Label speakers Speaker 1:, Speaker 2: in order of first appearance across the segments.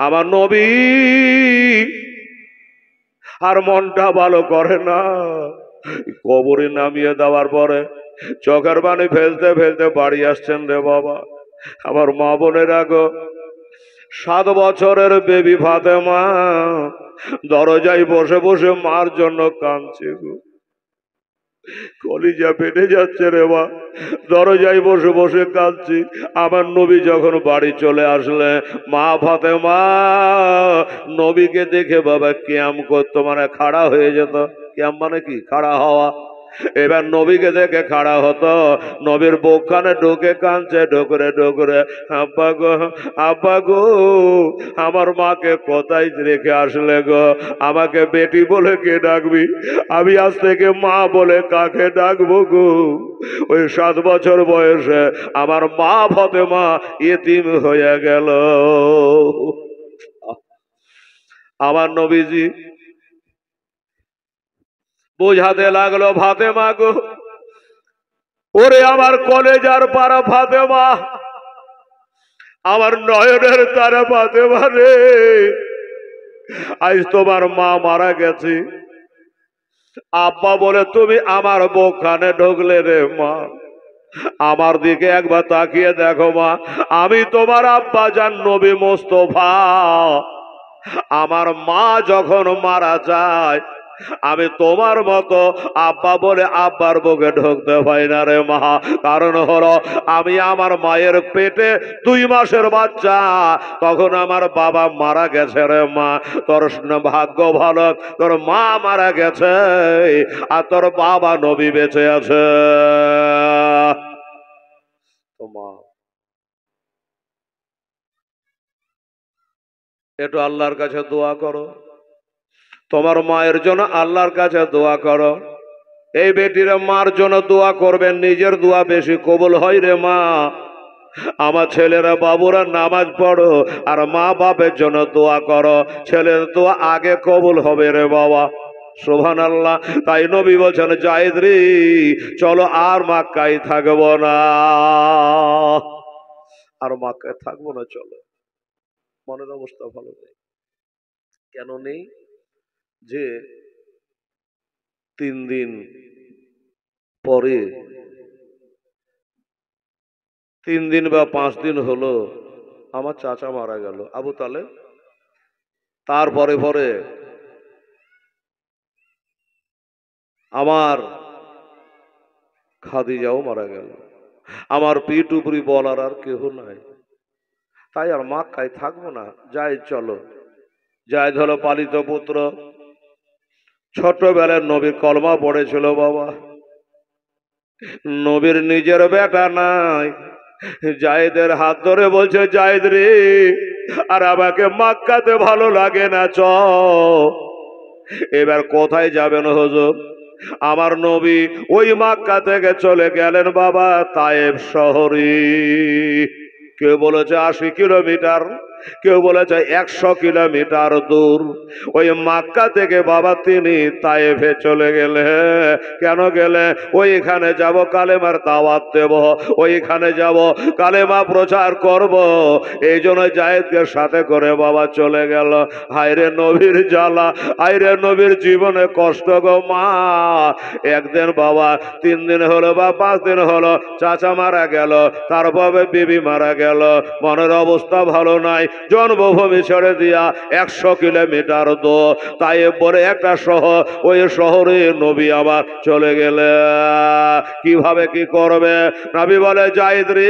Speaker 1: আমার নবী আর মনটা ভালো করে না। কবরে নামিয়ে দেওয়ার পরে চোখের পানি ফেলতে ফেলতে বাড়ি আসছেন রে বাবা। আমার মা বোনেরা গো, 7 বছরের বেবি ফাতেমা দরজায় বসে বসে মার জন্য কাঁদছে গো। কলিজা ফেটে যাচ্ছে রে মা, দরজায় বসে বসে কাঁদছি। আমার নবী যখন বাড়ি চলে আসলে মা ফাতেমা নবীকে দেখে বাবা কিয়াম করতো, মানে খাড়া হয়ে যেত। কিয়াম মানে কি? খাড়া হওয়া। এবার নবীকে দেখে খাড়া হতো, নবীর বুকখানে ঢুকে কাঁদছে ঢোকরে ঢোকরে, আব্বা গো আব্বা গো, আমার মাকে কোথায় রেখে আসলে গো? আমাকে বেটি বলে কে ডাকবি? আমি আজ থেকে মা বলে কাকে ডাকবো গো? ওই 7 বছর বয়সে আমার মা ফাতেমা ইতিম হয়ে গেল। আমার নবীজি বোঝাতে লাগলো, ফাতেমা গো, ওরে আমার কলেজার পাড়া ফাতেমা, আমার নয়নের তারা ফাতেমা রে, আজ তোমার মা মারা গেছে। আব্বা বলে তুমি আমার বুকখানে ঢুকলে রে মা, আমার দিকে একবার তাকিয়ে দেখো মা, আমি তোমার আব্বা জান নবী মোস্তফা। আমার মা যখন মারা যায় আমি তোমার মতো আব্বা বলে আব্বার বুকে ঢুকতে পাই না রে মা। কারণ হলো আমি আমার মায়ের পেটে 2 মাসের বাচ্চা, তখন আমার বাবা মারা গেছে রে মা। তোর ভাগ্য ভালো, তোর মা মারা গেছে আর তোর বাবা নবী বেঁচে আছে। একটু আল্লাহর কাছে দোয়া করো, তোমার মায়ের জন্য আল্লাহর কাছে দোয়া করো। এই বেটির মার জন্য দোয়া করবেন, নিজের দোয়া বেশি কবুল হয় রে মা। আমার ছেলেরা বাবুরা নামাজ পড়ো আর মা বাপের জন্য দোয়া করো, ছেলের দোয়া আগে কবুল হবে রে বাবা। সুবহানাল্লাহ। তাই নবী বলছেন, জায়েদ রে চলো আর মক্কায় থাকবো না, আর মক্কায় থাকবো না, চলো। মনের অবস্থা ভালো নেই। কেন নেই? যে 3 দিন পরে, 3 দিন বা 5 দিন হলো আমার চাচা মারা গেল, আবু তালেব। তারপরে পরে আমার খাদিজাও মারা গেল। আমার পিঠ উপরি বলার আর কেহ নাই। তাই আর মক্কায় থাকবো না, যাই চলো। যাই হলো পালিত পুত্র, ছোটবেলায় নবী কলমা পড়েছিল বাবা। নবীর নিজের বেটা নাই, জায়েদের হাত ধরে বলছে, জায়েদ রে আর আমাকে মক্কাতে ভালো লাগে না, চ। এবার কোথায় যাবেন হুজুর? আমার নবী ওই মক্কা থেকে চলে গেলেন বাবা তায়েব শহরে। কেউ বলেছে 80 কিলোমিটার, কেউ বলেছে 100 কিলোমিটার দূর। ওই মক্কা থেকে বাবা তিনি তায়েফে চলে গেলে। কেন গেলে? ওইখানে যাব কালেমার দাওয়াত দেব, ওইখানে যাব কালেমা প্রচার করব। এই জন্য জায়েদকে সাথে করে বাবা চলে গেল। হায়রে নবীর জ্বালা, হায়রে নবীর জীবনে কষ্ট গো মা। একদিন বাবা, 3 দিন হলো বা 5 দিন হলো চাচা মারা গেল, তারপরে বিবি মারা গেল, মনের অবস্থা ভালো নাই। জন্মভূমি ছেড়ে দিয়া 100 কিলোমিটার দূর তায়েব বলে একটা শহর, ওই শহরে নবী আবার চলে গেলে। কিভাবে কি করবে? নবী বলে, জায়েদ রে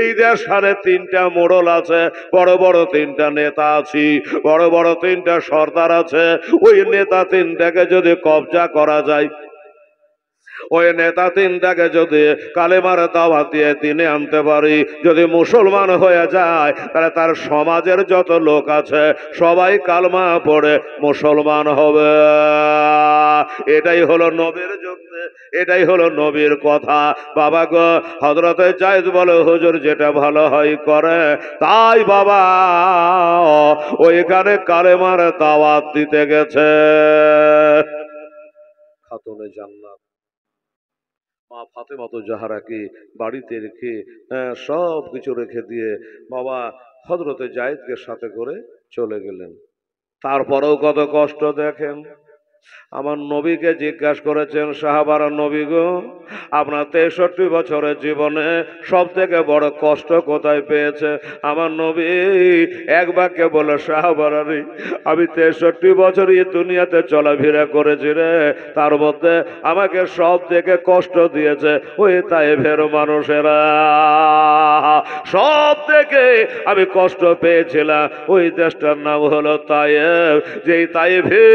Speaker 1: এই দেশে 3টা মোড়ল আছে, বড় বড় 3টা নেতা আছি, বড় বড় 3টা সর্দার আছে। ওই নেতা 3টাকে যদি কবজা করা যায়, ওই নেতা 3টাকে যদি কালেমার দাওয়াত দিয়ে দিনে আনতে পারি, যদি মুসলমান হয়ে যায়, তাহলে তার সমাজের যত লোক আছে সবাই কালমা পড়ে মুসলমান হবে। এটাই হলো নবীর যুদ্ধে, এটাই হলো নবীর কথা। বাবা গো, হযরতে জায়েদ বলে, হুজুর যেটা ভালো হয় করে। তাই বাবা ওইখানে কালেমার দাওয়াত দিতে গেছে। খাতুনে জান্নাত মা ফাতেমা তো জাহারাকে বাড়িতে রেখে সব কিছু রেখে দিয়ে বাবা হযরতে যায়েদকে সাথে করে চলে গেলেন। তারপরেও কত কষ্ট দেখেন। আমার নবীকে জিজ্ঞাসা করেছেন, সাহাবারা নবী গো, আপনার 63 বছরের জীবনে সব থেকে বড় কষ্ট কোথায় পেয়েছে? আমার নবী এক বাক্যে বলে, সাহাবারা রে, আমি 63 বছর এই দুনিয়াতে চলাফেরা করেছি রে, তার মধ্যে আমাকে সব থেকে কষ্ট দিয়েছে ওই তায়েফের মানুষেরা। সব থেকে আমি কষ্ট পেয়েছিলাম ওই দেশটার নাম হলো তায়েফ, যেই তায়েফে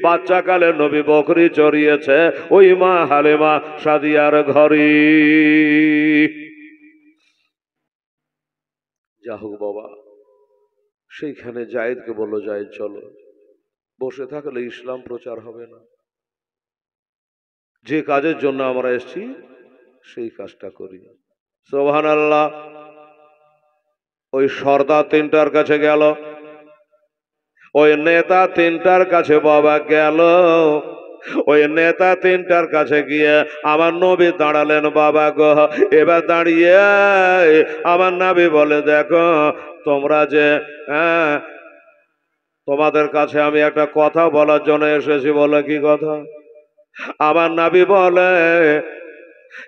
Speaker 1: বাচ্চাকালে নবী বকরি চড়িয়েছে ওই মা হালিমা সাদিয়ার ঘরে। যা হোক বাবা, সেইখানে যায়েদকে বললো, যায়েদ চলো, বসে থাকলে ইসলাম প্রচার হবে না, যে কাজের জন্য আমরা এসেছি সেই কাজটা করি। সুবহানাল্লাহ। ওই সর্দার তিনটার কাছে গেল, ওই নেতা তিনটার কাছে বাবা গেল। ওই নেতা তিনটার কাছে গিয়ে আমার নবী দাঁড়ালেন বাবা গো। এবার দাঁড়িয়ে আমার নবী বলে, দেখো তোমরা যে তোমাদের কাছে আমি একটা কথা বলার জন্য এসেছি। বলে, কি কথা? আমার নবী বলে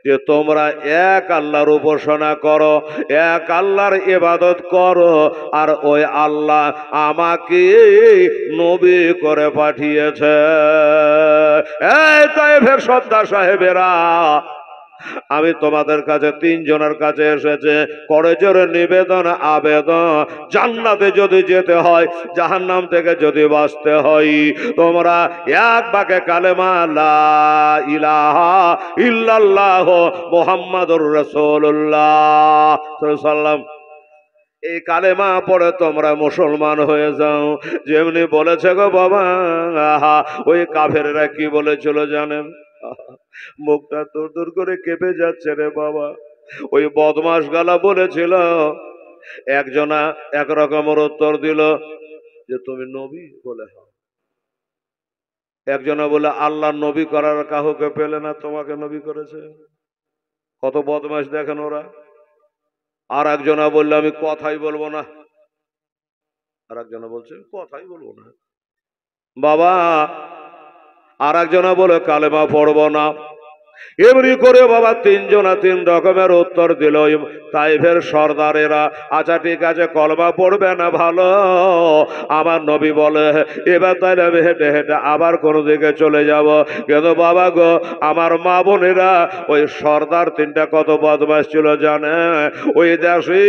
Speaker 1: যে তোমরা এক আল্লাহর উপাসনা করো, এক আল্লাহর ইবাদত করো, আর ওই আল্লাহ আমাকে নবী করে পাঠিয়েছে। এই তায়েফের সর্দার সাহেবেরা, আমি তোমাদের কাছে তিনজনের কাছে এসেছে, করে জোরে নিবেদন আবেদন, জান্নাতে যদি যেতে হয়, জাহান্নাম থেকে যদি বাঁচতে হয়, তোমরা এক বাক্যে কালেমা লা ইলাহা ইল্লাল্লাহ মুহাম্মাদুর রাসূলুল্লাহ সাল্লাল্লাহু, এই কালেমা পড়ে তোমরা মুসলমান হয়ে যাও। যেমনি বলেছে গো বাবা, ওই কাফেররা কি বলেছিল জানেন? মুখটা দূর দূর করে কেঁপে যাচ্ছে রে বাবা। ওই বদমাস গালা বলেছিল, একজনা এক রকমের উত্তর দিল যে তুমি নবী? বলে হ্যাঁ। একজনা বলে আল্লাহ নবী করার কাউকে পেলে না, তোমাকে নবী করেছে। কত বদমাস দেখেন ওরা। আর একজনা বললে আমি কথাই বলবো না। আর একজনা বলছে কথাই বলবো না বাবা। আর একজনা বলে কালেমা পড়বো না। এমনি করে বাবা তিনজনা তিন রকমের উত্তর দিল। তাইফের সর্দারেরা, আচ্ছা ঠিক আছে, কলমা পড়বে না, ভালো। আমার নবী বলে, এবার তাইলে আমি হেঁটে হেঁটে আবার কোনো দিকে চলে যাব। কিন্তু বাবা গো, আমার মা বোনেরা, ওই সর্দার তিনটা কত বদমাশ ছিল জানে? ওই দেশে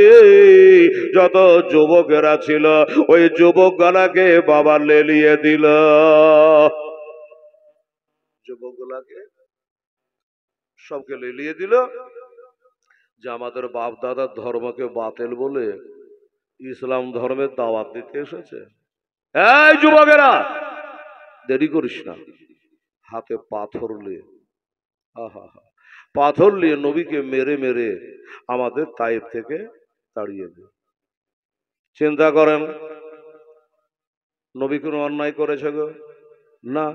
Speaker 1: যত যুবকেরা ছিল, ওই যুবক গুলাকে বাবা লেলিয়ে দিল। যুবক গুলাকে সবকে লেলিয়ে দিল, যে আমাদের বাপ দাদার ধর্মকে বাতিল বলে ইসলাম ধর্মের দাওয়াত দিতে এসেছে। এই যুবকেরা, দেরি করিস না, হাতে পাথর নিয়ে, পাথর নিয়ে নবীকে মেরে মেরে আমাদের তায়েফ থেকে তাড়িয়ে দে। চিন্তা করেন, নবী কোনো অন্যায় করেছে গো? না।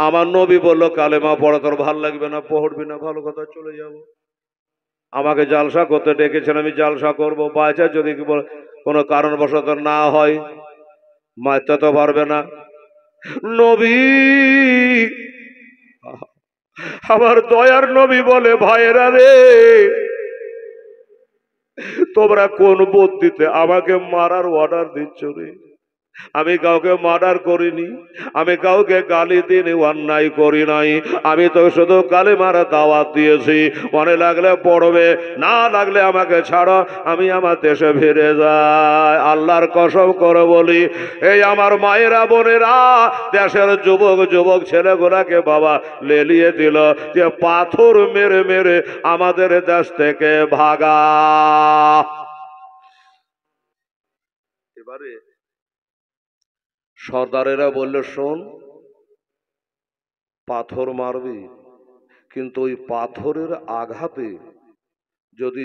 Speaker 1: আমার নবী বলল, কালেমা পড়া তোর ভাল লাগবে না, পড়বি না, ভালো কথা, চলে যাব। আমাকে জালসা করতে ডেকেছেন, আমি জালসা করবো। বাচ্চা যদি কোনো কারণবশত না হয়, মারতে তো পারবে না। নবী, আমার দয়ার নবী বলে, ভাইয়েরা রে, তোমরা কোন বুদ্ধিতে আমাকে মারার অর্ডার দিচ্ছ রে? আমি কাউকে মার্ডার করিনি, আমি কাউকে গালি দিইনি, অন্যায় করি নাই। আমি তো শুধু কালেমার দাওয়াত দিয়েছি। মনে লাগলে পড়বে, না লাগলে আমাকে ছাড়ো, আমি আমার দেশে ফিরে যাই। আল্লাহর কসম করে বলি, এই আমার মায়েরা বোনেরা, দেশের যুবক যুবক ছেলেগুলাকে বাবা লেলিয়ে দিল, যে পাথর মেরে মেরে আমাদের দেশ থেকে ভাগা। এবারে সর্দারেরা বলল, শোন, পাথর মারবি, কিন্তু ওই পাথরের আঘাতে যদি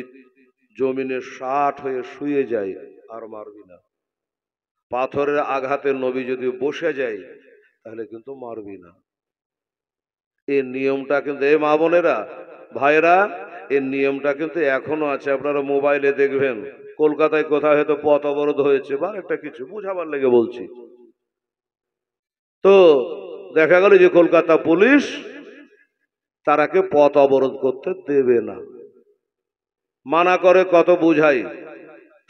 Speaker 1: জমিনে 60 হয়ে শুয়ে যায় আর মারবি না। পাথরের আঘাতে নবী যদি বসে যায় তাহলে কিন্তু মারবি না। এই নিয়মটা কিন্তু, এই মা বোনেরা ভাইরা, এই নিয়মটা কিন্তু এখনো আছে। আপনারা মোবাইলে দেখবেন কলকাতায় কোথাও হয়তো পথ অবরোধ হয়েছে বা একটা কিছু বুঝাবার লেগে বলছি, তো দেখা গেল যে কলকাতা পুলিশ তারাকে পথ অবরোধ করতে দেবে না, মানা করে, কত বুঝাই।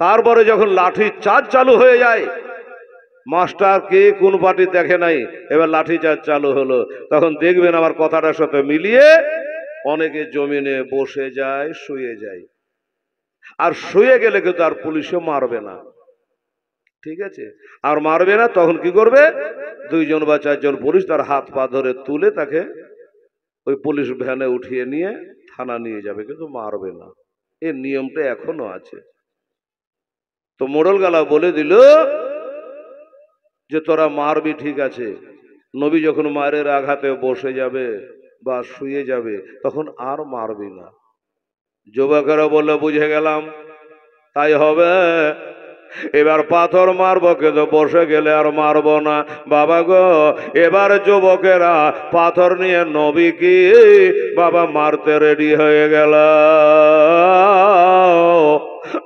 Speaker 1: তারপরে যখন লাঠি চার্জ চালু হয়ে যায়, মাস্টার কে কোন পার্টি দেখে নাই, এবার লাঠি চার্জ চালু হলো, তখন দেখবেন আমার কথাটার সাথে মিলিয়ে অনেকে জমিনে বসে যায়, শুয়ে যায়। আর শুয়ে গেলে কিন্তু আর পুলিশও মারবে না, ঠিক আছে? আর মারবে না, তখন কি করবে? 2জন বা 4জন পুলিশ তার হাত পা ধরে তুলে তাকে ওই পুলিশ ভ্যানে উঠিয়ে নিয়ে থানা নিয়ে যাবে, কিন্তু মারবে না। এই নিয়মটা এখনো আছে। তো মোড়ল গালা বলে দিল যে তোরা মারবি, ঠিক আছে, নবী যখন মায়ের আঘাতে বসে যাবে বা শুয়ে যাবে তখন আর মারবি না। যুবকেরা বললে বুঝে গেলাম, তাই হবে। এবার পাথর মারবো, কিন্তু বসে গেলে আর মারবো না। বাবা গো, এবার যুবকেরা পাথর নিয়ে নবীকে বাবা মারতে রেডি হয়ে গেল।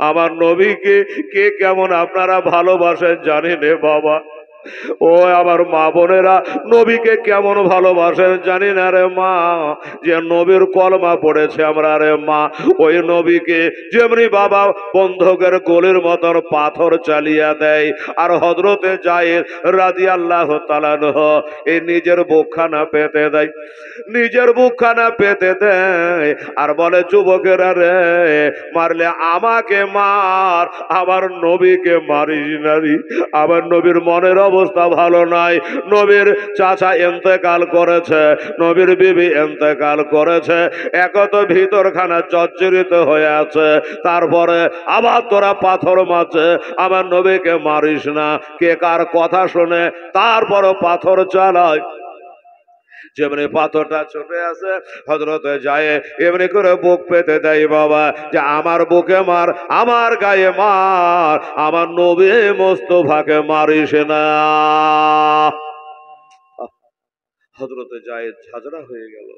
Speaker 1: আমার নবীকে কে কেমন আপনারা ভালোবাসেন জানি নে বাবা। ও আমার মা বোনেরা, নবীকে কেমন ভালোবাসেন জানি না রে মা, যে নবীর কলমা পড়েছে আমরা রে মা। ওই নবীকে যেমনি বাবা বন্ধকের গোলের মতন পাথর চালিয়ে দেয়, আর হযরতে যায়েদ রাদিয়াল্লাহু তাআলা এই নিজের বুকখানা পেতে দেয়, নিজের বুকখানা পেতে দেয়, আর বলে যুবকেরা রে, মারলে আমাকে মার, আমার নবীকে মারিস না রে। আমার নবীর মনের অবস্থা ভালো নাই, নবীর চাচা ইন্তেকাল করেছে, নবীর বিবি ইন্তেকাল করেছে, একত ভিতরখানা জর্জরিত হয়ে আছে, তারপরে আবার তোরা পাথর মারছে, আমার নবীকে মারিস না। কে কার কথা শুনে তারপরও পাথর চালায়। যেমনি পাথরটা ছুটে আসে, হযরতে যায় এমনি করে বুক পেতে দেয় বাবা, যে আমার বুকে মার, আমার গায়ে মার, আমার নবী মোস্তফাকে মারিস না। হযরতে যায় ঝাঁঝরা হয়ে গেল,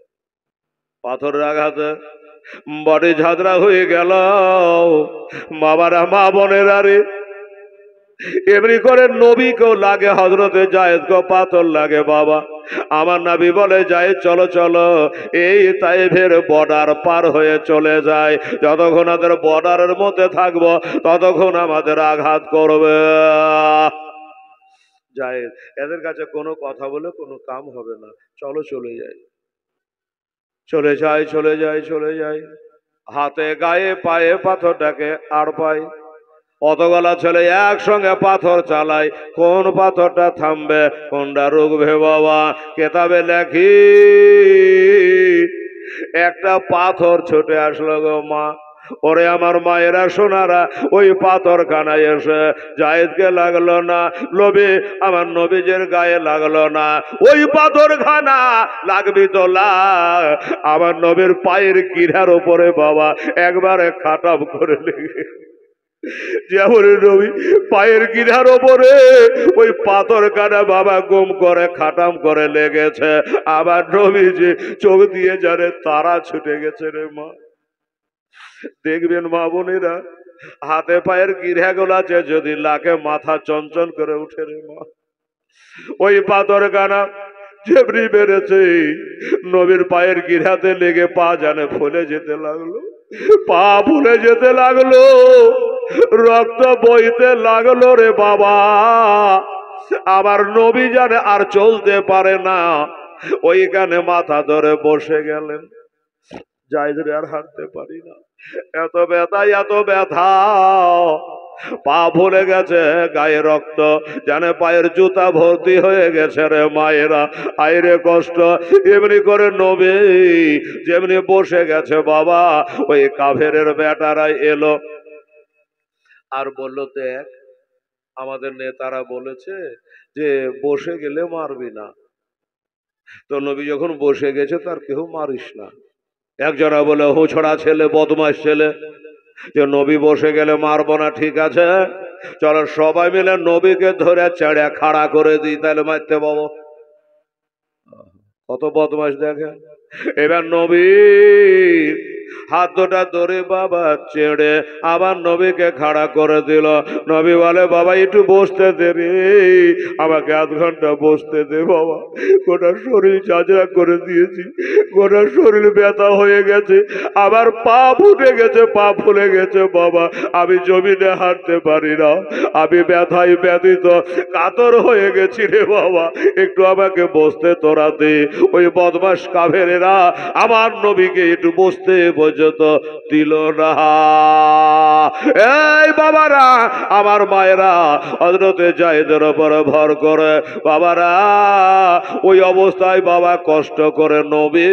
Speaker 1: পাথরের আঘাতে বডি ঝাঁঝরা হয়ে গেল। বাবারা, মা বোনেরা রে, এমনি করে নবীকেও লাগে, হযরতে যায়েদকেও পাথর লাগে বাবা। আমার নবী বলে, যায়েদ চলো চলো, এই তায়েফের বর্ডার পার হয়ে চলে যায়, যতক্ষণ আমাদের বর্ডারের মধ্যে থাকবো ততক্ষণ আমাদের আঘাত করবে। যায়েদ, এদের কাছে কোনো কথা বলে কোনো কাম হবে না, চলো চলে যাই। চলে যায়, চলে যায়, চলে যায়, হাতে গায়ে পায়ে পাথরটাকে আর পায়। অতগুলা ছেলে একসঙ্গে পাথর চালায়, কোন পাথরটা থামবে, কোনটা রুকবে বাবা? কেতাবে লেখি একটা পাথর ছুটে আসলো গো মা। ওরে আমার মায়েরা সোনারা, ওই পাথর খানায় এসে যায়েদকে লাগলো না, নবী আমার নবীজের গায়ে লাগলো না। ওই পাথর খানা লাগবি তো লাগ, আমার নবীর পায়ের গিরার উপরে বাবা একবারে খাটাপ করে লেগে, যেমন নবী পায়ের গিরার ওপরে ওই পাথর কাটা বাবা গম করে খাটাম করে লেগেছে। আবার নবী যে চোখ দিয়ে জানে তারা ছুটে গেছে রে মা। দেখবেন মা বোনেরা, হাতে পায়ের গিরা গোলাছে যদি লাগে মাথা চঞ্চল করে উঠে রে মা। ওই পাথর কানা যেমনি বেড়েছে, নবীর পায়ের গিরাতে লেগে পা জানে ফুলে যেতে লাগলো, পা ফুলে যেতে লাগলো, রক্ত বইতে লাগলো রে বাবা। আবার নবী জানে আর চলতে পারে না, ওইখানে মাথা ধরে বসে গেলেন। যায়েদ আর হাঁটতে পারি না, এত ব্যথা, এত ব্যথা, পা ফুলে গেছে, গায়ে রক্ত, জানে পায়ের জুতা ভর্তি হয়ে গেছে রে মায়েরা, আইরে কষ্ট। এমনি করে নবী যেমনি বসে গেছে বাবা, ওই কাফেরের বেটারা এলো আর বললো, দেখ আমাদের নেতারা বলেছে যে বসে গেলে মারবি না, তো নবী যখন বসে গেছে তার কেউ মারিস না। একজনা বলে, হোছড়া ছেলে, বদমাশ ছেলে, যে নবী বসে গেলে মারবো না, ঠিক আছে চলো সবাই মিলে নবীকে ধরে চেড়ে খাড়া করে দিই, তাহলে মারতে পাবো। কত বদমাশ দেখেন। এবার নবী হাত দুটা ধরে বাবা ছেড়ে আবার নবীকে খাড়া করে দিল। নবী বলে বাবা একটু বসতে দে রে, আমাকে আধ ঘন্টা বসতে দে বাবা, গোটা শরীর চাচড়া করে দিয়েছি, গোটা শরীর ব্যথা হয়ে গেছে, আবার পা ফুটে গেছে, পা ফুলে গেছে বাবা, আমি জমিনে হাঁটতে পারি না, আমি ব্যথায় ব্যথিত কাতর হয়ে গেছি রে বাবা, একটু আমাকে বসতে তোরা দে। ওই বদমাশ কাফেরেরা আমার নবীকে একটু বসতে পর্যন্ত দিল না। এই বাবারা, আমার মায়েরা হযরতে যায়েদের উপর ভর করে, বাবারা ওই অবস্থায় বাবা কষ্ট করে নবী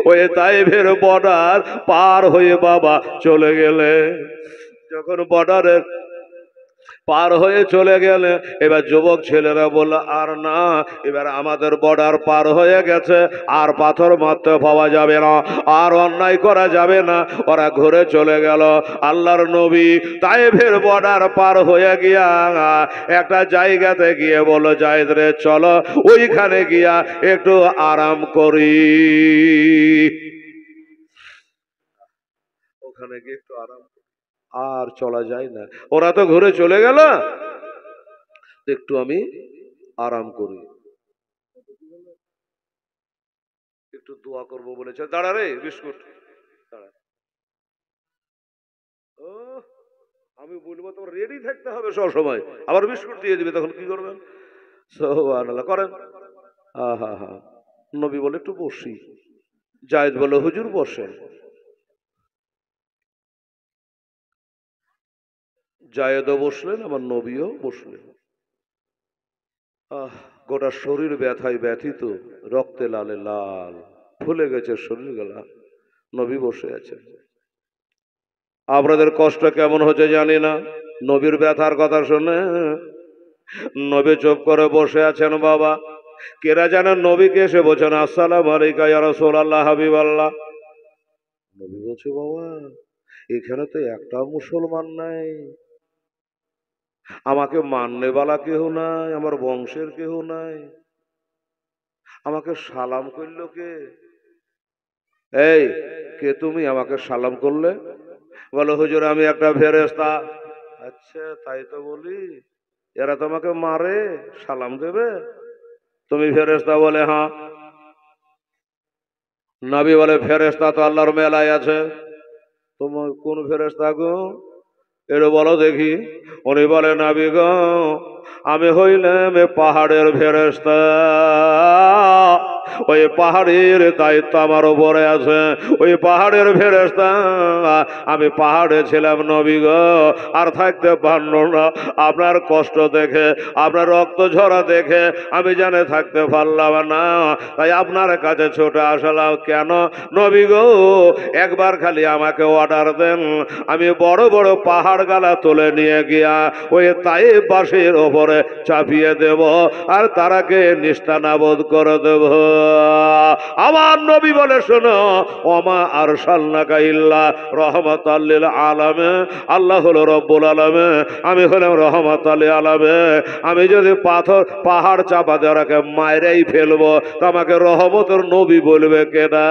Speaker 1: ওই তাইফের বর্ডার পার হয়ে বাবা চলে গেলে। যখন বর্ডারের পার হয়ে চলে গেলে এবার যুবক ছেলেরা বলল আর না, এবার আমাদের বর্ডার পার হয়ে গেছে, আর পাথর মারতে পাওয়া যাবে না, আর অন্যায় করা যাবে না। ওরা ঘুরে চলে গেল। আল্লাহর নবী তায়েফের বর্ডার পার হয়ে গিয়া একটা জায়গাতে গিয়ে বলল যায়েদ রে চলো ওইখানে গিয়া একটু আরাম করি, ওখানে গিয়ে একটু আরাম, আর চলা যায় না, ওরা তো ঘুরে চলে গেল, একটু আমি আরাম করি, একটু দোয়া করবো বলেছে। দাঁড়া রে বিস্কুট দাঁড়া, ও আমি বলবো তোমার রেডি থাকতে হবে সব সময়, আবার বিস্কুট দিয়ে দিবে, তখন কি করবেন? সুবহানাল্লাহ করেন। আহা হা, নবী বলে একটু বসি, যায়েদ বলে হুজুর বসেন। যায়েদও বসলেন, আমার নবীও বসলেন। গোটা শরীর ব্যথায় ব্যথিত, রক্তে লালে লাল, ফুলে গেছে শরীর গলা। নবী বসে আছেন। আপনাদের কষ্ট কেমন হচ্ছে জানি না, নবীর ব্যথার কথা শুনে নবী চুপ করে বসে আছেন। বাবা কেরা জানেন নবীকে এসে বলছেন আসসালামু আলাইকা ইয়া রাসূলুল্লাহ হাবিবাল্লাহ। নবী বলছে বাবা এখানে তো একটা মুসলমান নাই, আমাকে মাননেওয়ালা কেহ নাই, আমার বংশের কেহ নাই, আমাকে সালাম করলো কে? এই কে তুমি, আমাকে সালাম করলে? বলো হুজুর আমি একটা ফেরেশতা। আচ্ছা তাই তো বলি, এরা তোমাকে মারে, সালাম দেবে? তুমি ফেরেশতা? বলে হ্যাঁ। নবী বলে ফেরেশতা তো আল্লাহর মেলায় আছে, তোমার কোন ফেরেশতা গো? এরও বলো দেখি। উনি বলে নবী গো আমি হইলাম পাহাড়ের ফেরেশতা, ওই পাহাড়ের দায়িত্ব আমার উপরে আছে, ওই পাহাড়ের ফেরেশতা, আমি পাহাড়ে ছিলাম নবী গো, আর থাকতে পারল না, আপনার কষ্ট দেখে আপনার রক্ত ঝরা দেখে আমি জানে থাকতে পারলাম না, তাই আপনার কাছে ছুটে আসলাম। কেন নবী গো একবার খালি আমাকে অর্ডার দেন, আমি বড় বড় পাহাড় গালা তুলে নিয়ে গিয়া ওই তাইফবাসীর ওপরে চাপিয়ে দেব, আর তারাকে নিস্তানাবোধ করে দেব। আমার নবী বলে শোনো ওমা আরসালনাকা ইল্লা রাহমাতাল লিল আলামিন, আল্লাহ হলো রব্বুল আলামিন, আমি হলাম রহমাতাল লিল আলামিন। আমি যদি পাহাড় চাপা দিয়ে ওরাকে মাইরেই ফেলবো তো আমাকে রহমতের নবী বলবে কেনা?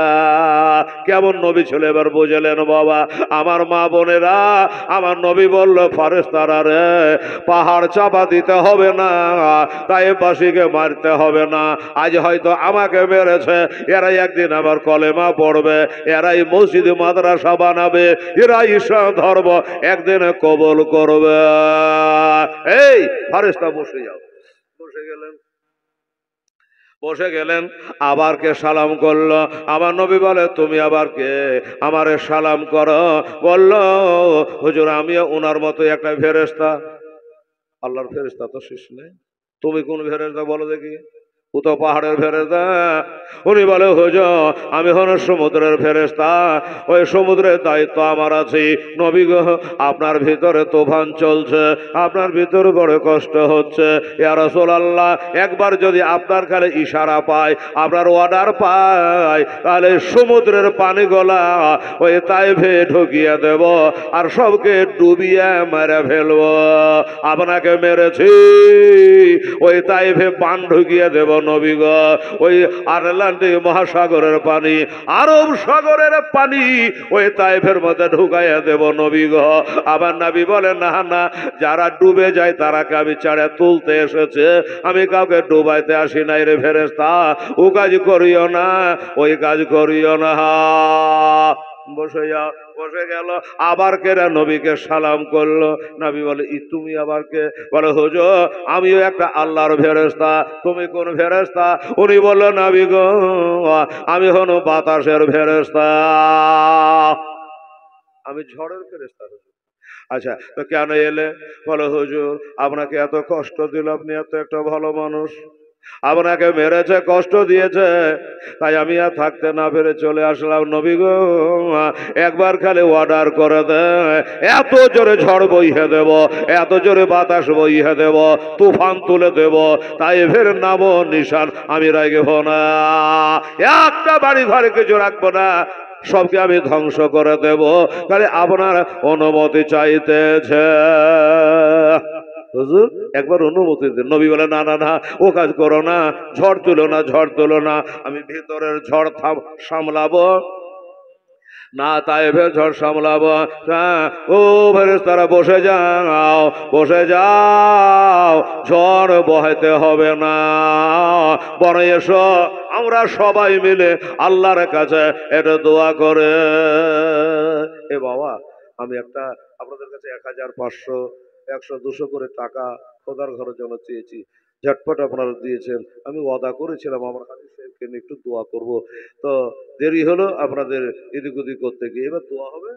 Speaker 1: কেমন নবী ছিল এবার বুঝলেন বাবা? আমার মা বোনেরা, আমার নবী বলল ফেরেশতারা রে পাহাড় চাপা দিতে হবে না, তাইফবাসীকে মারতে হবে না, আজ হয়তো আমাকে মেরেছে, এরাই একদিন আমার কলেমা পড়বে, এরাই মসজিদ মাদ্রাসা বানাবে, এরাই ইসলাম ধর্ম একদিন কবুল করবে। এই ফেরেশতা বসে যাও। বসে গেলেন, বসে গেলেন, আবার কে সালাম করলো? আমার নবী বলে তুমি আবার কে আমারে সালাম করো? বলল হুজুর আমিও ওনার মতো একটা ফেরেশতা। আল্লাহর ফেরেশতা তো শেষ নেই, তুমি কোন ফেরেশতা বলো দেখি? ও তো পাহাড়ের ফেরেশতা। উনি বলে হুজুর আমি হল সমুদ্রের ফেরেশতা, ওই সমুদ্রের দায়িত্ব আমার আছে। নবী গো আপনার ভিতরে তুফান চলছে, আপনার ভিতরে বড় কষ্ট হচ্ছে, ইয়া রাসূলুল্লাহ একবার যদি আপনার কাছে ইশারা পায়, আপনার অর্ডার পায়, তাহলে সমুদ্রের পানিগুলা ওই তাইফে ঢুকিয়ে দেব, আর সবকে ডুবিয়ে মেরে ফেলবো। আপনাকে মেরেছি, ওই তাইফে পান ঢুকিয়ে দেব নবী গো, ওই আটলান্টিক মহাসাগরের পানি, আরব সাগরের পানি ওই তায়েফের মধ্যে ঢুকাইয়া দেব নবী গো। আবার নবী বলে না না, যারা ডুবে যায় তারাকে আমি চাড়ে তুলতে এসেছে, আমি কাউকে ডুবাইতে আসি নাই রে ফেরেশতা, ও কাজ করিও না, ওই কাজ করিও না। বসে যাও। বসে গেল, আবার কেরা নবীকে সালাম করলো। নবী বলে তুমি আবার কে? বলে হুজুর আমিও একটা আল্লাহর ফেরেশতা। তুমি কোন ফেরেশতা? উনি বললো নবী গো আমি হলো বাতাসের ফেরেশতা, আমি ঝড়ের ফেরেশতা। আচ্ছা তো কেন এলে? বলে হুজুর আপনাকে এত কষ্ট দিল, আপনি এত একটা ভালো মানুষ, আপনাকে মেরেছে, কষ্ট দিয়েছে, তাই আমি আর থাকতে না পেরে চলে আসলাম। নবী গো একবার খালি অর্ডার করে দে, এত জোরে ঝড় বইয়ে দেব, এত জোরে বাতাস বইয়ে দেব, তুফান তুলে দেব, তাই ফের নাম নিশান আমি রাখব না, একটা বাড়ি ঘরে কিছু রাখবো না, সবকে আমি ধ্বংস করে দেব, খালি আপনার অনুমতি চাইতেছে। হুজুর একবার অনুমতি দিন। নবী বলে না না না, ও কাজ করো না, ঝড় তুলো না, ঝড় তুলো না, আমি ভিতরের ঝড় সামলাবো না, তায়েফের ঝড় সামলাবো। ও ফেরেশতারা বসে যাও, বসে যাও, ঝড় বহাইতে হবে না, বরং এসো আমরা সবাই মিলে আল্লাহর কাছে এটা দোয়া করে। এ বাবা আমি একটা আপনাদের কাছে 1500 100 200 করে টাকা খোদার ঘরের জন্য চেয়েছি, ঝটপট আপনারা দিয়েছেন। আমি ওয়াদা করেছিলাম আমার হাজি সাহেবকে নিয়ে একটু দোয়া করব, তো দেরি হলো আপনাদের এদিক ওদিক করতে গিয়ে। এবার দোয়া হবে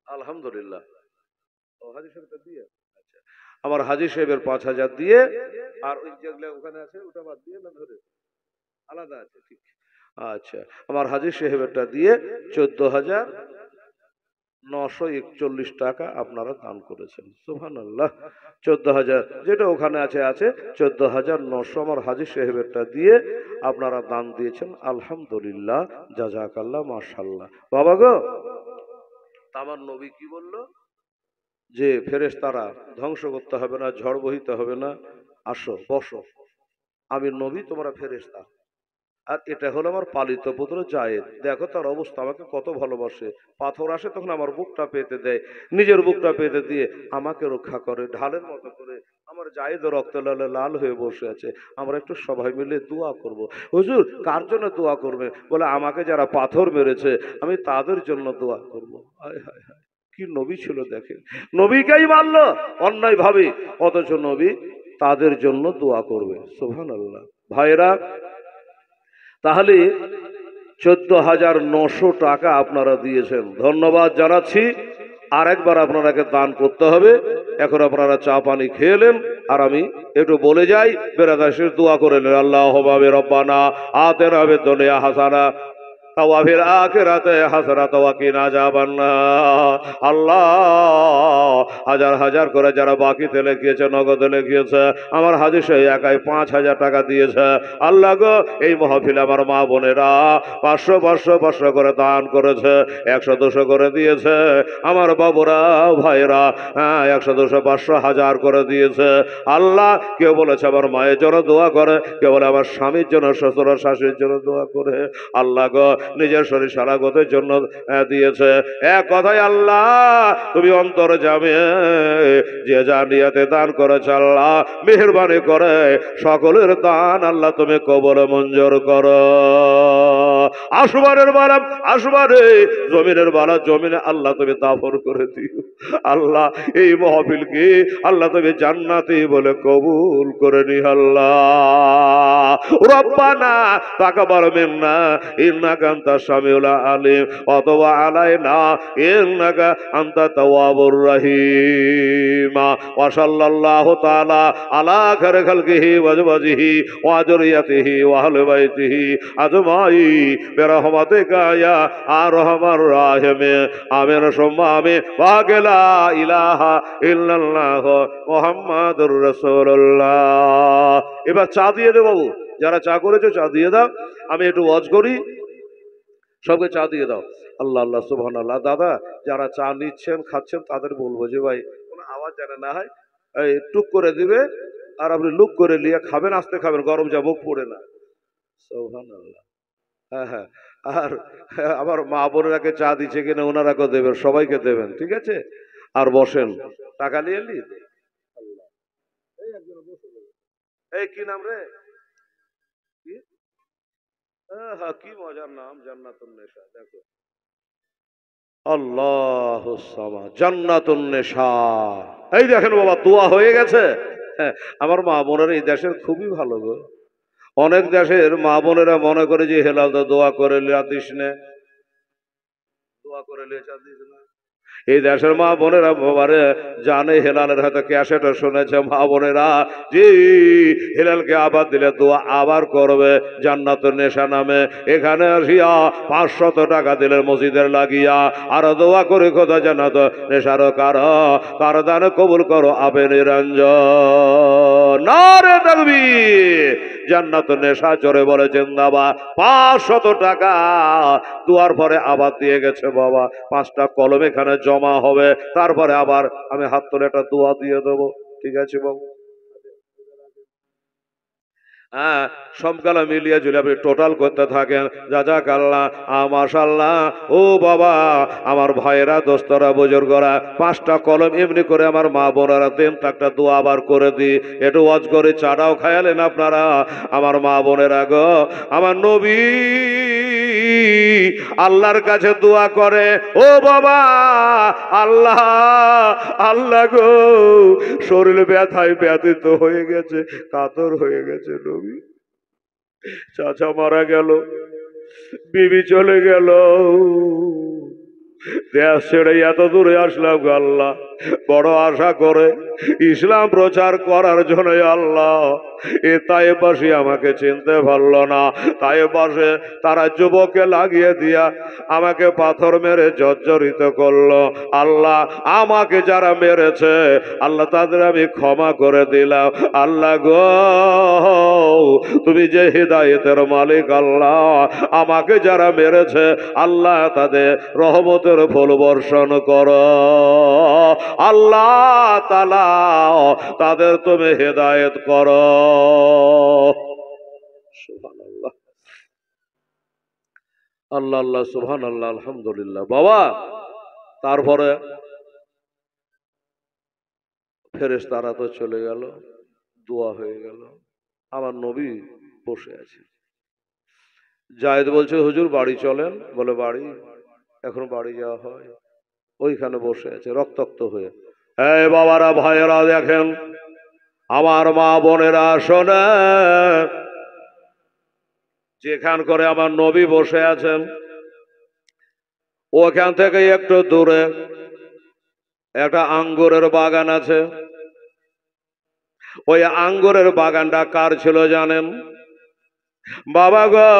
Speaker 1: আলহামদুলিল্লাহ। হাজি সাহেবটা দিয়ে আচ্ছা, আমার হাজি সাহেবের 5000 দিয়ে, আর ওই যেগুলো ওখানে আছে ওটা বাদ দিয়ে না, ধরে আলাদা আছে ঠিক। আচ্ছা আমার হাজি সাহেবেরটা দিয়ে 14,941 টাকা আপনারা দান করেছেন। সুবহানাল্লাহ। 14,000 যেটা ওখানে আছে আছে 14,900 আমার হাজি সাহেবেরটা দিয়ে আপনারা দান দিয়েছেন। আলহামদুলিল্লাহ, জাযাকাল্লাহ, মাশাআল্লাহ। বাবা গো আমার নবী কি বলল? যে ফেরেশতারা ধ্বংস করতে হবে না, ঝড় বহিতে হবে না, আসো বসো, আমি নবী তোমরা ফেরেশতা। আর এটা হলো আমার পালিত পুত্র জায়েদ। দেখো তার অবস্থা, আমাকে কত ভালোবাসে, পাথর আসে তখন আমার বুকটা পেতে দেয়, নিজের বুকটা পেতে দিয়ে আমাকে রক্ষা করে ঢালের মতো করে। আমার জায়েদ রক্ত লালে লাল হয়ে বসে আছে, আমরা একটু সবাই মিলে দোয়া করব। হুজুর কার জন্য দোয়া করবে? বলে আমাকে যারা পাথর মেরেছে আমি তাদের জন্য দোয়া করব। হায় হায় হায়, কি নবী ছিল দেখেন, নবীকেই মারলো অন্যায় ভাবে, অথচ নবী তাদের জন্য দোয়া করবে। সুবহানাল্লাহ। ভাইরা তাহলে 14,900 টাকা আপনারা দিয়েছেন, ধন্যবাদ জানাচ্ছি। আর একবার আপনারাকে দান করতে হবে। এখন আপনারা চা পানি খেলেন, আর আমি একটু বলে যাই, বেরাদাসের দোয়া করে নেন। আল্লাহুম্মা রব্বানা আতিনা ফিদ দুনিয়া হাসানা ওয়া ফিল আখিরাতি হাসানাতাও ওয়া কিনা আযাবান্নার। আল্লাহ হাজার হাজার করে যারা বাকিতে লিখিয়েছে, নগদে লিখিয়েছে, আমার হাজি সাহেব একাই 5,000 টাকা দিয়েছে। আল্লাহ গো এই মাহফিলে আমার মা বোনেরা 500 500 500 করে দান করেছে, 100 200 করে দিয়েছে, আমার বাবুরা ভাইরা 100 200 500 1000 করে দিয়েছে। আল্লাহ কেউ বলেছে আমার মায়ের জন্য দোয়া করে, কেউ বলে আমার স্বামীর জন্য, শ্বশুর শাশুড়ির জন্য দোয়া করে। আল্লাহ গো নিজের শরীর সারাগতের জন্য দিয়েছে। এক কথায় আল্লাহ তুমি অন্তর যাবে, যে যা নিয়াতে দান করেছে আল্লাহ মেহেরবানি করে সকলের দান আল্লাহ তুমি কবুল মঞ্জুর করো। আসমানের বালা আসমানে, জমিনের বালা জমিনে আল্লাহ তুমি দাফন করে দিও। আল্লাহ এই মাহফিলকে আল্লাহ তুমি জান্নাতি বলে কবুল করে নি। আল্লাহ রব্বানা তাকাব্বাল মিন্না ইন্নাকা আনতাস সামিউল আলিম ওয়া তুব আলাইনা ইন্নাকা আনতাত তাওয়াবুর রহিম। ওয়া সাল্লাল্লাহু তাআলা আলা খায়রি খালকিহি ওয়া আজওয়াজিহি ওয়া যুররিয়াতিহি ওয়া আহলি বাইতিহি আজমাইন বিরহমাতিকা ইয়া আরহামার রাহিমিন। আমিন সুম্মা আমিন। ওয়া লা ইলাহা ইল্লাল্লাহ মুহাম্মাদুর রাসূলুল্লাহ। এবার চা দিয়ে দে বাবু, যারা চা করেছো চা দিয়ে দাও, আমি একটু ওয়াজ করি, সবকে চা দিয়ে দাও। আল্লাহ আল্লাহ সুবহানাল্লাহ। দাদা যারা চা নিচ্ছেন খাচ্ছেন তাদের বলবো যে ভাই কোনো আওয়াজ যেন না হয়, এই টুক করে দিবে, আর আপনি লুক করে নিয়ে খাবেন, আস্তে খাবেন, গরম যা মুখ পড়ে না। সুবহানাল্লাহ। হ্যাঁ হ্যাঁ। আর আমার মা বোনেরাকে চা দিচ্ছে কিনা ওনারাকে দেবেন, সবাইকে দেবেন, ঠিক আছে? আর বসেন, টাকা নিয়ে এলি। এই কি নাম রে? কি? হ্যাঁ, কি মজার নাম, জান্নাতুন নেশা। দেখো, আল্লাহ জান্নাতুন নেশা। এই দেখেন বাবা, দোয়া হয়ে গেছে। হ্যাঁ, আমার মা বোনেরা এই দেশের খুবই ভালো গো। অনেক দেশের মা বোনেরা মনে করে যে হেলাল তো দোয়া করে লিয়া দিস নে, দোয়া করে লিয়ে চা দিস না। এই দেশের মা বোনেরা বাবারে জানে, হেলালের হয়তো ক্যাসেটও শুনেছে মা বোনেরা, জি হেলালকে আবার দিলে দোয়া আবার করবে জান্নাতের নেশা নামে। এখানে আসিয়া 500 টাকা দিলে মসজিদের লাগিয়া আর দোয়া করে খোদা জান্নাত নেশার কার দান কবুল করো আবে নিরঞ্জন। নারে তাকবীর। জান্নাতের নেশা জোরে বলে জিন্দাবাদ। 500 টাকা দোয়ার পরে আবার দিয়ে গেছে বাবা। 5টা কলম এখানে জমা হবে, তারপরে আবার আমি হাত তুলে একটা দোয়া দিয়ে দেবো, ঠিক আছে বাবু? হ্যাঁ, সবগুলা মিলিয়ে যদি আপনি টোটাল করতে থাকেন, জাযাকাল্লাহ মাশাআল্লাহ। ও বাবা, আমার ভাইয়েরা, দোস্তরা, বুজুর্গরা, 5টা কলম এমনি করে আমার মা বোনেরা দেন, একটা দোয়া আবার করে দিই, একটু ওয়াজ করে চাটাও খায়ালেন আপনারা। আমার মা বোনেরা গো, আমার নবী আল্লাহর কাছে দোয়া করে, ও বাবা আল্লাহ, আল্লাহ গো, শরীর ব্যথায় ব্যথিত হয়ে গেছে, কাতর হয়ে গেছে নবী। চাচা মারা গেল, বিবি চলে গেল, দেশ ছেড়ে এত দূরে আসলাম গো আল্লাহ, বড় আশা করে ইসলাম প্রচার করার জন্য আল্লাহ। এ তায়েবাসী আমাকে চিনতে পারল না, তায়েবাসে তারা যুবককে লাগিয়ে দিয়া আমাকে পাথর মেরে জর্জরিত করলো। আল্লাহ আমাকে যারা মেরেছে আল্লাহ তাদের আমি ক্ষমা করে দিলাম। আল্লাহ গো, তুমি যে হিদায়েতের মালিক আল্লাহ, আমাকে যারা মেরেছে আল্লাহ তাদের রহমতের ফুল বর্ষণ করো আল্লাহ তাআলা, তাদের তুমি হিদায়েত করো। সুবহানাল্লাহ, আল্লাহ আল্লাহ, সুবহানাল্লাহ, আলহামদুলিল্লাহ। বাবা তারপরে ফেরেশতারা তো চলে গেল, দোয়া হয়ে গেল, আমার নবী বসে আছে। জায়েদ বলছে হুজুর বাড়ি চলেন, বলে বাড়ি, এখন বাড়ি যাওয়া হয়? ওইখানে বসে আছে রক্তাক্ত হয়ে। এই বাবারা, ভাইয়েরা, দেখেন আমার মা বোনেরা শোনেন, যেখান করে আমার নবী বসে আছেন ওখান থেকে একটু দূরে একটা আঙ্গুরের বাগান আছে। ওই আঙ্গুরের বাগানটা কার ছিল জানেন? বাবা গো,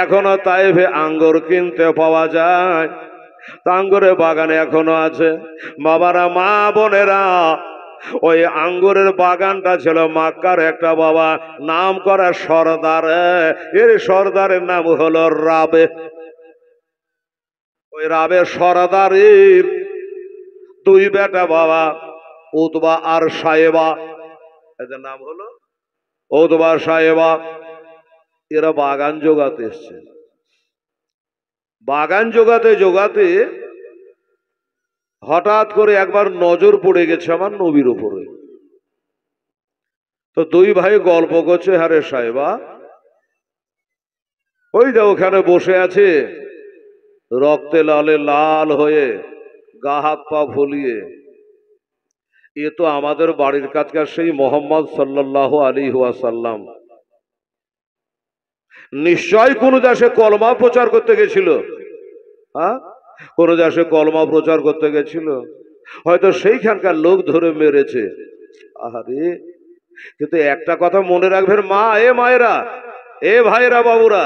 Speaker 1: এখনো তাইফে আঙ্গুর কিনতে পাওয়া যায়, আঙ্গুরের বাগানে এখনো আছে। বাবারা, মা বোনেরা, ওই আঙ্গুরের বাগানটা ছিল মক্কার একটা বাবা নাম করা সর্দার। এর সর্দারের নাম হলো রাবে। ওই রাবে সর্দারের 2 বেটা বাবা, উতবা আর সায়েবা। এদের নাম হলো উতবা, সায়েবা। এরা বাগান জোগাতে এসছে। বাগান জোগাতে জোগাতে হঠাৎ করে একবার নজর পড়ে গেছে আমার নবীর উপরে। তো 2 ভাই গল্প করছে, হারে সাহেবা ওই যে ওখানে বসে আছে, রক্তে লালে লাল হয়ে, গা হাত পা ফুলিয়ে, এ তো আমাদের বাড়ির কাছকার সেই মোহাম্মদ সাল্লাল্লাহু আলাইহি ওয়াসাল্লাম। নিশ্চয় কোন দেশে কলমা প্রচার করতে গেছিল। হ্যাঁ, কোন দেশে কলমা প্রচার করতে গেছিল, হয়তো সেইখানকার লোক ধরে মেরেছে। আরে, কিন্তু একটা কথা মনে রাখবেন মা, এ মায়েরা, এ ভাইরা, বাবুরা,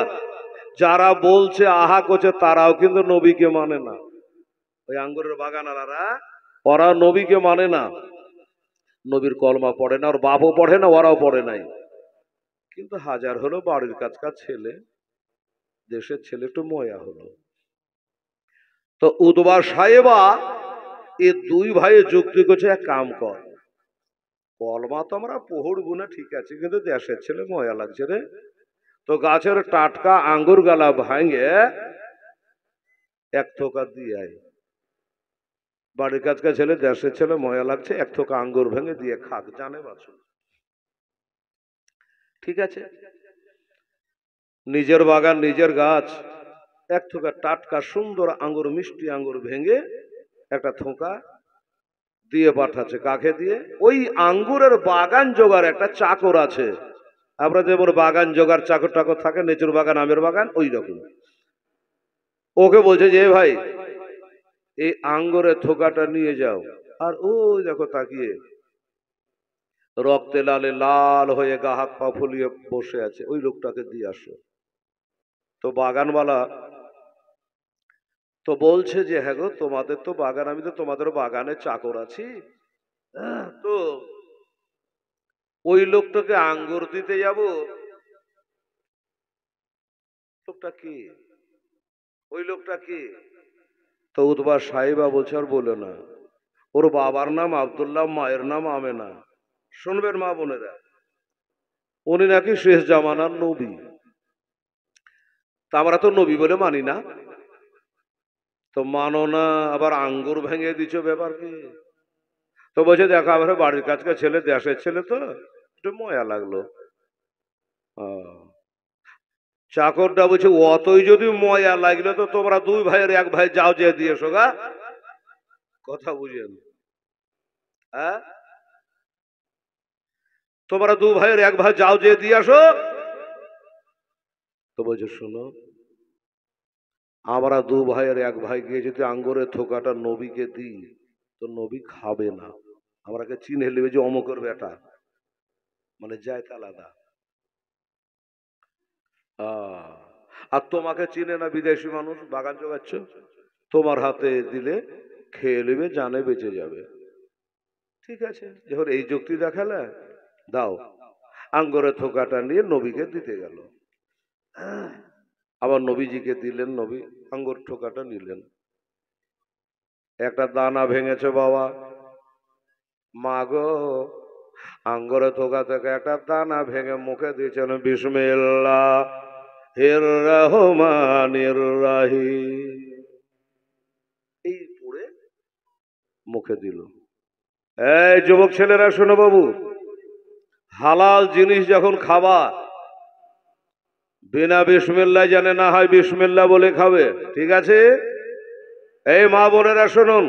Speaker 1: যারা বলছে আহা করছে তারাও কিন্তু নবীকে মানে না। ওই আঙ্গুরের বাগানারা, ওরা নবীকে মানে না, নবীর কলমা পড়ে না, ওর বাপও পড়ে না, ওরাও পড়ে নাই। কিন্তু হাজার হলো বাড়ির কাছকার ছেলে, দেশের ছেলে, একটু ময়া হলো। তো উতবা সাহেবা এ 2 ভাইয়ে যুক্তি করছে, এক কাম কর, কলমা তো আমরা পোহর গুনে ঠিক আছে, কিন্তু দেশের ছেলে মজা লাগছে রে। তো গাছের টাটকা আঙ্গুর গালা ভাঙে এক থোকা দিয়ে আয়। বাড়ির কাছকার ছেলে, দেশের ছেলে, মজা লাগছে, এক থোকা আঙ্গুর ভেঙে দিয়ে খাক, জানে বাছুর। ঠিক আছে, নিজের বাগান নিজের গাছ, এক থোকা টাটকা সুন্দর আঙ্গুর, মিষ্টি আঙ্গুর ভেঙে একটা থোকা দিয়ে পাঠাচ্ছে। কাকে দিয়ে? ওই আঙ্গুরের বাগান জোগাড় একটা চাকর আছে। আমরা যেমন বাগান জোগাড় চাকর টাকর থাকে, নেচুর বাগান, আমের বাগান, ওই রকম। ওকে বলছে যে ভাই এই আঙ্গুরের থোকাটা নিয়ে যাও। আর ওই দেখো তাকিয়ে রক্তে লালে লাল হয়ে গা হাত পা ফুলিয়ে বসে আছে, ওই লোকটাকে দিয়ে আসো। তো বাগানওয়ালা তো বলছে যে হ্যাঁ গো, তোমাদের তো বাগান, আমি তো তোমাদের বাগানে চাকর আছি, তো ওই লোকটাকে আঙ্গুর দিতে যাব। লোকটা কি? ওই লোকটা কি? তো উতবা সাহেবা বলছে আর বলে না, ওর বাবার নাম আব্দুল্লাহ, মায়ের নাম আমেনা। শুনবেন মা বোনেরা, উনি নাকি শেষ জামানার নবী। তা আমরা তো নবী বলে মানি না, তো মানো না, আবার আঙ্গুর ভেঙে দিচ্ছ, ব্যাপার কি? তো বলছে দেখো আমার বাড়ির কাছকে ছেলে, দেশের ছেলে, তো একটু মজা লাগলো। চাকরটা বলছে অতই যদি মজা লাগলো তো তোমরা দুই ভাইয়ের এক ভাই যাও, যে দিয়েছো গা। কথা বুঝেন? হ্যাঁ, তোমরা দু ভাইয়ের এক ভাই যাও, যে দিয়ে আসো। তো বলছে শোনো, আমরা দু ভাইয়ের এক ভাই গিয়ে যদি আঙ্গুরের থোকাটা নবীকে দিই, তো নবী খাবে না, আমরাকে চিনে নেবে যে অমুকের বেটা, মানে যায় আলাদা। আর তোমাকে চিনে না বিদেশি মানুষ, বাগান জোগাচ্ছ, তোমার হাতে দিলে খেয়ে নেবে, জানে বেঁচে যাবে। ঠিক আছে, যখন এই যুক্তি দেখালে, দাও। আঙ্গুরের থোকাটা নিয়ে নবীকে দিতে গেল। আবার নবীজিকে দিলেন, নবী আঙ্গুর থোকাটা নিলেন। একটা দানা ভেঙেছে বাবা, মা গো, আঙ্গুরের থোকা থেকে একটা দানা ভেঙে মুখে দিয়েছেন, বিসমিল্লাহির রহমানির রহিম, এই পড়ে মুখে দিল। এই যুবক ছেলেরা শোনো বাবু, হালাল জিনিস যখন খাবা, বিনা বিসমিল্লাহ জানে না হয় বিসমিল্লাহ বলে খাবে, ঠিক আছে? এই মা বোনেরা শুনুন,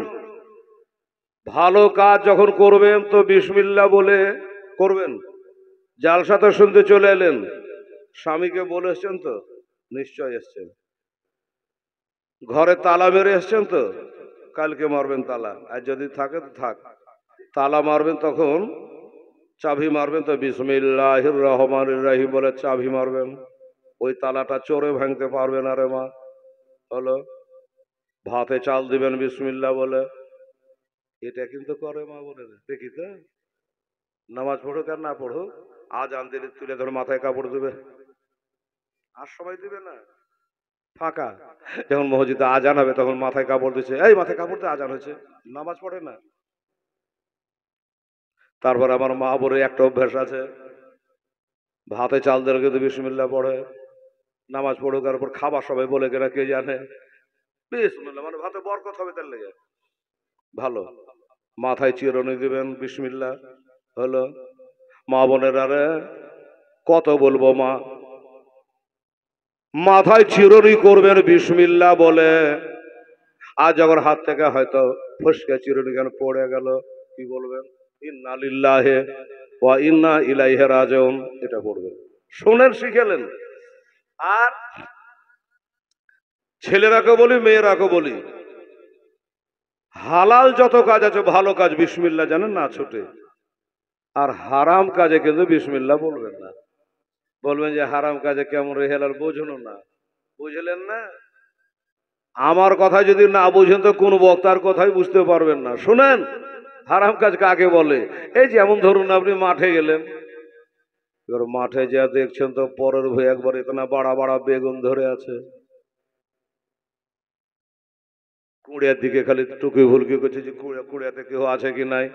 Speaker 1: ভালো কাজ যখন করবেন তো বিসমিল্লাহ বলে করবেন। জালসাতে শুনতে চলে এলেন, স্বামীকে বলে এসছেন তো? নিশ্চয় এসছেন। ঘরে তালা মেরে এসছেন তো? কালকে মারবেন তালা, আর যদি থাকে তো থাক। তালা মারবেন তখন চাবি মারবেন তো বিসমিল্লাহির রহমানির রহিম বলে চাবি মারবেন। ওই তালাটা চোরে ভাঙতে পারবে না রে মা। হলো, ভাতে চাল দিবেন বিসমিল্লাহ বলে, এটা কিন্তু করে মা বলে। দেখি তো, নামাজ পড়ুক আর না পড়ুক, আজ আনদিলে তুলে ধরে মাথায় কাপড় দেবে, আর সবাই দিবে না, ফাঁকা। যখন মসজিদে আজান হবে তখন মাথায় কাপড় দিচ্ছে, এই মাথায় কাপড় দিয়ে আজান হয়েছে, নামাজ পড়ে না। তারপর আমার মা বোনের একটা অভ্যাস আছে, ভাতে চাল দিলে কিন্তু বিসমিল্লাহ পড়ে, নামাজ পড়ুক আর পর খাবার সবাই বলে কেনা কে জানে, বিসমিল্লাহ মানে ভাতে বরকত হবে, তার লেগে ভালো। মাথায় চিরুনি দিবেন বিসমিল্লাহ। হলো, মা বোনের আরে কত বলবো মা, মাথায় চিরুনি করবেন বিসমিল্লাহ বলে। আর যখন হাত থেকে হয়তো ফসকে চিরুনি কেন পড়ে গেল, কি বলবেন? ইন্না লিল্লাহি ওয়া ইন্না ইলাইহি রাজিউন, এটা পড়বেন। শোনেন, শিখেলেন। আর ছেলেরাকে বলি, মেয়েরাকে বলি, হালাল যত কাজ আছে, ভালো কাজ বিসমিল্লাহ জানেন না ছোটে, আর হারাম কাজে কিন্তু বিসমিল্লাহ বলবেন না। বলবেন যে হারাম কাজে কেমন রেহেলার, বোঝুন না, বুঝলেন না? আমার কথা যদি না বুঝেন তো কোন বক্তার কথাই বুঝতে পারবেন না। শুনেন, হারাম কাজ কাকে বলে? এই যেমন ধরুন আপনি মাঠে গেলেন, এবার মাঠে যা দেখছেন তো পরের ভয়ে একবার এখানে বাড়া বাড়া বেগুন ধরে আছে, কুড়িয়ার দিকে খালি টুকি ভুলকি করছে যে কুড়িয়াতে কেউ আছে কি নাই।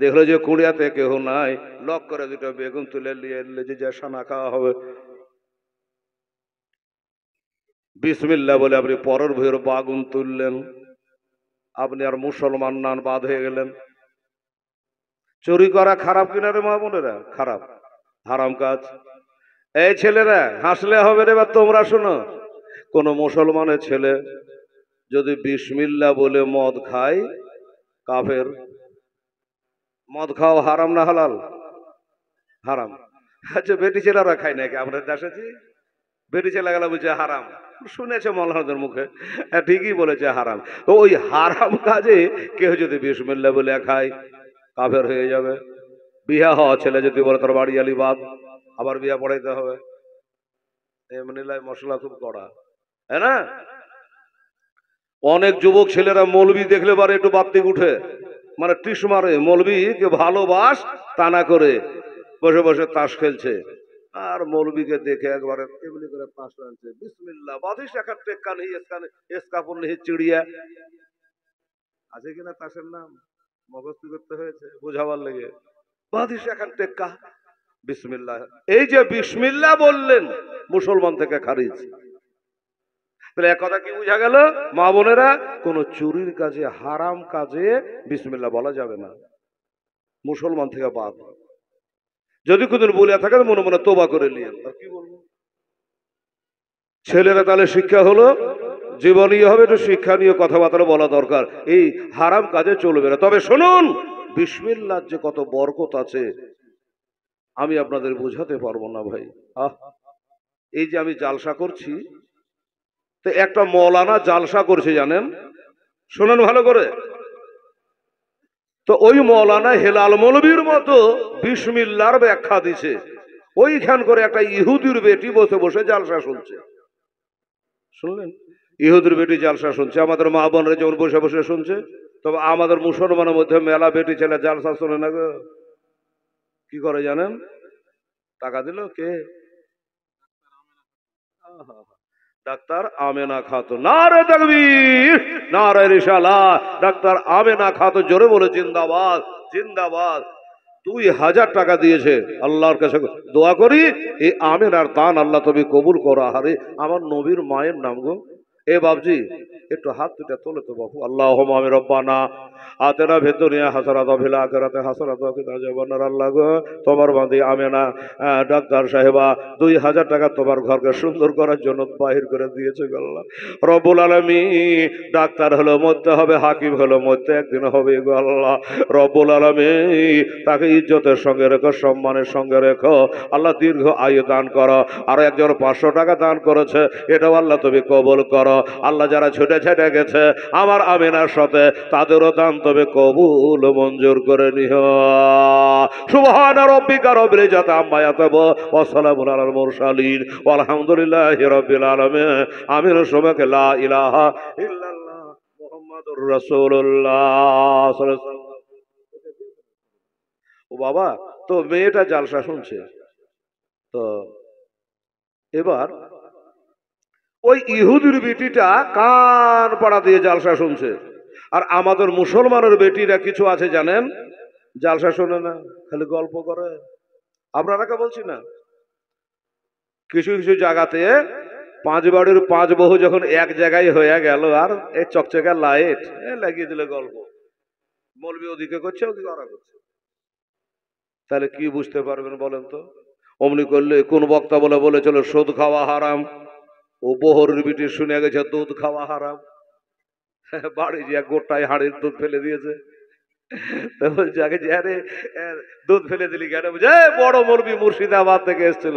Speaker 1: দেখলো যে কুড়িয়াতে কেউ নাই, লক করে দুটো বেগুন তুলে নিয়ে এলে যে সানা খাওয়া হবে। বিসমিল্লাহ বলে আপনি পরের ভুঁইয়ের বাগুন তুললেন, আপনি আর মুসলমান নান, বাদ হয়ে গেলেন। চুরি করা খারাপ কিনা রে মা বোনেরা? খারাপ, হারাম কাজ। এই ছেলেরা হাসলে হবে রে, বা তোমরা শোনো, কোন মুসলমানের ছেলে যদি বিসমিল্লাহ বলে মদ খায়, কাফের। মদ খাওয়া হারাম না হালাল? হারাম। আচ্ছা বেটি ছেলেরা খায় নাকি? আমরা দেশেছি বেটি ছেলে গেলা বুঝছে হারাম, শুনেছে মৌলানাদের মুখে, হ্যাঁ ঠিকই বলেছে হারাম। তো ওই হারাম কাজে কেউ যদি বিসমিল্লাহ বলে খায়, কাফের হয়ে যাবে। বিয়া হওয়া ছেলে যদি বলে তার বাড়ি আলি বাদ, আবার বিয়া পড়াইতে হবে। এমনি লাই মশলা খুব কড়া, হ্যাঁ না? অনেক যুবক ছেলেরা মৌলবি দেখলে পারে একটু বাত্তিক উঠে, মানে টিস মারে, মৌলবি কে ভালোবাস তা না করে বসে বসে তাস খেলছে, আর মৌলবীকে দেখে একবারে এমনি করে পাশ আনছে, বিসমিল্লাহ বাদিস একটা টেক্কা নেই, এসকাপুর নেই, চিড়িয়া আছে কিনা তাসের নাম মগস্তি করতে হয়েছে বোঝাবার লেগে, বাদিস এখন টেক্কা বিসমিল্লাহ। এই যে বিসমিল্লাহ বললেন, মুসলমান থেকে খারিজ। তাহলে এক কথা কি বোঝা গেল মা বোনেরা? কোন চুরির কাজে, হারাম কাজে বিসমিল্লাহ বলা যাবে না, মুসলমান থেকে বাদ। যদি কোনদিন বলে থাকেন মনে মনে তোবা করে নিয়েন। আর কি বলবো, ছেলেরা তাহলে শিক্ষা হলো, জীবনীয় হবে, একটু শিক্ষা নিয়ে কথাবার্তা বলা দরকার। এই হারাম কাজে চলবে না। তবে শুনুন, বিসমিল্লাহর যে কত বরকত আছে আমি আপনাদের বোঝাতে পারবো না ভাই। এই যে আমি জালসা করছি, তো একটা মৌলানা জালসা করছে জানেন, শোনেন ভালো করে। তো ওই মৌলানা হেলাল মৌলবীর মতো বিসমিল্লাহর ব্যাখ্যা দিছে। ওইখান করে একটা ইহুদির বেটি বসে বসে জালসা শুনছে, শুনলেন? ইহুদির বেটি জালসা শুনছে, আমাদের মা বোনরা যেমন বসে বসে শুনছে, তবে আমাদের মুসলমানের মধ্যে মেলা বেটি ছেলে জালসা শোনে না গো। কি করে জানেন? টাকা দিল কে? ডাক্তার আমেনা খাতুন, নারে তাকবীর, নারে রিসালাত। ডাক্তার আমেনা খাতুন জোরে বলে জিন্দাবাদ, জিন্দাবাদ। 2000 টাকা দিয়েছে। আল্লাহর কাছে দোয়া করি এই আমেনার দান আল্লাহ তুমি কবুল করো। আরে আমার নবীর মায়ের নাম গো। এ বাবজি একটু হাত দুটা তোলে তো বাবু। আল্লাহুম্মা আমি রব্বানা আতেনা ফিদ দুনিয়া হাসানাত ওয়া ফিল আখিরাতি হাসানাত ওয়া কিনা আযাবান্নার। আল্লাহ গো তোমার বান্দি আমেনা ডাক্তার সাহেবা 2000 টাকা তোমার ঘরকে সুন্দর করার জন্য বাহির করে দিয়েছে গো আল্লাহ রব্বুল আলামিন। ডাক্তার হলো মরতে হবে, হাকিম হলো মরতে একদিন হবে গো আল্লাহ রব্বুল আলামিন। তাকে ইজ্জতের সঙ্গে রেখো, সম্মানের সঙ্গে রেখো আল্লাহ, দীর্ঘ আয়ু দান করো। আর একজন 500 টাকা দান করেছে, এটাও আল্লাহ তুমি কবুল করো আল্লাহ। যারা ছুটে ছুটে গেছে আমার আমিনার সাথে, তাদেরও দান তবে কবুল মঞ্জুর করে নিও। সুবহানা রাব্বিকা রাব্বিল ইজ্জাতি আম্মা ইয়াসিফুন ওয়া সালামুন আলাল মুরসালিন ওয়া আলহামদুলিল্লাহি রাব্বিল আলামিন। আমিন। সবাইকে লা ইলাহা ইল্লাল্লাহ মুহাম্মাদুর রাসূলুল্লাহ সাল্লাল্লাহু আলাইহি ওয়াসাল্লাম। ও বাবা, তো মেয়েটা জালসা শুনছে, তো এবার ওই ইহুদির বেটিটা কান পাড়া দিয়ে জালসা শুনছে। আর আমাদের মুসলমানের বেটিরা কিছু আছে জানেন, জালসা শোনে না, খালি গল্প করে। আপনারা কে বলছি না, কিছু কিছু জায়গাতে 5 বাড়ির 5 বহু যখন এক জায়গায় হয়ে গেল, আর এই চকচকা লাইট লাগিয়ে দিলে গল্প, মৌলবি ওদিকে করছে ওদিকে ওরা করছে, তাহলে কি বুঝতে পারবেন বলেন তো? অমনি করলে কোন বক্তা বলেছিল সুদ খাওয়া হারাম, ও বহরের বিটি শুনে গেছে দুধ খাওয়া হারাম, বাড়ি যে গোটায় হাড়ির দুধ ফেলে দিয়েছে। বলছে আগে যে আরে দুধ ফেলে দিলি কেন? বুঝে বড় মৌলবি মুর্শিদাবাদ থেকে এসেছিল,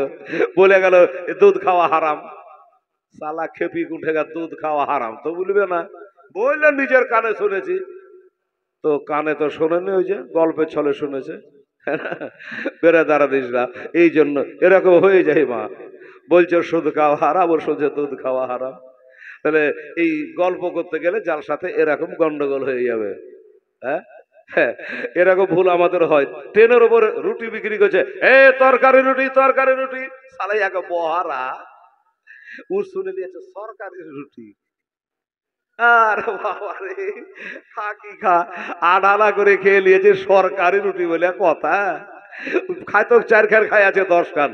Speaker 1: বলে গেল দুধ খাওয়া হারাম। সালা খেপি উঠে গেল, দুধ খাওয়া হারাম তো বলবে না, বললেন নিজের কানে শুনেছি। তো কানে তো শোনেনি, ওই যে গল্পের ছলে শুনেছে। বেড়ে দাঁড়া দিস না, এই জন্য এরকম হয়ে যায়। মা বলছে সুদ খাওয়া হারাম, ওর শুনছে দুধ খাওয়া হারাম। তাহলে এই গল্প করতে গেলে যার সাথে এরকম গন্ডগোল হয়ে যাবে। হ্যাঁ, এরকম ভুল আমাদের হয়। ট্রেনের উপরে রুটি বিক্রি করছে, এ তরকারি রুটি, তরকারি রুটি, সালাই এক বহারা ও শুনে নিয়েছে সরকারি রুটি। আর বাবা রে, খা কি খা, আড়ালা করে খেয়ে নিয়েছে সরকারি রুটি বলে কথা। খায় তো 4 খান, খাই আছে 10 খান।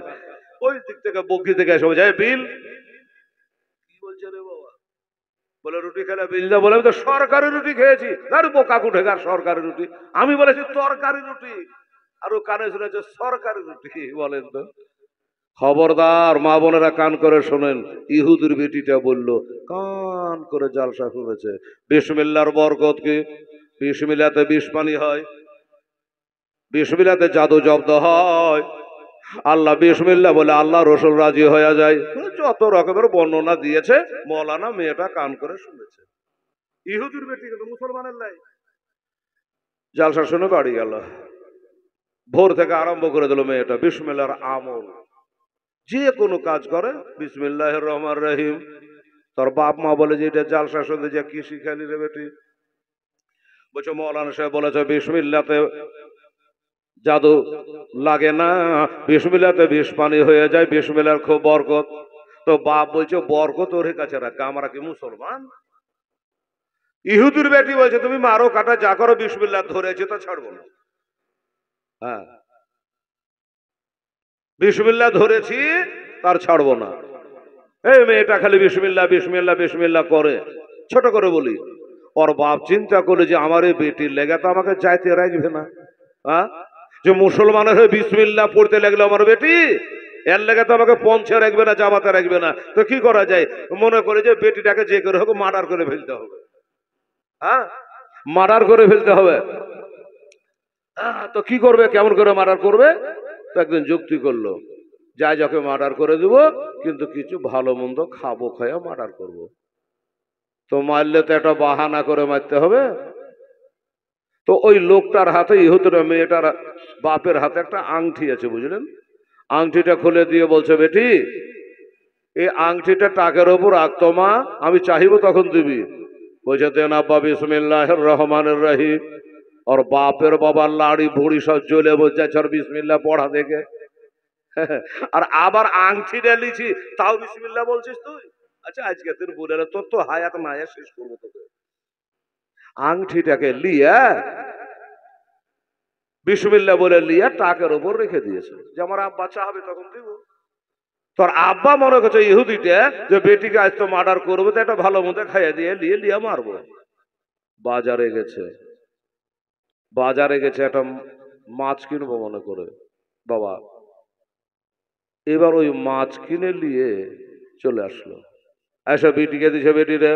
Speaker 1: ওই দিক থেকে বগি থেকে এসে যায় বিল। কি বলছে রে বাবা? বলে রুটি খেলে বিল দাও। বলে আমি তো সরকারি রুটি খেয়েছি। আর বোকা কুঠেকার সরকারি রুটি? আমি বলেছি তরকারি রুটি, আর ও কানে শুনেছে সরকারি রুটি। বলেন তো, খবরদার মা বোনেরা কান করে শোনেন। ইহুদির বেটিটা বলল, কান করে জালসা শুনেছে। বিসমিল্লাহর বরকত কি? বিসমিল্লাতে বিষ পানি হয়, বিসমিল্লাতে জাদু জব্দ হয়। আল্লাহ বিসমিল্লাহ বলে আল্লাহ রসুল রাজি হয়ে যায়। যত রকমের বর্ণনা দিয়েছে মৌলানা, মেয়েটা কান করে শুনেছে। ইহুদির বেটি কিন্তু মুসলমানের লাই। জালসা শুনে বাড়ি গেল। ভোর থেকে আরম্ভ করে দিল মেয়েটা বিসমিল্লাহর আমল। যে কোনো কাজ করে বিসমিল্লাহির রহমানির রহিম। তোর বাপ মা বলে যে এটা জালসা শুনতে যে কি শিখালি রে বেটি? বলছে মৌলানা সাহেব বলেছে বিসমিল্লাতে জাদু লাগে না, বিসমিল্লাতে বিষ পানি হয়ে যায়, বিসমিল্লার খুব বরকত। তো বাপ বলছে বরকত ওর কাছে রাখ, আমরা কি মুসলমান? ইহুদির বেটি বলছে তুমি মারো কাটা যা করো, বিসমিল্লাহ ধরেছে তো ছাড়বো না। হ্যাঁ, বিসমিল্লাহ ধরেছি তার ছাড়বো না। এই মেয়েটা খালি বিসমিল্লাহ বিসমিল্লাহ বিসমিল্লাহ করে। ছোট করে বলি, ওর বাপ চিন্তা করে যে আমার এই বেটির লেগে তো আমাকে যাইতে রাখবে না। হ্যাঁ, যে মুসলমানের হয়ে বিসমিল্লাহ পড়তে লাগলো আমার বেটি, এর লেগে তো আমাকে পৌঁছে রাখবে না, জামাতে রাখবে না। তো কি করা যায়? মনে করে যে বেটিটাকে যে করে হোক মার্ডার করে ফেলতে হবে। হ্যাঁ, মার্ডার করে ফেলতে হবে। তো কি করবে, কেমন করে মার্ডার করবে? তো একদিন যুক্তি করলো, যাই যাকে মার্ডার করে দিব, কিন্তু কিছু ভালো মন্দ খাবো, খাইয়া মার্ডার করব। তো মারলে তো একটা বাহানা করে মারতে হবে। তো ওই লোকটার হাতে, ইহুদির মেয়েটার বাপের হাতে একটা আংটি আছে, বুঝলেন? আংটিটা খুলে দিয়ে বলছে বেটি এই আংটিটা টাকের ওপর রাখতো মা, আমি চাহিব তখন দিবি। বলছে দেন আব্বা বিসমিল্লাহির রহমানির রহিম। और বাপের বাবার লাড়ি ভুড়ি সব জ্বলে বলছে বিসমিল্লাহ পড়া দেখে। আর আবার আংটিটা লিছি তাও বিসমিল্লাহ বলছিস তুই? আচ্ছা আজকে তুই বলে তোর তো হায়াত মায়া শেষ করবো তোকে। আংটিটাকে লিয়া বিসমিল্লাহ বলে লিয়া টাকের ওপর রেখে দিয়েছে, যে আমার আব্বা চাহাবে তখন দিব। তোর আব্বা মনে করছে ইহুদিটা যে বেটিকে আজ তো মার্ডার করবো, তো একটা ভালো মতো খাইয়ে দিয়ে লিয়া মারবো। বাজারে গেছে, বাজারে গেছে একটা মাছ কিনবো মনে করে বাবা। এবার ওই মাছ কিনে নিয়ে চলে আসলো, এসে বেটিকে দিছে, বেটিরে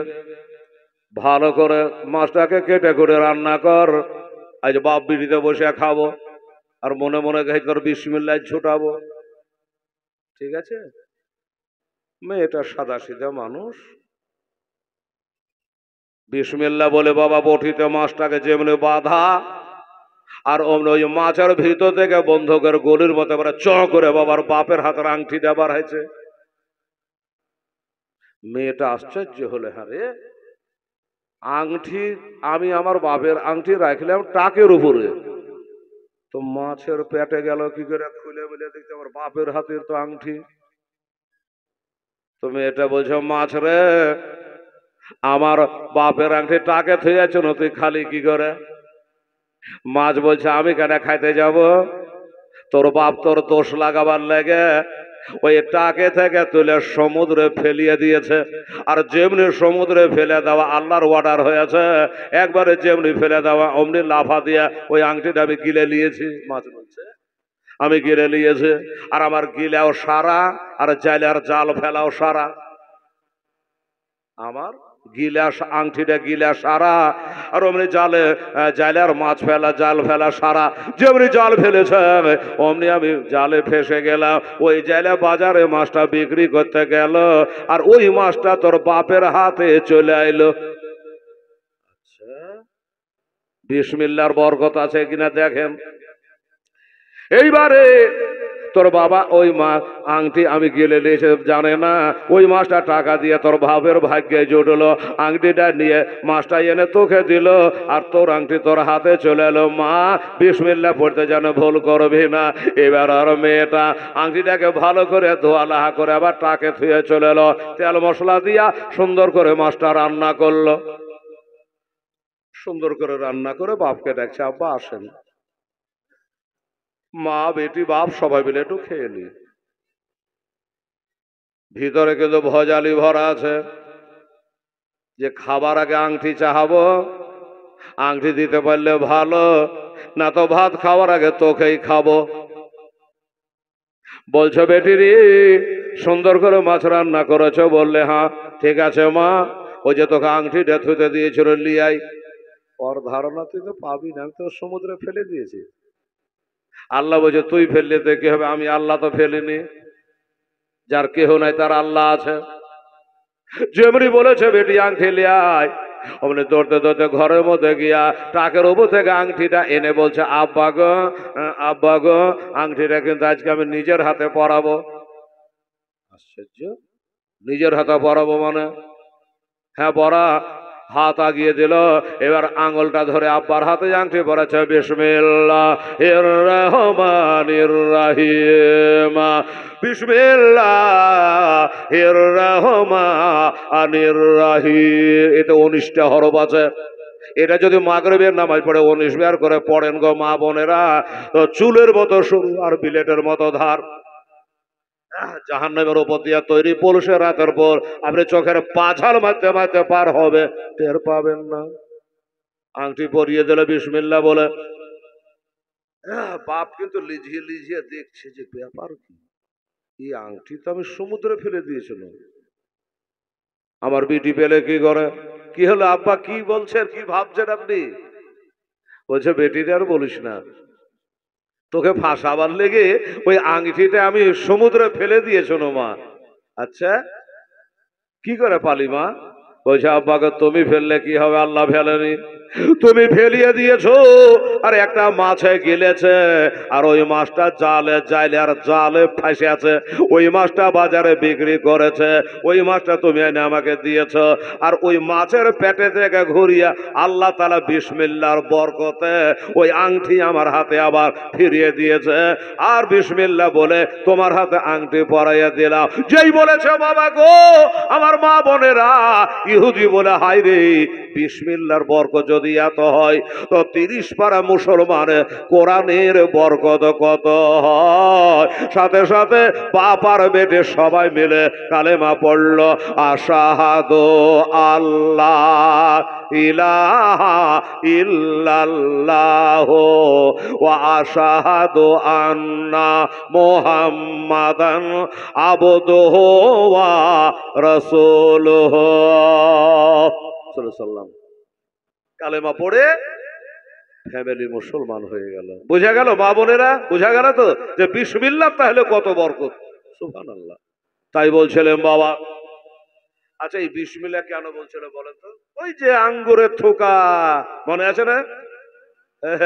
Speaker 1: ভালো করে মাছটাকে কেটে করে রান্না কর, আজ বাপ বিটিতে বসে খাবো, আর মনে মনে তোর বিসমিল্লাহ ছুটাবো। ঠিক আছে, মেয়েটা সাদা সিধা মানুষ, বিসমিল্লাহ বলে বাবা বটিতে মাছটাকে যেমনি বাঁধা, আর অমনি ওই মাছের ভিতর থেকে বন্ধকের গলির মতো চ করে বাবার বাপের হাতের আংটিটা বার হয়েছে। মেয়েটা আশ্চর্য হলে, হ্যাঁ রে, আংটি আমি আমার বাপের আংটি রাখলাম টাকের উপরে, তো মাছের পেটে গেল কি করে? খুলে বলে দেখতে আমার বাপের হাতের তো আংটি। তো মেয়েটা বলছে মাছ রে, আমার বাপের আংটি টাকে থুয়েছ না, তুই খালি কি করে? মাছ বলছে আমি কেন খাইতে যাব? তোর বাপ তোর দোষ লাগাবার লেগে ওই টাকে থেকে তুলে সমুদ্রে ফেলিয়ে দিয়েছে, আর যেমনি সমুদ্রে ফেলে দেওয়া আল্লাহর অর্ডার হয়েছে, একবারে যেমনি ফেলে দেওয়া অমনি লাফা দিয়া ওই আংটিটা আমি গিলে নিয়েছি। মাছ বলছে আমি গিলে নিয়েছি, আর আমার গিলাও সারা, আর জালের জাল ফেলাও সারা। আমার গিলাস আংটিটা গিলা সারা, আর অমনি জালে জালের মাছ ফেলা জাল ফেলা সারা। যেমনি জাল ফেলেছে অমনি আমি জালে ফেসে গেলাম। ওই জালে বাজারে মাছটা বিক্রি করতে গেল, আর ওই মাছটা তোর বাপের হাতে চলে আইলো। আচ্ছা, বিসমিল্লাহর বরকত আছে কিনা দেখেন। এইবারে তোর বাবা ওই মা আংটি আমি গেলে নিয়েছে জানে না, ওই মাছটা টাকা দিয়ে তোর ভাবের ভাগ্যে জুটলো, আংটিটা নিয়ে মাছটা এনে তোকে দিল, আর তোর আংটি তোর হাতে চলে এলো। মা বিসমিল্লাহ পড়তে যেন ভুল করবি না। এবার আর মেয়েটা আংটিটাকে ভালো করে ধোয়া লাহা করে আবার টাকে ধুয়ে চলে এলো, তেল মশলা দিয়া সুন্দর করে মাছটা রান্না করলো। সুন্দর করে রান্না করে বাপকে ডাকছে, আব্বা আসেন। মা বেটি বাপ সবাই মিলে একটু খেয়ে নি। ভিতরে কিন্তু ভজালি ভরা আছে যে খাবার আগে আংটি চাহাবো, আংটি দিতে পারলে ভালো, না তো ভাত খাওয়ার আগে তোকেই খাবো। বলছো বেটিরি সুন্দর করে মাছ রান্না করেছো? বললে হ্যাঁ। ঠিক আছে মা, ওই যে তোকে আংটিটা থুতে দিয়েছিল লিয়াই। ওর ধারণা তুই তো পাবি না, আমি তো সমুদ্রে ফেলে দিয়েছি। আল্লাহ বলছে তুই ফেললে তো কি হবে, আমি আল্লাহ তো ফেলিনি, যার কেহ নাই তার আল্লাহ আছে। যেমনি বলেছে বেটি আংটি লিয়াই, অমনি দৌড়তে দৌড়তে ঘরের মধ্যে গিয়া টাকের উপর থেকে আংটিটা এনে বলছে, আব্বা গো, আব্বা গো, আংটিটা কিন্তু আজকে আমি নিজের হাতে পরাবো। আশ্চর্য, নিজের হাতে পরাবো মানে? হ্যাঁ পরা। হাত আগিয়ে দিল, এবার আঙুলটা ধরে আব্বার হাতে আংটি পড়েছে। বিসমিল্লাহির রহমানির রহিম, বিসমিল্লাহির রহমানির রহিম। এতে 19টা হরফ আছে। এটা যদি মাগরিবের নামাজ পড়ে 19 বার করে পড়েন গো মা বোনেরা, তো চুলের মতো সরু আর বিলেটের মতো ধার, জাহান্নামের উপর দিয়া তৈরি পুরুষের রাতের পর আপনি চোখের পাছাল মারতে মারতে পার হবে, টের পাবেন না। আংটি পরিয়ে দিল বিসমিল্লাহ বলে। বাপ কিন্তু লিঝিয়ে লিঝিয়ে দেখছে যে ব্যাপার কি, এই আংটি তো আমি সমুদ্রে ফেলে দিয়েছিলাম, আমার বিটি পেলে কি করে? কি হলো আব্বা, কি বলছেন, কি ভাবছেন আপনি? বলছে বেটিটা আর বলিস না, তোকে ফাঁসাবার লেগে ওই আংটিটা আমি সমুদ্রে ফেলে দিয়েছিল মা। আচ্ছা কি করে পালি মা? বলছে আব্বাকে তুমি ফেললে কি হবে, আল্লাহ ফেলেনি, তুমি ফেলিয়ে দিয়েছো। আর একটা মাছে গিলেছে, আর ওই মাছটা জালে জাইলে আর জালে ফাঁসে আছে, ওই মাছটা বাজারে বিক্রি করেছে, ওই মাছটা তুমি এনে আমাকে দিয়েছ। আর ওই মাছের পেটে থেকে ঘুরিয়ে আল্লাহ তাআলা বিসমিল্লাহর বরকতে ওই আংটি আমার হাতে আবার ফিরিয়ে দিয়েছে। আর বিসমিল্লাহ বলে তোমার হাতে আংটি পরাইয়া দিলাম। যেই বলেছে বাবা গো, আমার মা বোনেরা, ইহুদি বলে হাই রে, বিসমিল্লাহর বরকত যদি এত হয়, তো 30 পারা মুসলমানের কোরআনের বরকত কত হয়। সাথে সাথে বাপ আর বেটে সবাই মিলে কালেমা পড়ল, আশহাদু আল্লাহ ইলাহা ইল্লাল্লাহ ওয়া আশহাদু আন্না মুহাম্মাদান আবদুহু ওয়া রাসূলুহু সাল্লাল্লাহু। কালেমা পড়ে ফ্যামিলি মুসলমান হয়ে গেল। বুঝা গেল মা বোনেরা? বুঝা গেল তো যে বিসমিল্লাহ তাহলে কত বরকত। সুবহানাল্লাহ। তাই বলছিলেন বাবা। আচ্ছা এই বিসমিল্লাহ কেন বলছিল বলেন তো? ওই যে আঙ্গুরের থোকা মনে আছে না?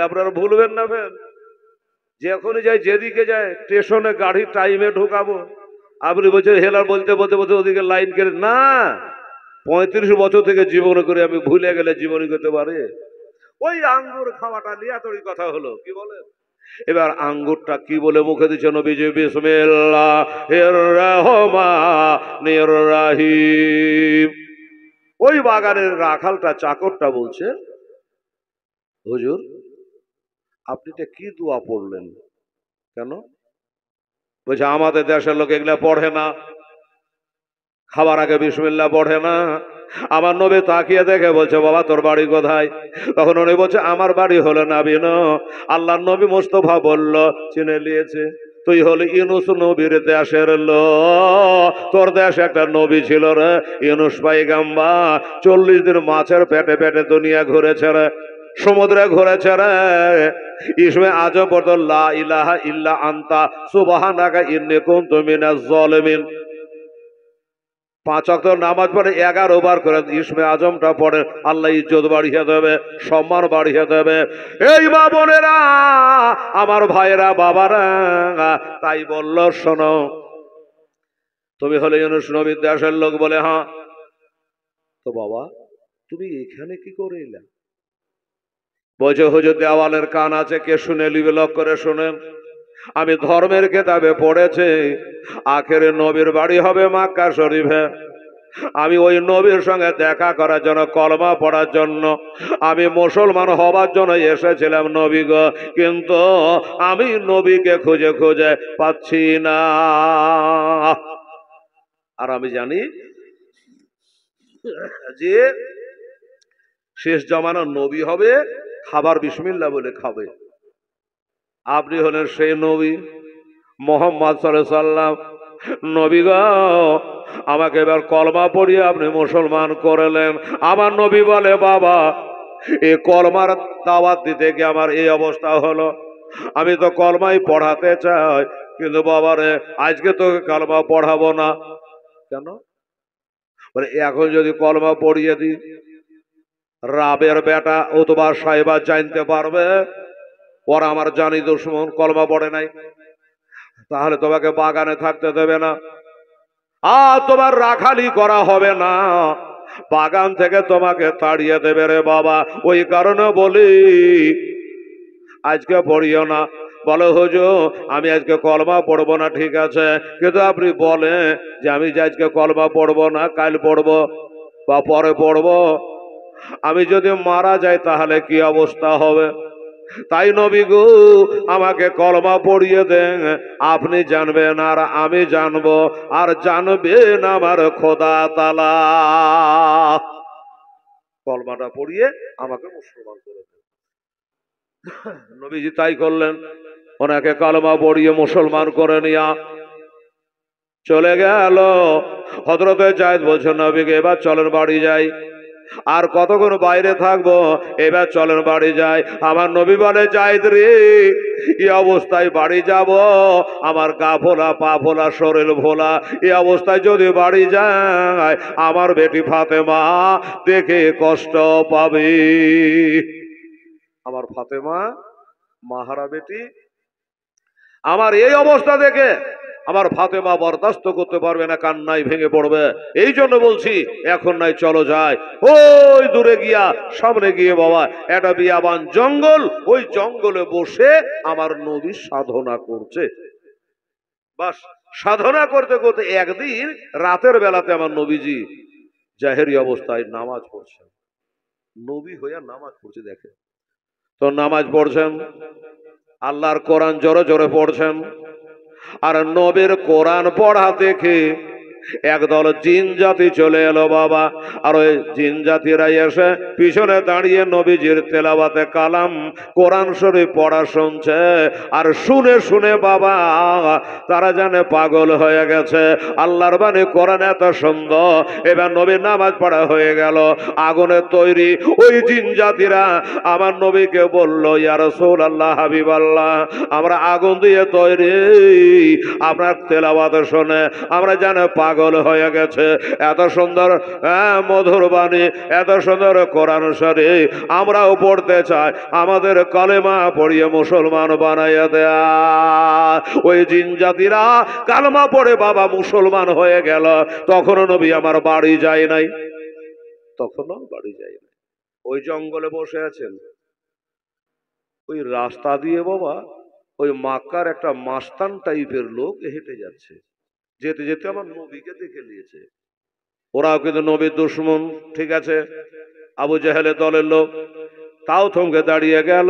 Speaker 1: আপনারা ভুলবেন না ফের, যখনই যাই যেদিকে যায় স্টেশনে গাড়ি টাইমে ঢুকাবো, আপনি বলছেন হেলার বলতে বলতে বলতে ওদিকে লাইন কেটে না। 35 বছর থেকে জীবনে করে আমি ভুলে গেলে জীবনী করতে পারে। ওই আঙ্গুর খাওয়াটা নিয়ে এতই কথা হলো, কি বলেন? এবার আঙ্গুরটা কি বলে মুখে দিচ্ছে নবীজি, বিসমিল্লাহির রহমানির রহিম। ওই বাগানের রাখালটা চাকরটা বলছে, হুজুর আপনি এটা কি দোয়া পড়লেন কেন? বলছে আমাদের দেশের লোক এগুলা পড়ে না, খাবার আগে বিসমিল্লাহ পড়ে না। আমার নবী তাকিয়ে দেখে বলছে বাবা তোর বাড়ি কোথায়? তখন উনি বলছে আমার বাড়ি হলো নাবিন। আল্লাহর নবী মুস্তাফা বলল চিনে নিয়েছে, তুই হলি ইউনুস নবীর দেশের লোক, তোর দেশে একটা নবী ছিল রে ইউনুস পয়গম্বর, 40 দিন মাছের পেটে পেটে দুনিয়া ঘুরেছে রে, সমুদ্রে ঘুরেছে রে। ইসমে আজম পড়তো লা ইলাহা ইল্লা আনতা সুবহানাকা ইন্নী কুনতু মিনাজ জালিমিন। 5 ওয়াক্ত নামাজ পড়ে 11 বার করে ইসমে আজমটা পড়ে, আল্লাহ ইজ্জত বাড়িয়ে দেবে, সম্মান বাড়িয়ে দেবে। এই মা বোনেরা, আমার ভাইয়েরা, বাবারা, তাই বলল শোনো, তুমি হলে ইউনুস নবীর দেশের লোক বলে হ্যাঁ। তো বাবা তুমি এখানে কি করে এলে? বলছে হুজুর দেওয়ালের কান আছে, কে শুনে লিবে, লক করে শুনেন। আমি ধর্মের কিতাবে পড়েছি আখেরে নবীর বাড়ি হবে মক্কা শরীফে। আমি ওই নবীর সঙ্গে দেখা করার জন্য, কলমা পড়ার জন্য, আমি মুসলমান হবার জন্য এসেছিলাম নবী গো, কিন্তু আমি নবীকে খুঁজে খুঁজে পাচ্ছি না। আর আমি জানি যে শেষ জামানার নবী হবে, খাবার বিসমিল্লাহ বলে খাবে। আপনি হলেন সেই নবী মুহাম্মদ সাল্লাল্লাহু আলাইহি সাল্লাম। নবী গো, আমাকে এবার কলমা পড়িয়ে আপনি মুসলমান করলেন। আমার নবী বলে বাবা, এই কলমার দাওয়াত দিতে গিয়ে আমার এই অবস্থা হলো। আমি তো কলমাই পড়াতে চাই, কিন্তু বাবারে আজকে তোকে কলমা পড়াবো না। কেন? বলে এখন যদি কলমা পড়িয়ে দিই, রাবের বেটা অথবা সাহেবা জানতে পারবে ওরা আমার জানি দুশমন, কলমা পড়ে নাই, তাহলে তোমাকে বাগানে থাকতে দেবে না, আর তোমার রাখালি করা হবে না, বাগান থেকে তোমাকে তাড়িয়ে দেবে রে বাবা। ওই কারণে বলি আজকে পড়িও না। বলো হুজুর আমি আজকে কলমা পড়বো না, ঠিক আছে, কিন্তু আপনি বলেন যে আমি যে আজকে কলমা পড়বো না, কাল পড়বো বা পরে পড়বো, আমি যদি মারা যাই তাহলে কি অবস্থা হবে? তাই নবী গো আমাকে কলমা পড়িয়ে দেন, আপনি জানবেন আর আমি জানবো, আর জানবেন আমার খোদা তাআলা। কলমাটা পড়িয়ে আমাকে মুসলমান করে দেন। নবীজি তাই করলেন, ওনাকে কলমা পড়িয়ে মুসলমান করে নিয়া চলে গেল। হযরতে যায়েদ বলছেন নবীকে এবার চলেন বাড়ি যাই, আর কতক্ষণ বাইরে থাকবো, এবার চলেন বাড়ি যাই। আমার নবী বলে যায়েদ রে, এই অবস্থায় বাড়ি যাব, আমার গা ভোলা, পা ভোলা, শরীর ভোলা, এই অবস্থায় যদি বাড়ি যায় আমার বেটি ফাতেমা দেখে কষ্ট পাবে। আমার ফাতেমা মাহারা বেটি, আমার এই অবস্থা দেখে আমার ফাতেমা বরদাস্ত করতে পারবে না, কান্নায় ভেঙে পড়বে। এই জন্য বলছি এখন নাই চলো যাই। ওই দূরে গিয়া, সামনে গিয়ে বাবা একটা বিয়াবান জঙ্গল, ওই জঙ্গলে বসে আমার নবী সাধনা করছে। বাস সাধনা করতে করতে একদিন রাতের বেলাতে আমার নবীজি জাহেরি অবস্থায় নামাজ পড়ছেন। নবী হইয়া নামাজ পড়ছে, দেখে তো নামাজ পড়ছেন, আল্লাহর কোরআন জোরে জোরে পড়ছেন। আর নবীর কোরআন পড়া দেখে একদল জিন জাতি চলে এলো বাবা। আর ওই জিন জাতিরা এসে পিছনে দাঁড়িয়ে নবীজির তেলাওয়াতে কালাম কোরআন শরীফ পড়া শুনছে। আর শুনে শুনে বাবা তারা জানে পাগল হয়ে গেছে। আল্লাহর বাণী কোরআন এত সুন্দর। এবার নবীর নামাজ পড়া হয়ে গেল, আগুনে তৈরি। ওই জিন জাতিরা আমার নবীকে বলল, ইয়া রাসূলুল্লাহ, হাবিবাল্লাহ, আমরা আগুন দিয়ে তৈরি, আপনার তেলাওয়াত শুনে আমরা জানে পাগল হয়ে গেছে। এত সুন্দর মধুর বাণী, এত সুন্দর কোরআন শরীফ আমরাও পড়তে চাই, আমাদের কালেমা পড়িয়ে মুসলমান বানাইয়া দেয়া। ওই জিন জাতিরা কালেমা পড়ে বাবা মুসলমান হয়ে গেল। তখনও নবী আমার বাড়ি যায় নাই, তখনও বাড়ি যায় নাই, ওই জঙ্গলে বসে আছেন। ওই রাস্তা দিয়ে বাবা ওই মক্কার একটা মাস্তান টাইপের লোক হেঁটে যাচ্ছে, যেতে যেতে আমার নবীকে দেখে নিয়েছে। ওরাও কিন্তু নবীর দুশমন, ঠিক আছে, আবু জেহেলের দলের লোক, তাও থমকে দাঁড়িয়ে গেল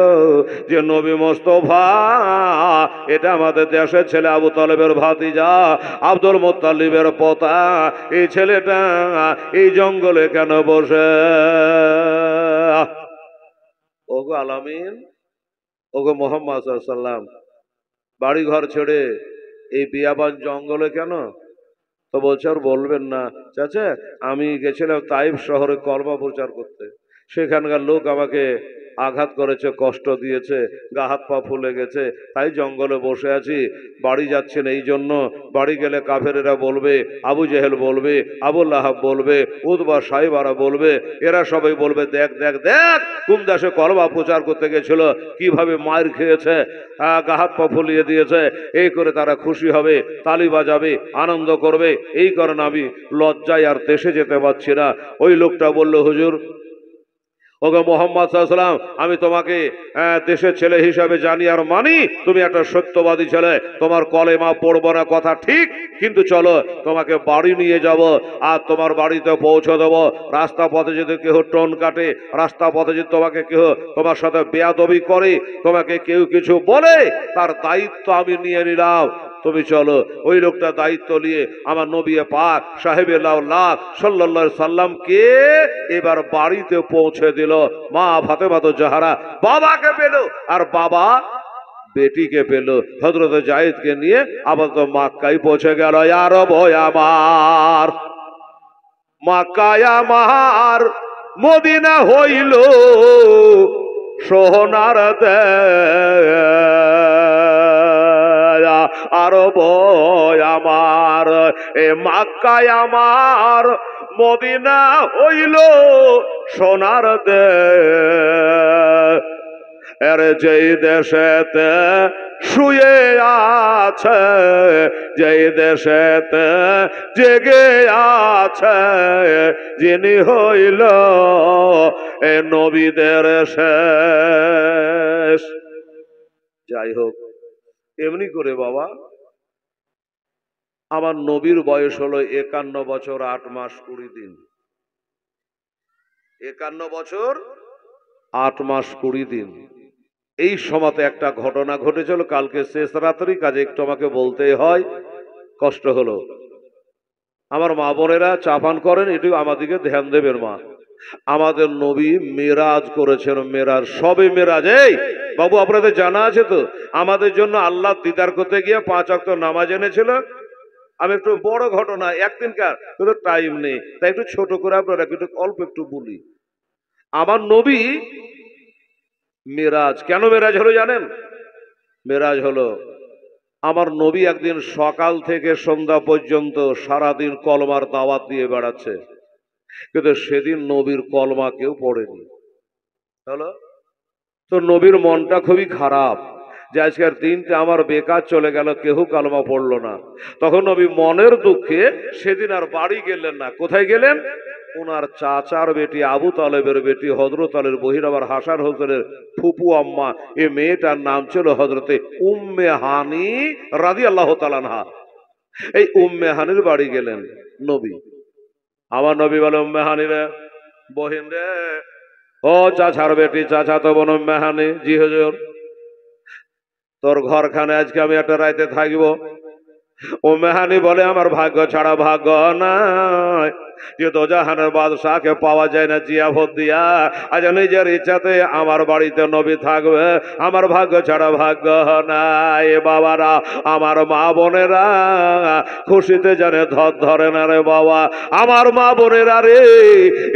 Speaker 1: যে নবী মোস্তফা, এটা আমাদের দেশের ছেলে আবু তালেবের ভাতিজা, আব্দুল মুত্তালিবের পোতা, এই ছেলেটা এই জঙ্গলে কেন বসে? ওগো আলামিন, ওগো মুহাম্মদ সাল্লাল্লাহু আলাইহি সাল্লাম, বাড়ি ঘর ছেড়ে এই বিয়াবান জঙ্গলে কেন? তো বলছে আর বলবেন না চাচা, আমি গেছিলাম তাইফ শহরে কলমা প্রচার করতে, সেখানকার লোক আমাকে আঘাত করেছে, কষ্ট দিয়েছে, গা হাত পা ফুলে গেছে, তাই জঙ্গলে বসে আছি, বাড়ি যাচ্ছেন এই জন্য। বাড়ি গেলে কাফেরেরা বলবে, আবু জেহেল বলবে, আবু লাহাব বলবে, উতবা সাইবারা বলবে, এরা সবাই বলবে দেখ দেখ দেখ কোন দেশে কলমা প্রচার করতে গেছিল, কিভাবে মার খেয়েছে, গা হাত পা ফুলিয়ে দিয়েছে। এই করে তারা খুশি হবে, তালি বাজাবে, আনন্দ করবে। এই কারণে আমি লজ্জায় আর দেশে যেতে পারছি না। ওই লোকটা বলল, হুজুর, ওগো মোহাম্মদ সাল্লাল্লাহু আলাইহি ওয়াসাল্লাম, আমি তোমাকে দেশের ছেলে হিসাবে জানি আর মানি, তুমি একটা সত্যবাদী ছেলে, তোমার কলেমা পড়বো না কথা ঠিক, কিন্তু চলো তোমাকে বাড়ি নিয়ে যাব, আর তোমার বাড়িতে পৌঁছে দেবো। রাস্তা পথে যদি কেউ টোন কাটে, রাস্তা পথে যদি তোমাকে কেউ তোমার সাথে বেয়াদবি করে, তোমাকে কেউ কিছু বলে, তার দায়িত্ব আমি নিয়ে নিলাম, তুমি চলো। ওই লোকটা দায়িত্ব নিয়ে আমার নবী পাক সাহেবে লাউল্লাহ সাল্লাল্লাহু আলাইহি সাল্লামকে এবার বাড়িতে পৌঁছে দিল। মা ফাতেমা তো জাহরা বাবাকে পেল, আর বাবা বেটিকে পেল। হযরত জায়েদকে নিয়ে আবার তো মক্কায় পৌঁছে গেল। আর ভয় আমার, মক্কায় আমার মদিনা হইল সোনার দেশ। আর ভয় আমার, এ মক্কায় আমার মদিনা হইল সোনার দেশ। এর যেই দেশেতে শুয়ে আছে, যেই দেশেতে জেগে আছে, যিনি হইল এ নবীদের শেষ। যাই হোক, এমনি করে বাবা, আমার নবীর বয়স হলো 51 বছর 8 মাস 20 দিন। 51 বছর 8 মাস 20 দিন। এই সময়তে একটা ঘটনা ঘটেছিল কালকে শেষ রাত্রি, কাজে একটু আমাকে বলতেই হয়, কষ্ট হলো। আমার মা বোনেরা চা পান করেন, একটু আমাদেরকে ধ্যান দেবেন মা। আমাদের নবী মেরাজ করেছেন, মেরাজ, সবে মেরাজ। এই বাবু, আপনাদের জানা আছে তো, আমাদের জন্য আল্লাহ দিদার করতে গিয়ে 5 ওয়াক্ত নামাজ এনেছিল। আমি একটু বড় ঘটনা একদিনকার, কিন্তু টাইম নেই, তাই একটু ছোট করে আপনারা একটু অল্প একটু বলি। আমার নবী মেরাজ, কেন মেরাজ হলো জানেন? মেরাজ হলো, আমার নবী একদিন সকাল থেকে সন্ধ্যা পর্যন্ত সারাদিন কলমার দাওয়াত দিয়ে বেড়াচ্ছে, কিন্তু সেদিন নবীর কলমা কেউ পড়েনি। হলো তো নবীর মনটা খুবই খারাপ যে আজকের দিনটা আমার বেকার চলে গেল, কেউ কলমা পড়লো না। তখন নবী মনের দুঃখে সেদিন আর বাড়ি গেলেন না। কোথায় গেলেন? ওনার চাচার বেটি আবু তালেবের বেটি হযরত আলীর বহির আবার হাসান হোসেনের ফুপু আম্মা, এ মেয়েটার নাম ছিল হযরতে উম্মে হানি রাদিয়াল্লাহু তাআলা আনহা। এই উম্মে হানির বাড়ি গেলেন নবী। আমার নবী বলে, উম্মে হানি রে, বহিন রে, ও চাচার বেটি, চাচা তো বোন উম্মে হানি। জি হুজুর। তোর ঘরখানে আজকে আমি একটা রাইতে থাকবো। উম্মে হানি বলে, আমার ভাগ্য ছাড়া ভাগ্য নাই, যে দোজাহানের বাদশাহকে পাওয়া যায় না জিয়াফত দিয়া, আজ নিজের ইচ্ছাতে আমার বাড়িতে নবী থাকবে, আমার ভাগ্য ছাড়া ভাগ্য নাই। বাবারা, আমার মা বোনেরা খুশিতে জানে ধর ধরে না রে বাবা। আমার মা বোনেরা রে,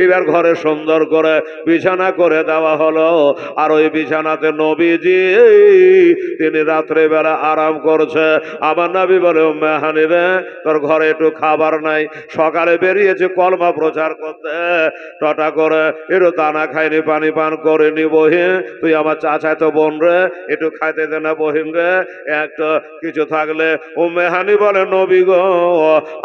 Speaker 1: এবার ঘরে সুন্দর করে বিছানা করে দেওয়া হলো, আর ওই বিছানাতে নবীজি তিনি রাত্রে বেলা আরাম করছে। আমার নবী বলে, উম্মে হানি রে, তোর ঘরে একটু খাবার নাই, সকালে বেরিয়েছে কলমা প্রচার করতে, টটা করে একটু দানা খাইনি, পানি পান করেনি। বহিন, তুই আমার চাচা তো বোন রে, একটু খাইতে দে না বহিন রে, একটু কিছু থাকলে। উম্মে হানি বলে, নবী গো,